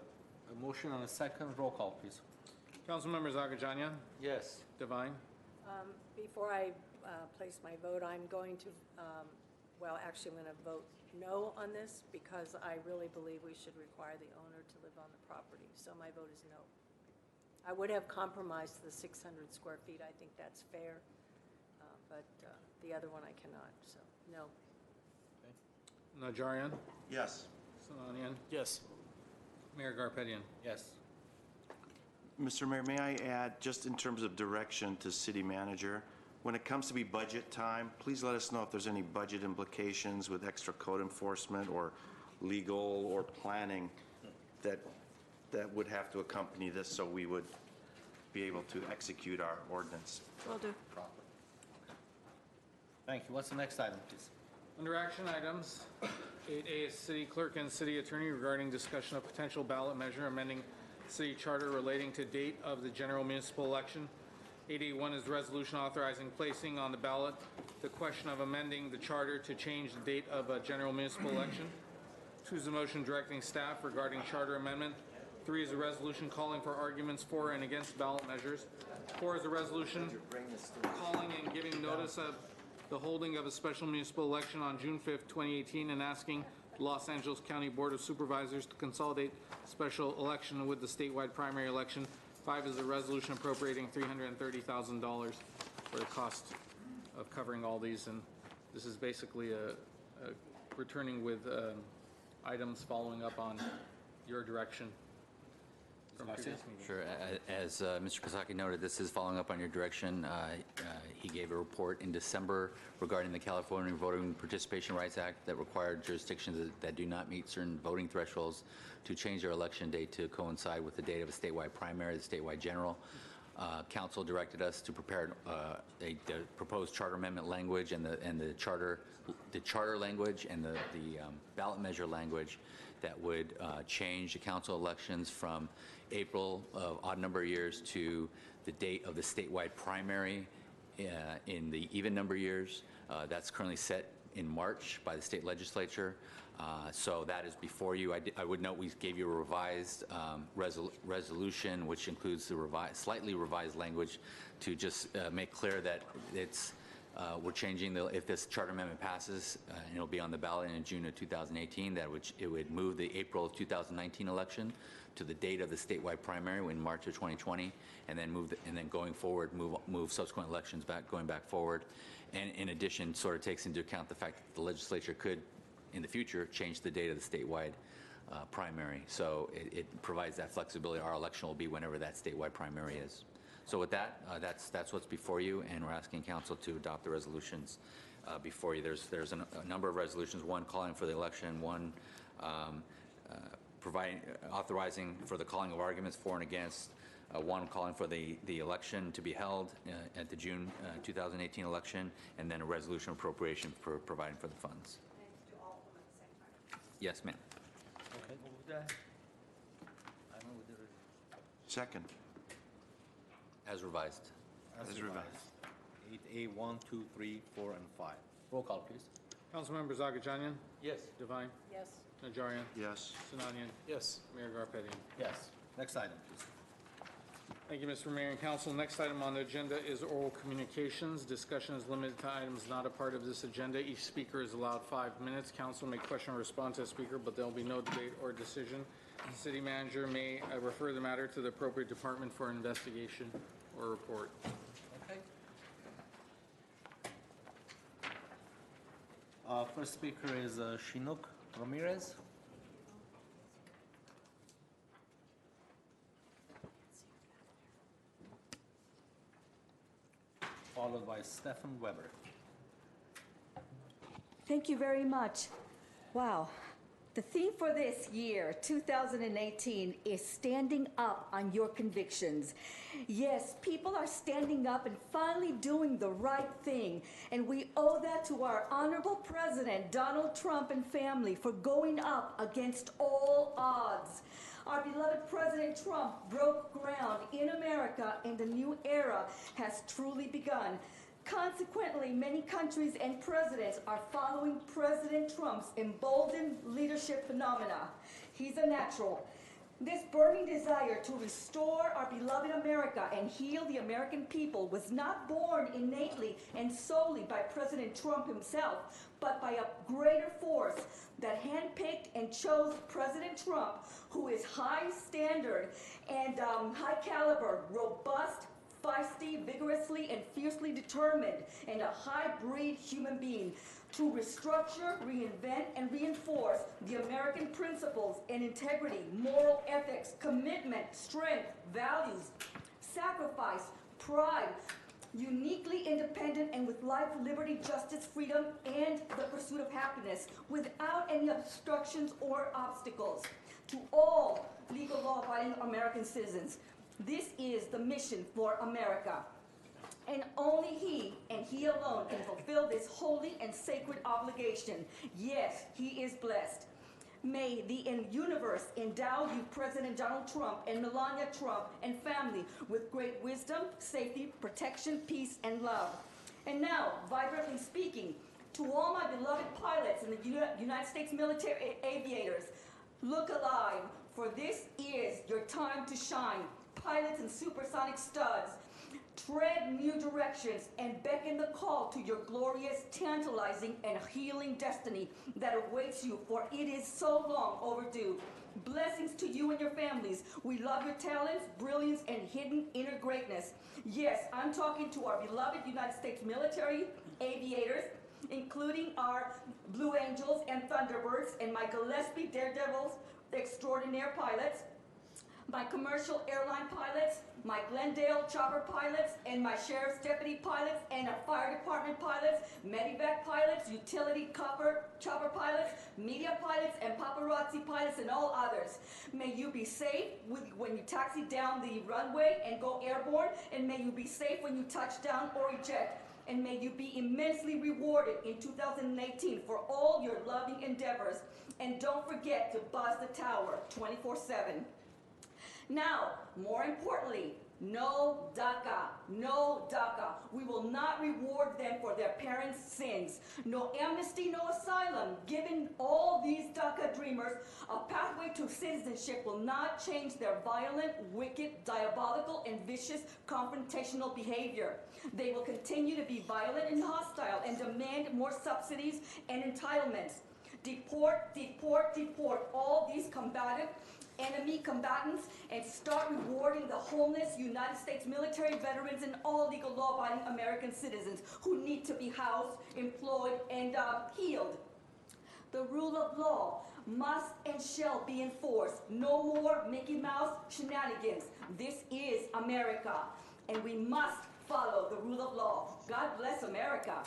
motion and a second. Roll call, please. Council members Agajanian, Yes. Devine, Before I place my vote, I'm going to, actually, I'm going to vote no on this because I really believe we should require the owner to live on the property. So my vote is no. I would have compromised the 600 square feet. I think that's fair. But the other one I cannot, so no. Najarian, Yes. Sinanian, yes. Mayor Garpetian. Yes. Mr. Mayor, may I add, just in terms of direction to city manager, when it comes to be budget time, please let us know if there's any budget implications with extra code enforcement or legal or planning that would have to accompany this so we would be able to execute our ordinance. Will do. Proper. Thank you. What's the next item, please? Under action items, 8A is city clerk and city attorney regarding discussion of potential ballot measure amending city charter relating to date of the general municipal election. 8A1 is the resolution authorizing placing on the ballot the question of amending the charter to change the date of a general municipal election. 2 is a motion directing staff regarding charter amendment. 3 is a resolution calling for arguments for and against ballot measures. 4 is a resolution calling and giving notice of the holding of a special municipal election on June 5th, 2018, and asking the Los Angeles County Board of Supervisors to consolidate special election with the statewide primary election. 5 is a resolution appropriating $330,000 for the cost of covering all these, and this is basically a returning with items following up on your direction. from previous meetings. Sure. As Mr. Kosaki noted, this is following up on your direction. He gave a report in December regarding the California Voting Participation Rights Act that required jurisdictions that do not meet certain voting thresholds to change their election date to coincide with the date of a statewide primary, the statewide general. Council directed us to prepare the proposed charter amendment language and the charter language and the ballot measure language that would change the council elections from April of odd number years to the date of the statewide primary in the even number years. That's currently set in March by the state legislature. So that is before you. I would note we gave you a revised resolution, which includes the slightly revised language to just make clear that it's we're changing if this charter amendment passes, and it'll be on the ballot in June of 2018. It would move the April of 2019 election to the date of the statewide primary in March of 2020, and then going forward, move subsequent elections going back forward. And in addition, sort of takes into account the fact that the legislature could, in the future, change the date of the statewide primary. So it provides that flexibility. Our election will be whenever that statewide primary is. So with that, that's what's before you, and we're asking council to adopt the resolutions before you. There's a number of resolutions, one calling for the election, one authorizing for the calling of arguments for and against, one calling for the election to be held at the June 2018 election, and then a resolution appropriation for providing for the funds. Yes, ma'am. Okay, move that. I move with the Second. As revised. As revised. 8A, 1, 2, 3, 4, and 5. Roll call, please. Councilmembers Agajanian? Yes. Devine? Yes. Najarian? Yes. Sinanian? Yes. Mayor Garpetian? Yes. Next item, please. Thank you, Mr. Mayor and Council. Next item on the agenda is oral communications. Discussion is limited to items not a part of this agenda. Each speaker is allowed 5 minutes. Council may question or respond to a speaker, but there will be no debate or decision. The city manager may refer the matter to the appropriate department for investigation or report. Okay. First speaker is Chinook Ramirez. Followed by Stephen Weber. Thank you very much. Wow. The theme for this year, 2018, is standing up on your convictions. Yes, people are standing up and finally doing the right thing. And we owe that to our honorable president, Donald Trump, and family for going up against all odds. Our beloved President Trump broke ground in America, and the new era has truly begun. Consequently, many countries and presidents are following President Trump's emboldened leadership phenomena. He's a natural. This burning desire to restore our beloved America and heal the American people was not born innately and solely by President Trump himself, but by a greater force that handpicked and chose President Trump, who is high standard and high caliber, robust, feisty, vigorously, and fiercely determined, and a hybrid human being to restructure, reinvent, and reinforce the American principles and integrity, moral ethics, commitment, strength, values, sacrifice, pride, uniquely independent and with life, liberty, justice, freedom, and the pursuit of happiness, without any obstructions or obstacles. To all legal law-abiding American citizens, this is the mission for America. And only he, and he alone, can fulfill this holy and sacred obligation. Yes, he is blessed. May the universe endow you, President Donald Trump and Melania Trump and family, with great wisdom, safety, protection, peace, and love. And now, vibrantly speaking, to all my beloved pilots and the United States military aviators, look alive, for this is your time to shine. Pilots and supersonic studs, tread new directions and beckon the call to your glorious, tantalizing, and healing destiny that awaits you, for it is so long overdue. Blessings to you and your families. We love your talents, brilliance, and hidden inner greatness. Yes, I'm talking to our beloved United States military aviators, including our Blue Angels and Thunderbirds and my Gillespie Daredevils extraordinaire pilots. my commercial airline pilots, my Glendale chopper pilots, and my sheriff's deputy pilots, and our fire department pilots, medevac pilots, utility chopper pilots, media pilots, and paparazzi pilots, and all others. May you be safe when you taxi down the runway and go airborne, and may you be safe when you touch down or eject. And may you be immensely rewarded in 2018 for all your loving endeavors. And don't forget to buzz the tower 24/7. Now, more importantly, no DACA, no DACA. We will not reward them for their parents' sins. No amnesty, no asylum. Giving all these DACA dreamers a pathway to citizenship will not change their violent, wicked, diabolical, and vicious confrontational behavior. They will continue to be violent and hostile and demand more subsidies and entitlements. Deport, deport, deport all these combative enemy combatants and start rewarding the homeless United States military veterans and all legal law-abiding American citizens who need to be housed, employed, and healed. The rule of law must and shall be enforced. No more Mickey Mouse shenanigans. This is America, and we must follow the rule of law. God bless America.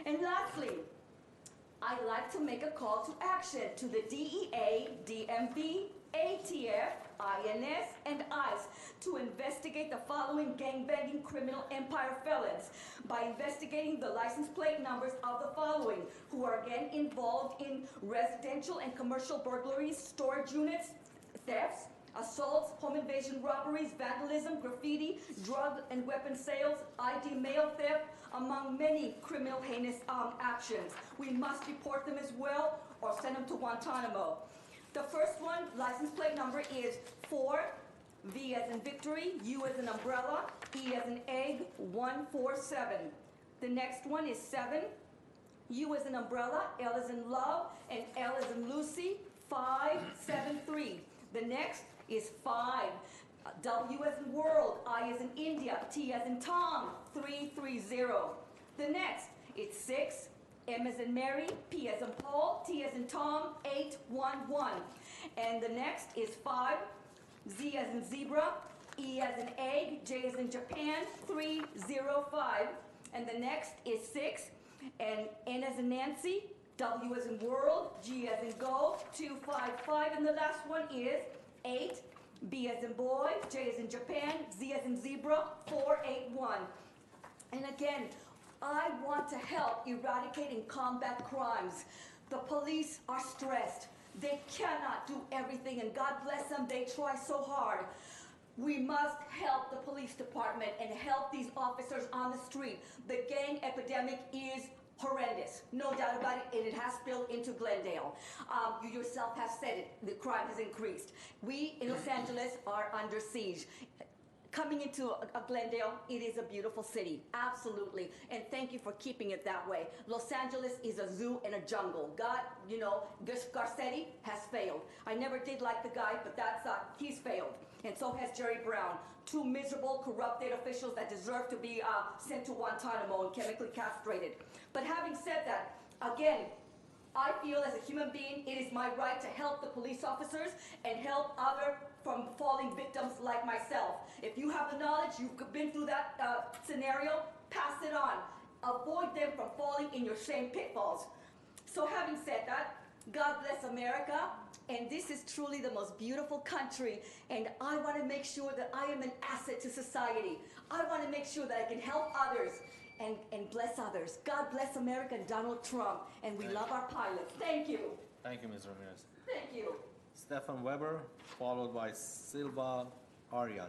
And lastly, I'd like to make a call to action to the DEA, DMV, ATF, INS, and ICE to investigate the following gangbanging criminal empire felons by investigating the license plate numbers of the following, who are again involved in residential and commercial burglaries, storage units, thefts, assaults, home invasion robberies, vandalism, graffiti, drug and weapon sales, ID mail theft, among many criminal heinous actions. We must report them as well or send them to Guantanamo. The first one, license plate number is 4, V as in victory, U as in umbrella, E as in egg, 147. The next one is 7, U as in umbrella, L as in love, and L as in Lucy, 573. The next is 5, W as in world, I as in India, T as in Tom, 330. The next is 6, M as in Mary, P as in Paul, T as in Tom, 811. And the next is 5, Z as in zebra, E as in egg, J as in Japan, 305. And the next is 6, and N as in Nancy, W as in world, G as in go, 255. And the last one is 8, B as in boy, J as in Japan, Z as in zebra, 481. And again, I want to help eradicate and combat crimes. The police are stressed. They cannot do everything, and God bless them, they try so hard. We must help the police department and help these officers on the street. The gang epidemic is horrendous, no doubt about it, and it has spilled into Glendale. You yourself have said it, the crime has increased. We in Los Angeles are under siege. Coming into Glendale, it is a beautiful city, absolutely, and thank you for keeping it that way. Los Angeles is a zoo and a jungle. God, you know, Garcia has failed. I never did like the guy, but he's failed, and so has Jerry Brown. 2 miserable, corrupted officials that deserve to be sent to Guantanamo and chemically castrated. But having said that, again, I feel as a human being, it is my right to help the police officers and help other from falling victims like myself. If you have the knowledge, you've been through that scenario, pass it on. Avoid them from falling in your same pitfalls. So having said that, God bless America, and this is truly the most beautiful country, and I want to make sure that I am an asset to society. I want to make sure that I can help others and bless others. God bless America and Donald Trump, and we love our pilots. Thank you. Thank you, Ms. Ramirez. Thank you. Stefan Weber, followed by Silva Arian.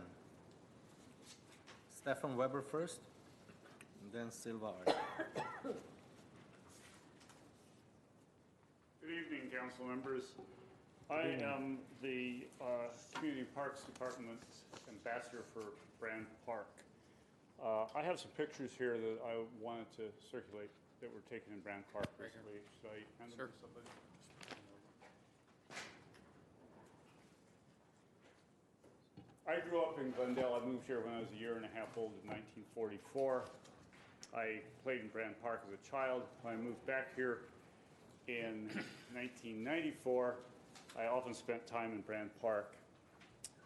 Stefan Weber first, and then Silva Arian. Good evening, council members. I am the Community Parks Department ambassador for Brand Park. I have some pictures here that I wanted to circulate that were taken in Brand Park recently. Should I hand them to somebody? I grew up in Glendale. I moved here when I was 1.5 years old in 1944. I played in Brand Park as a child. When I moved back here in 1994, I often spent time in Brand Park.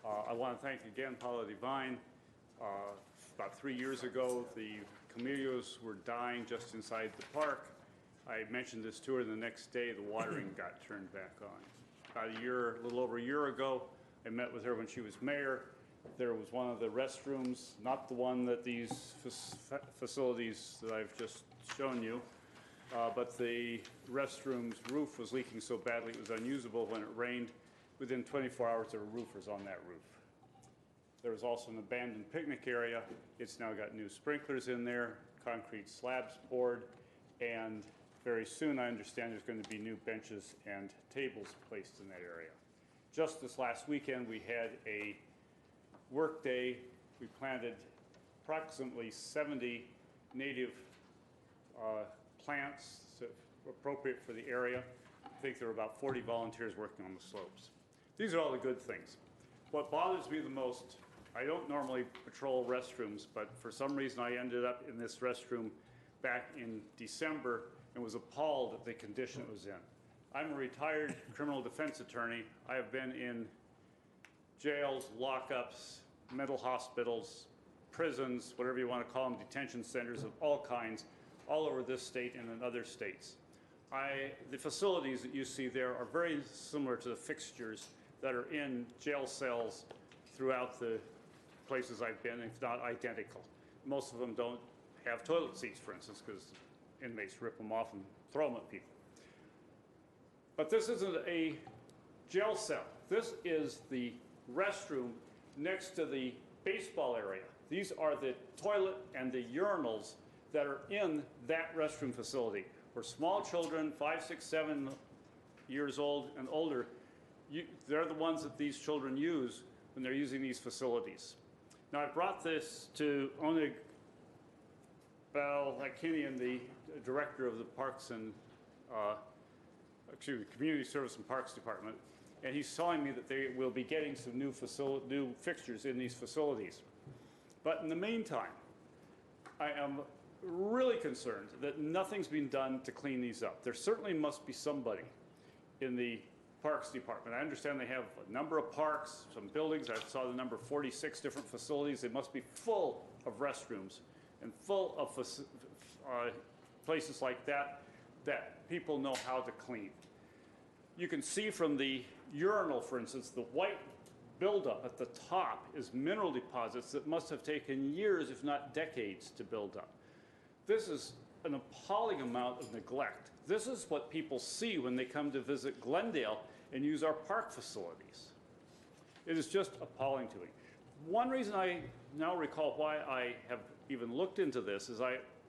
I want to thank again Paula Devine. About 3 years ago, the camellias were dying just inside the park. I mentioned this to her. The next day, the watering got turned back on. About a little over a year ago, I met with her when she was mayor. There was one of the restrooms, not the one that these facilities that I've just shown you, but the restroom's roof was leaking so badly it was unusable when it rained. Within 24 hours, there were roofers on that roof. There was also an abandoned picnic area. It's now got new sprinklers in there, concrete slabs poured, and very soon, I understand, there's going to be new benches and tables placed in that area. Just this last weekend, we had a work day. We planted approximately 70 native plants appropriate for the area. I think there were about 40 volunteers working on the slopes. These are all the good things. What bothers me the most, I don't normally patrol restrooms, but for some reason I ended up in this restroom back in December and was appalled at the condition it was in. I'm a retired criminal defense attorney. I have been in jails, lockups, mental hospitals, prisons, whatever you want to call them, detention centers of all kinds, all over this state and in other states. The facilities that you see there are very similar to the fixtures that are in jail cells throughout the places I've been, if not identical. Most of them don't have toilet seats, for instance, because inmates rip them off and throw them at people. But this isn't a jail cell. This is the restroom next to the baseball area. These are the toilet and the urinals that are in that restroom facility, where small children, 5, 6, 7 years old and older, they're the ones that these children use when they're using these facilities. Now, I brought this to Onig Balakinian, the director of the Parks and Community Service and Parks Department, and he's telling me that they will be getting some new fixtures in these facilities. But in the meantime, I am really concerned that nothing's been done to clean these up. There certainly must be somebody in the Parks Department. I understand they have a number of parks, some buildings. I saw the number 46 different facilities. They must be full of restrooms and full of places like that that people know how to clean. You can see from the urinal, for instance, the white buildup at the top is mineral deposits that must have taken years, if not decades, to build up. This is an appalling amount of neglect. This is what people see when they come to visit Glendale and use our park facilities. It is just appalling to me. One reason I now recall why I have even looked into this is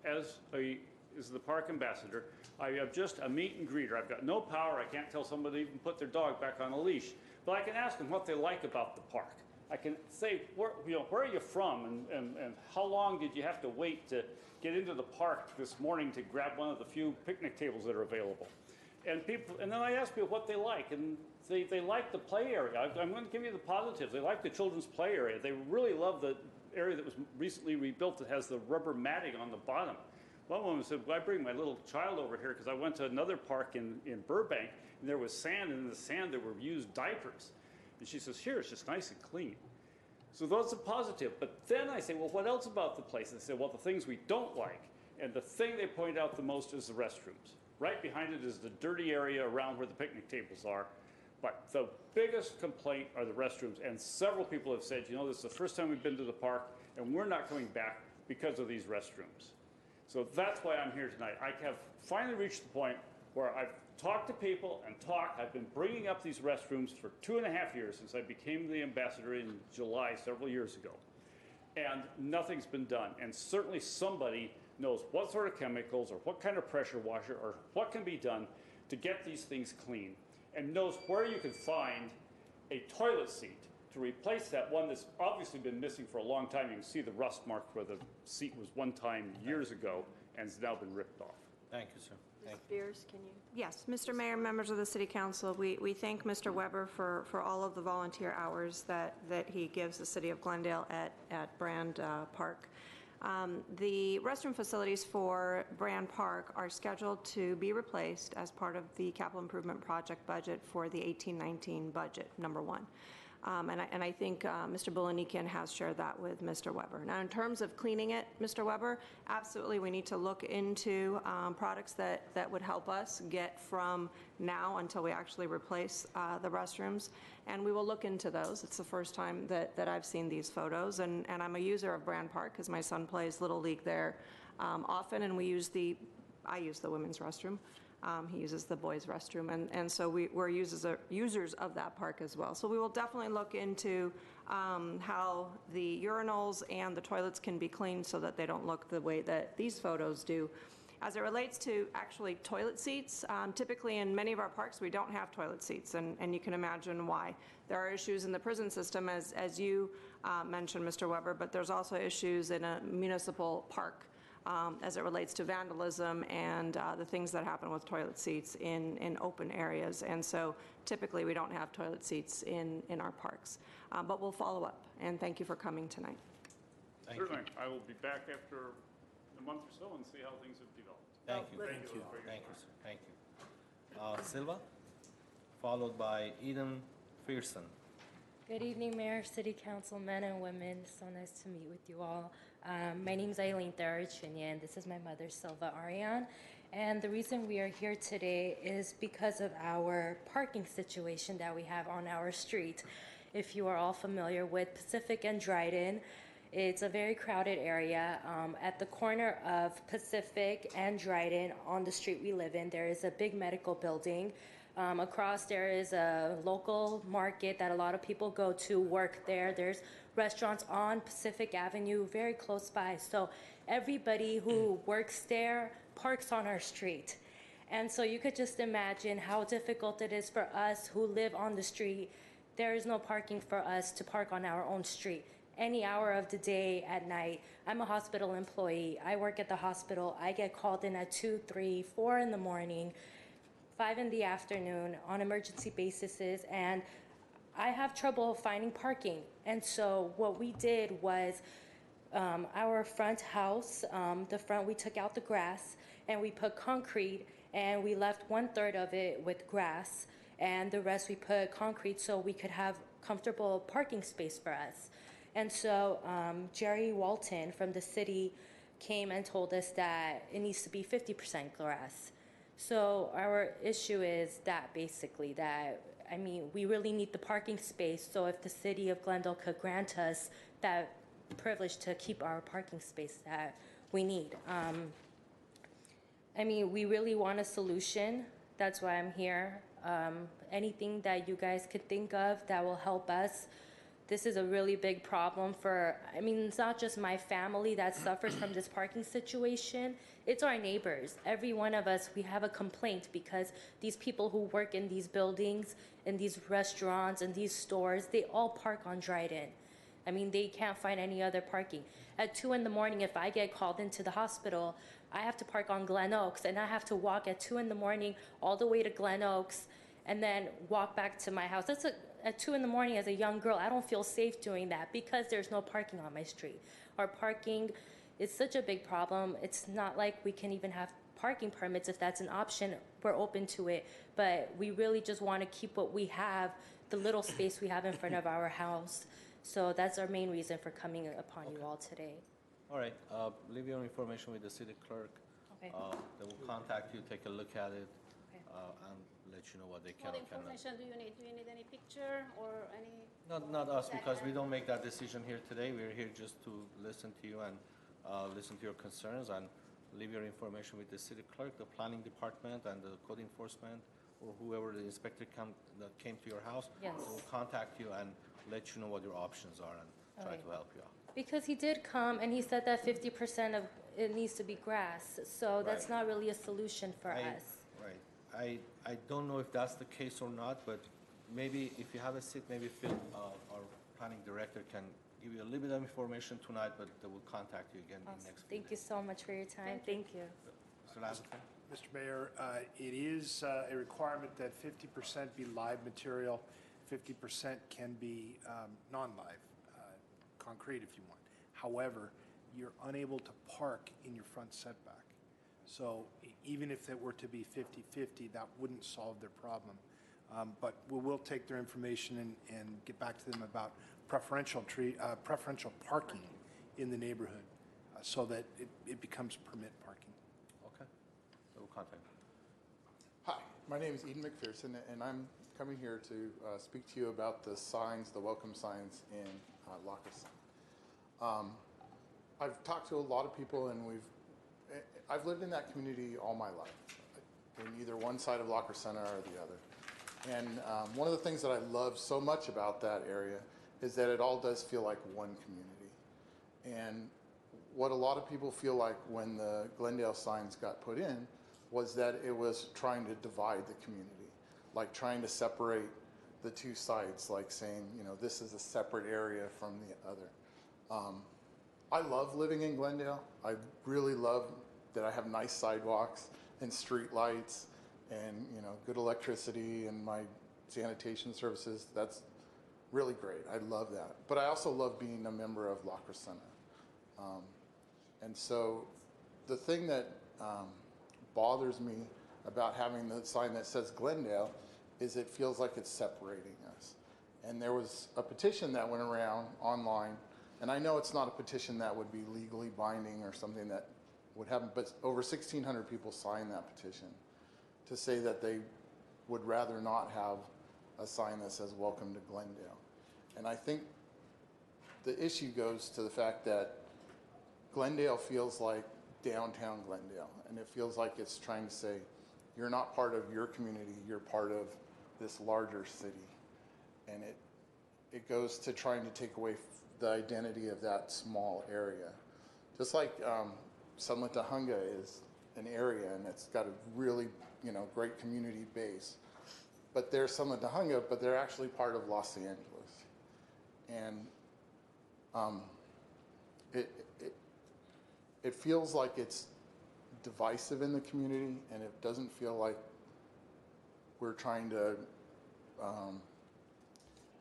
as the park ambassador, I have just a meet and greeter. I've got no power. I can't tell somebody to even put their dog back on a leash. But I can ask them what they like about the park. I can say, where are you from and how long did you have to wait to get into the park this morning to grab one of the few picnic tables that are available? And then I ask people what they like, and they like the play area. I'm going to give you the positives. They like the children's play area. They really love the area that was recently rebuilt that has the rubber matting on the bottom. One woman said, well, I bring my little child over here because I went to another park in Burbank, and there was sand, and in the sand there were used diapers. And she says, here, it's just nice and clean. So that's a positive. But then I say, well, what else about the place? They say, well, the things we don't like. And the thing they point out the most is the restrooms. Right behind it is the dirty area around where the picnic tables are. But the biggest complaint are the restrooms. And several people have said, this is the first time we've been to the park, and we're not coming back because of these restrooms. So that's why I'm here tonight. I have finally reached the point where I've talked to people and I've been bringing up these restrooms for 2.5 years since I became the ambassador in July several years ago. And nothing's been done. And certainly somebody knows what sort of chemicals or what kind of pressure washer or what can be done to get these things clean, and knows where you can find a toilet seat to replace that one that's obviously been missing for a long time. You can see the rust mark where the seat was one time years ago and has now been ripped off. Thank you, sir. Ms. Spears, can you? Yes, Mr. Mayor, members of the City Council, we thank Mr. Weber for all of the volunteer hours that he gives the City of Glendale at Brand Park. The restroom facilities for Brand Park are scheduled to be replaced as part of the capital improvement project budget for the 18-19 budget, number one. And I think Mr. Bulanikian has shared that with Mr. Weber. Now, in terms of cleaning it, Mr. Weber, absolutely, we need to look into products that would help us get from now until we actually replace the restrooms, and we will look into those. It's the first time that I've seen these photos, and I'm a user of Brand Park because my son plays Little League there often, and I use the women's restroom. He uses the boys' restroom, and so we're users of that park as well. So we will definitely look into how the urinals and the toilets can be cleaned so that they don't look the way that these photos do. As it relates to actually toilet seats, typically in many of our parks we don't have toilet seats, and you can imagine why. There are issues in the prison system, as you mentioned, Mr. Weber, but there's also issues in a municipal park as it relates to vandalism and the things that happen with toilet seats in open areas. And so typically we don't have toilet seats in our parks. But we'll follow up, and thank you for coming tonight. Certainly. I will be back after a month or so and see how things have developed. Thank you, Thank thank you you, for your thank you, time. sir, thank you. Silva, followed by Eden Pearson. Good evening, Mayor, City Council, men and women. So nice to meet with you all. My name is Eileen Tharachinian, and this is my mother, Silva Arian. And the reason we are here today is because of our parking situation that we have on our street. If you are all familiar with Pacific and Dryden, it's a very crowded area. At the corner of Pacific and Dryden, on the street we live in, there is a big medical building. Across there is a local market that a lot of people go to work there. There's restaurants on Pacific Avenue very close by. So everybody who works there parks on our street. And so you could just imagine how difficult it is for us who live on the street. There is no parking for us to park on our own street. Any hour of the day, at night. I'm a hospital employee. I work at the hospital. I get called in at 2, 3, 4 in the morning, 5 in the afternoon on emergency basis, and I have trouble finding parking. And so what we did was our front house, the front, we took out the grass and we put concrete, and we left 1/3 of it with grass, and the rest we put concrete so we could have comfortable parking space for us. And so Jerry Walton from the city came and told us that it needs to be 50% grass. So our issue is that basically that, I mean, we really need the parking space. So if the city of Glendale could grant us that privilege to keep our parking space that we need. I mean, we really want a solution. That's why I'm here. Anything that you guys could think of that will help us. This is a really big problem for, I mean, it's not just my family that suffers from this parking situation. It's our neighbors. Every one of us, we have a complaint because these people who work in these buildings, in these restaurants, in these stores, they all park on Dryden. I mean, they can't find any other parking. At 2 in the morning, if I get called into the hospital, I have to park on Glen Oaks, and I have to walk at 2 in the morning all the way to Glen Oaks and then walk back to my house. At 2 in the morning as a young girl, I don't feel safe doing that because there's no parking on my street. Our parking is such a big problem. It's not like we can even have parking permits. If that's an option, we're open to it. But we really just want to keep what we have, the little space we have in front of our house. So that's our main reason for coming upon you all today. All right, leave your information with the city clerk. Okay. They will contact you, take a look at it, Okay. And let you know what they can What or cannot. information do you need? Do you need any picture or any? Not us, because we don't make that decision here today. We're here just to listen to you and listen to your concerns, and leave your information with the city clerk, the planning department, and the code enforcement, or whoever the inspector that came to your house. Yes. Will contact you and let you know what your options are and try Alright. to help you out. Because he did come and he said that 50% of it needs to be grass. So that's Right. not really a solution for us. Right. I don't know if that's the case or not, but maybe if you have a seat, maybe Phil, our planning director, can give you a little bit of information tonight, but they will contact you again in Awesome. the next few Thank you so much for your time. Thank you. Mr. Lazarus? Mr. Mayor, it is a requirement that 50% be live material, 50% can be non-live, concrete if you want. However, you're unable to park in your front setback. So even if it were to be 50-50, that wouldn't solve their problem. But we will take their information and get back to them about preferential parking in the neighborhood so that it becomes permit parking. Okay. So we'll contact. Hi, my name is Eden McPherson, and I'm coming here to speak to you about the signs, the welcome signs in Lockerson. I've talked to a lot of people, and I've lived in that community all my life, in either one side of Locker Center or the other. And one of the things that I love so much about that area is that it all does feel like one community. And what a lot of people feel like when the Glendale signs got put in was that it was trying to divide the community, like trying to separate the two sides, like saying, you know, this is a separate area from the other. I love living in Glendale. I really love that I have nice sidewalks and street lights and, you know, good electricity and my sanitation services. That's really great. I love that. But I also love being a member of Locker Center. And so the thing that bothers me about having the sign that says Glendale is it feels like it's separating us. And there was a petition that went around online, and I know it's not a petition that would be legally binding or something that would happen, but over 1,600 people signed that petition to say that they would rather not have a sign that says welcome to Glendale. And I think the issue goes to the fact that Glendale feels like downtown Glendale, and it feels like it's trying to say, you're not part of your community, you're part of this larger city. And it goes to trying to take away the identity of that small area. Just like Sunlit Tahunga is an area, and it's got a really, you know, great community base. But they're Sunlit Tahunga, but they're actually part of Los Angeles. And it feels like it's divisive in the community, and it doesn't feel like we're trying to,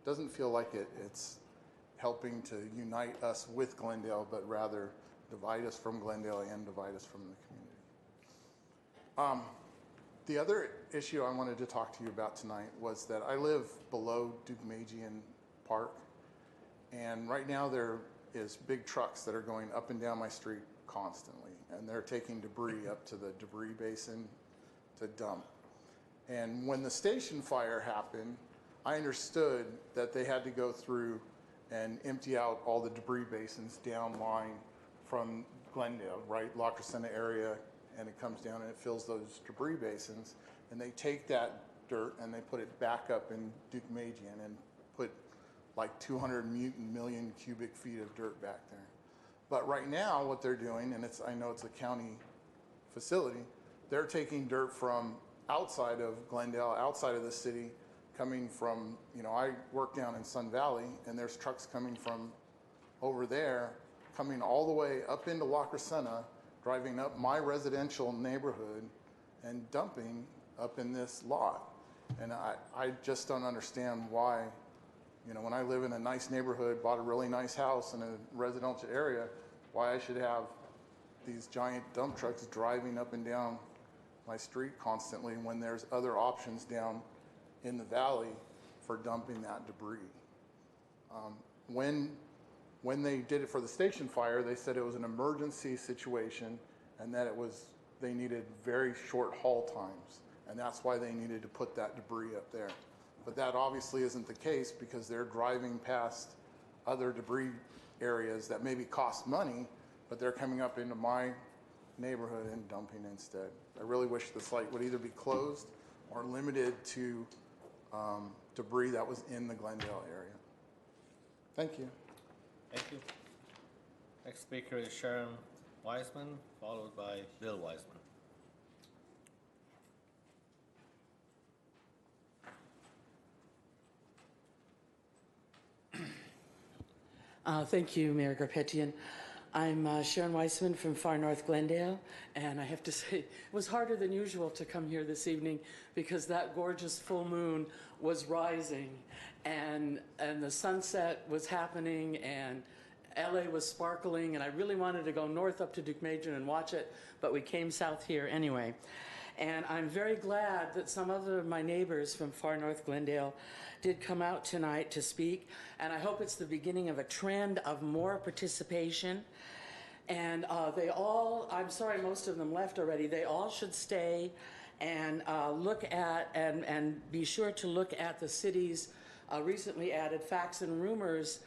doesn't feel like it's helping to unite us with Glendale, but rather divide us from Glendale and divide us from the community. The other issue I wanted to talk to you about tonight was that I live below Duke-Magian Park, and right now there is big trucks that are going up and down my street constantly, and they're taking debris up to the debris basin to dump. And when the station fire happened, I understood that they had to go through and empty out all the debris basins down line from Glendale, right, Locker Center area, and it comes down and it fills those debris basins, and they take that dirt and they put it back up in Duke-Magian and put like 200 million cubic feet of dirt back there. But right now what they're doing, and I know it's a county facility, they're taking dirt from outside of Glendale, outside of the city, coming from, you know, I work down in Sun Valley, and there's trucks coming from over there, coming all the way up into Locker Center, driving up my residential neighborhood and dumping up in this lot. And I just don't understand why, you know, when I live in a nice neighborhood, bought a really nice house in a residential area, why I should have these giant dump trucks driving up and down my street constantly when there's other options down in the valley for dumping that debris. When they did it for the station fire, they said it was an emergency situation and that they needed very short haul times, and that's why they needed to put that debris up there. But that obviously isn't the case because they're driving past other debris areas that maybe cost money, but they're coming up into my neighborhood and dumping instead. I really wish the site would either be closed or limited to debris that was in the Glendale area. Thank you. Thank you. Next speaker is Sharon Wiseman, followed by Bill Wiseman. Thank you, Mayor Garpetian. I'm Sharon Weissman from far north Glendale, and I have to say it was harder than usual to come here this evening because that gorgeous full moon was rising and the sunset was happening and LA was sparkling, and I really wanted to go north up to Duke-Magian and watch it, but we came south here anyway. And I'm very glad that some other of my neighbors from far north Glendale did come out tonight to speak. And I hope it's the beginning of a trend of more participation. And they all, I'm sorry most of them left already, they all should stay and look at and be sure to look at the city's recently added facts and rumors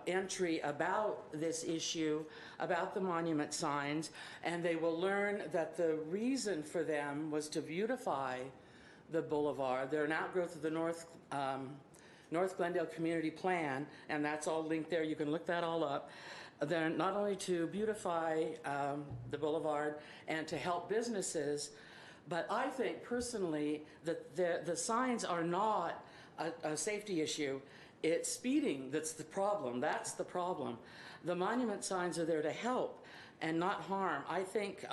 entry about this issue, about the monument signs, and they will learn that the reason for them was to beautify the boulevard. They're an outgrowth of the North Glendale Community Plan, and that's all linked there. You can look that all up. They're not only to beautify the boulevard and to help businesses, but I think personally that the signs are not a safety issue. It's speeding that's the problem. That's the problem. The monument signs are there to help and not harm. I think,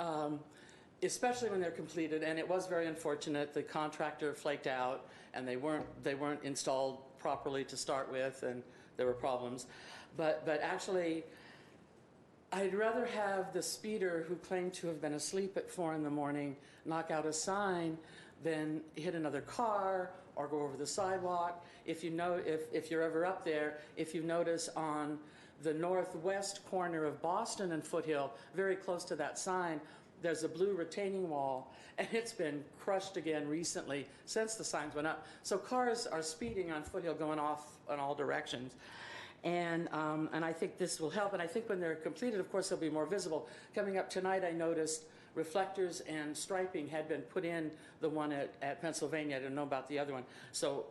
especially when they're completed, and it was very unfortunate, the contractor flaked out and they weren't installed properly to start with, and there were problems. But actually, I'd rather have the speeder who claimed to have been asleep at 4 in the morning knock out a sign than hit another car or go over the sidewalk. If you're ever up there, if you notice on the northwest corner of Boston and Foothill, very close to that sign, there's a blue retaining wall, and it's been crushed again recently since the signs went up. So cars are speeding on Foothill going off in all directions. And I think this will help. And I think when they're completed, of course, they'll be more visible. Coming up tonight, I noticed reflectors and striping had been put in the one at Pennsylvania. I didn't know about the other one. So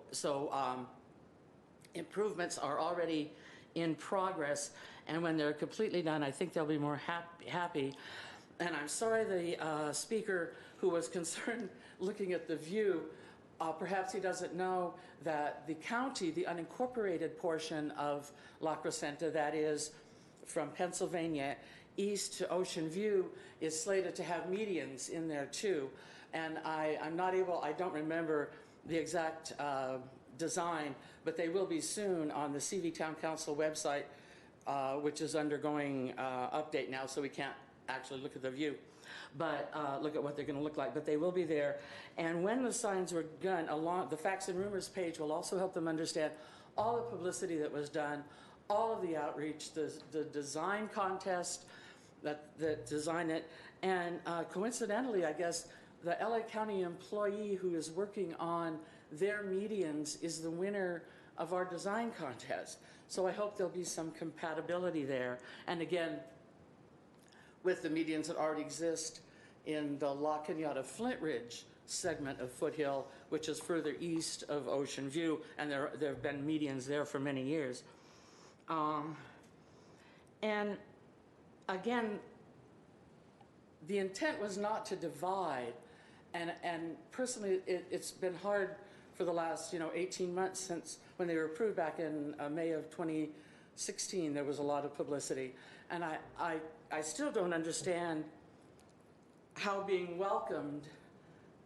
improvements are already in progress. And when they're completely done, I think they'll be more happy. And I'm sorry the speaker who was concerned looking at the view, perhaps he doesn't know that the county, the unincorporated portion of La Crescenta, that is from Pennsylvania east to Ocean View, is slated to have medians in there too. And I don't remember the exact design, but they will be soon on the CV Town Council website, which is undergoing update now, so we can't actually look at the view, but look at what they're going to look like. But they will be there. And when the signs were done, along the facts and rumors page will also help them understand all the publicity that was done, all of the outreach, the design contest that designed it. And coincidentally, I guess, the LA County employee who is working on their medians is the winner of our design contest. So I hope there'll be some compatibility there. And again, with the medians that already exist in the La Cañada Flint Ridge segment of Foothill, which is further east of Ocean View, and there have been medians there for many years. And again, the intent was not to divide, and personally, it's been hard for the last 18 months since when they were approved back in May of 2016. There was a lot of publicity, and I still don't understand how being welcomed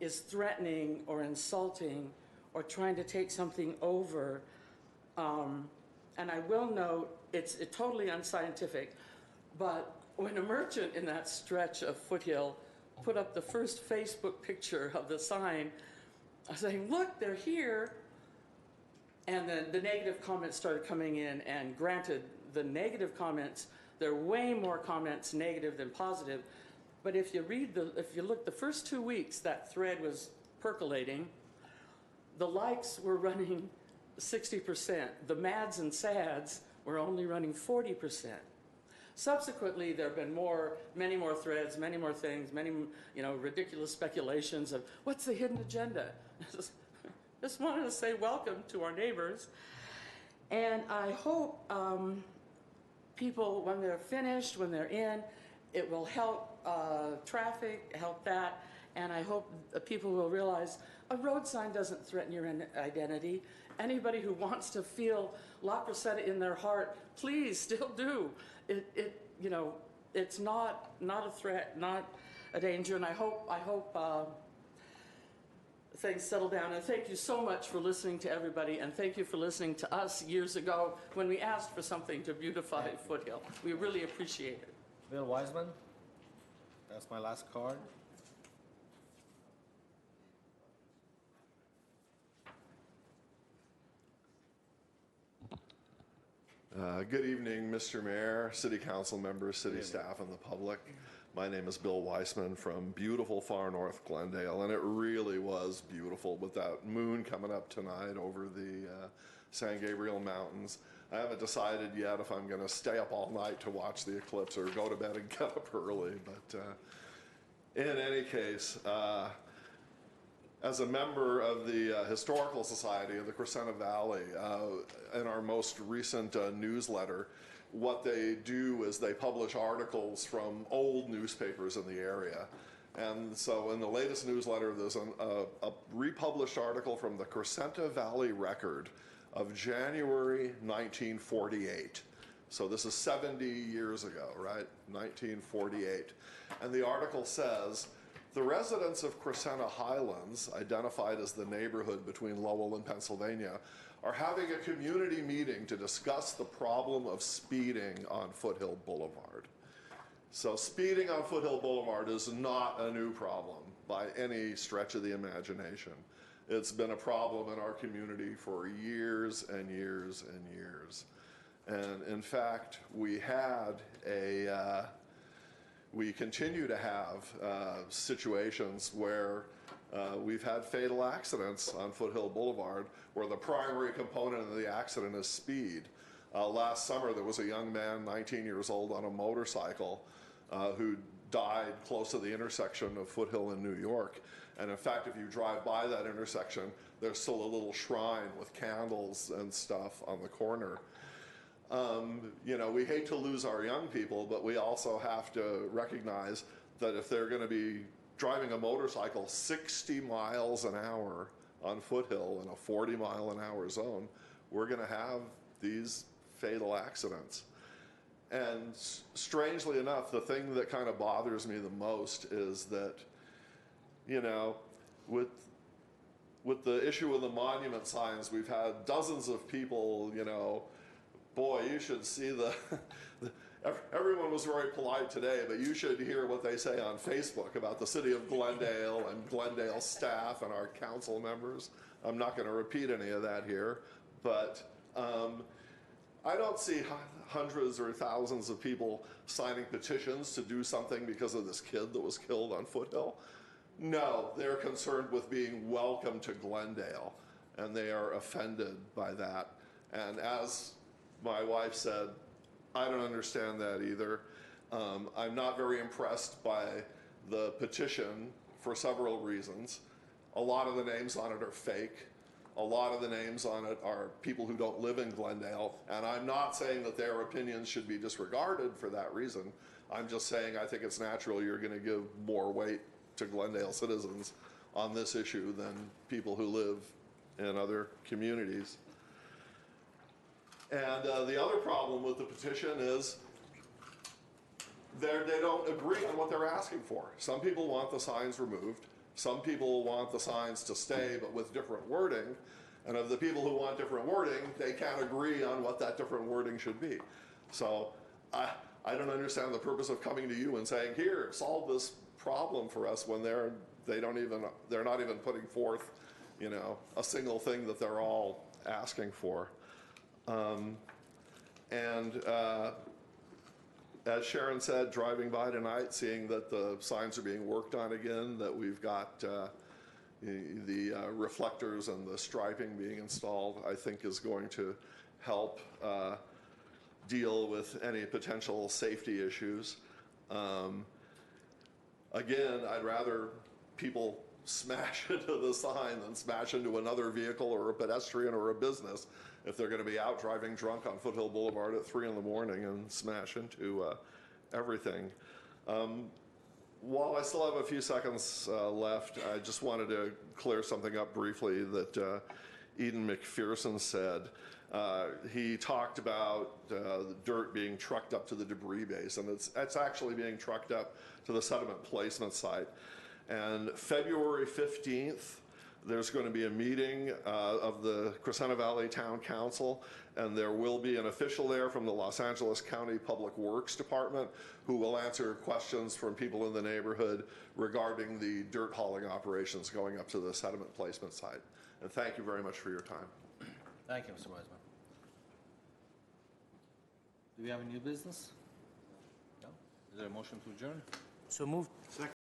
is threatening or insulting or trying to take something over. And I will note, it's totally unscientific, but when a merchant in that stretch of Foothill put up the first Facebook picture of the sign saying, look, they're here, and then the negative comments started coming in, and granted, the negative comments, there are way more comments negative than positive, but if you look, the first 2 weeks that thread was percolating, the likes were running 60%. The mads and sads were only running 40%. Subsequently, there have been many more threads, many more things, many ridiculous speculations of what's the hidden agenda. Just wanted to say welcome to our neighbors, and I hope people, when they're finished, when they're in, it will help traffic, help that, and I hope people will realize a road sign doesn't threaten your identity. Anybody who wants to feel La Crescenta in their heart, please still do. It's not a threat, not a danger, and I hope things settle down. And thank you so much for listening to everybody, and thank you for listening to us years ago when we asked for something to beautify Foothill. We really appreciate it. Bill Wiseman, that's my last card. Good evening, Mr. Mayor, City Council members, City staff, and the public. My name is Bill Weissman from beautiful far north Glendale, and it really was beautiful with that moon coming up tonight over the San Gabriel Mountains. I haven't decided yet if I'm going to stay up all night to watch the eclipse or go to bed and get up early, but in any case, as a member of the Historical Society of the Crescenta Valley, in our most recent newsletter, what they do is they publish articles from old newspapers in the area. And so in the latest newsletter, there's a republished article from the Crescenta Valley Record of January 1948. So this is 70 years ago, right? 1948. And the article says, the residents of Crescenta Highlands, identified as the neighborhood between Lowell and Pennsylvania, are having a community meeting to discuss the problem of speeding on Foothill Boulevard. So speeding on Foothill Boulevard is not a new problem by any stretch of the imagination. It's been a problem in our community for years and years and years. And in fact, we continue to have situations where we've had fatal accidents on Foothill Boulevard where the primary component of the accident is speed. Last summer, there was a young man, 19 years old, on a motorcycle who died close to the intersection of Foothill and New York. And in fact, if you drive by that intersection, there's still a little shrine with candles and stuff on the corner. You know, we hate to lose our young people, but we also have to recognize that if they're going to be driving a motorcycle 60 miles an hour on Foothill in a 40-mile-an-hour zone, we're going to have these fatal accidents. And strangely enough, the thing that kind of bothers me the most is that, you know, with the issue of the monument signs, we've had dozens of people, you know, boy, you should see everyone was very polite today, but you should hear what they say on Facebook about the city of Glendale and Glendale staff and our council members. I'm not going to repeat any of that here, but I don't see hundreds or thousands of people signing petitions to do something because of this kid that was killed on Foothill. No, they're concerned with being welcome to Glendale, and they are offended by that. And as my wife said, I don't understand that either. I'm not very impressed by the petition for several reasons. A lot of the names on it are fake. A lot of the names on it are people who don't live in Glendale, and I'm not saying that their opinions should be disregarded for that reason. I'm just saying I think it's natural you're going to give more weight to Glendale citizens on this issue than people who live in other communities. And the other problem with the petition is they don't agree on what they're asking for. Some people want the signs removed. Some people want the signs to stay, but with different wording. And of the people who want different wording, they can't agree on what that different wording should be. So I don't understand the purpose of coming to you and saying, here, solve this problem for us, when they're not even putting forth, you know, a single thing that they're all asking for. As Sharon said, driving by tonight, seeing that the signs are being worked on again, that we've got the reflectors and the striping being installed, I think is going to help deal with any potential safety issues. Again, I'd rather people smash into the sign than smash into another vehicle or a pedestrian or a business if they're going to be out driving drunk on Foothill Boulevard at 3 in the morning and smash into everything. While I still have a few seconds left, I just wanted to clear something up briefly that Eden McPherson said. He talked about the dirt being trucked up to the debris base, and it's actually being trucked up to the sediment placement site. And February 15th, there's going to be a meeting of the Crescenta Valley Town Council, and there will be an official there from the Los Angeles County Public Works Department who will answer questions from people in the neighborhood regarding the dirt hauling operations going up to the sediment placement site. And thank you very much for your time. Thank you, Mr. Weisman. Do we have a new business? No? Is there a motion to adjourn? So moved. Second.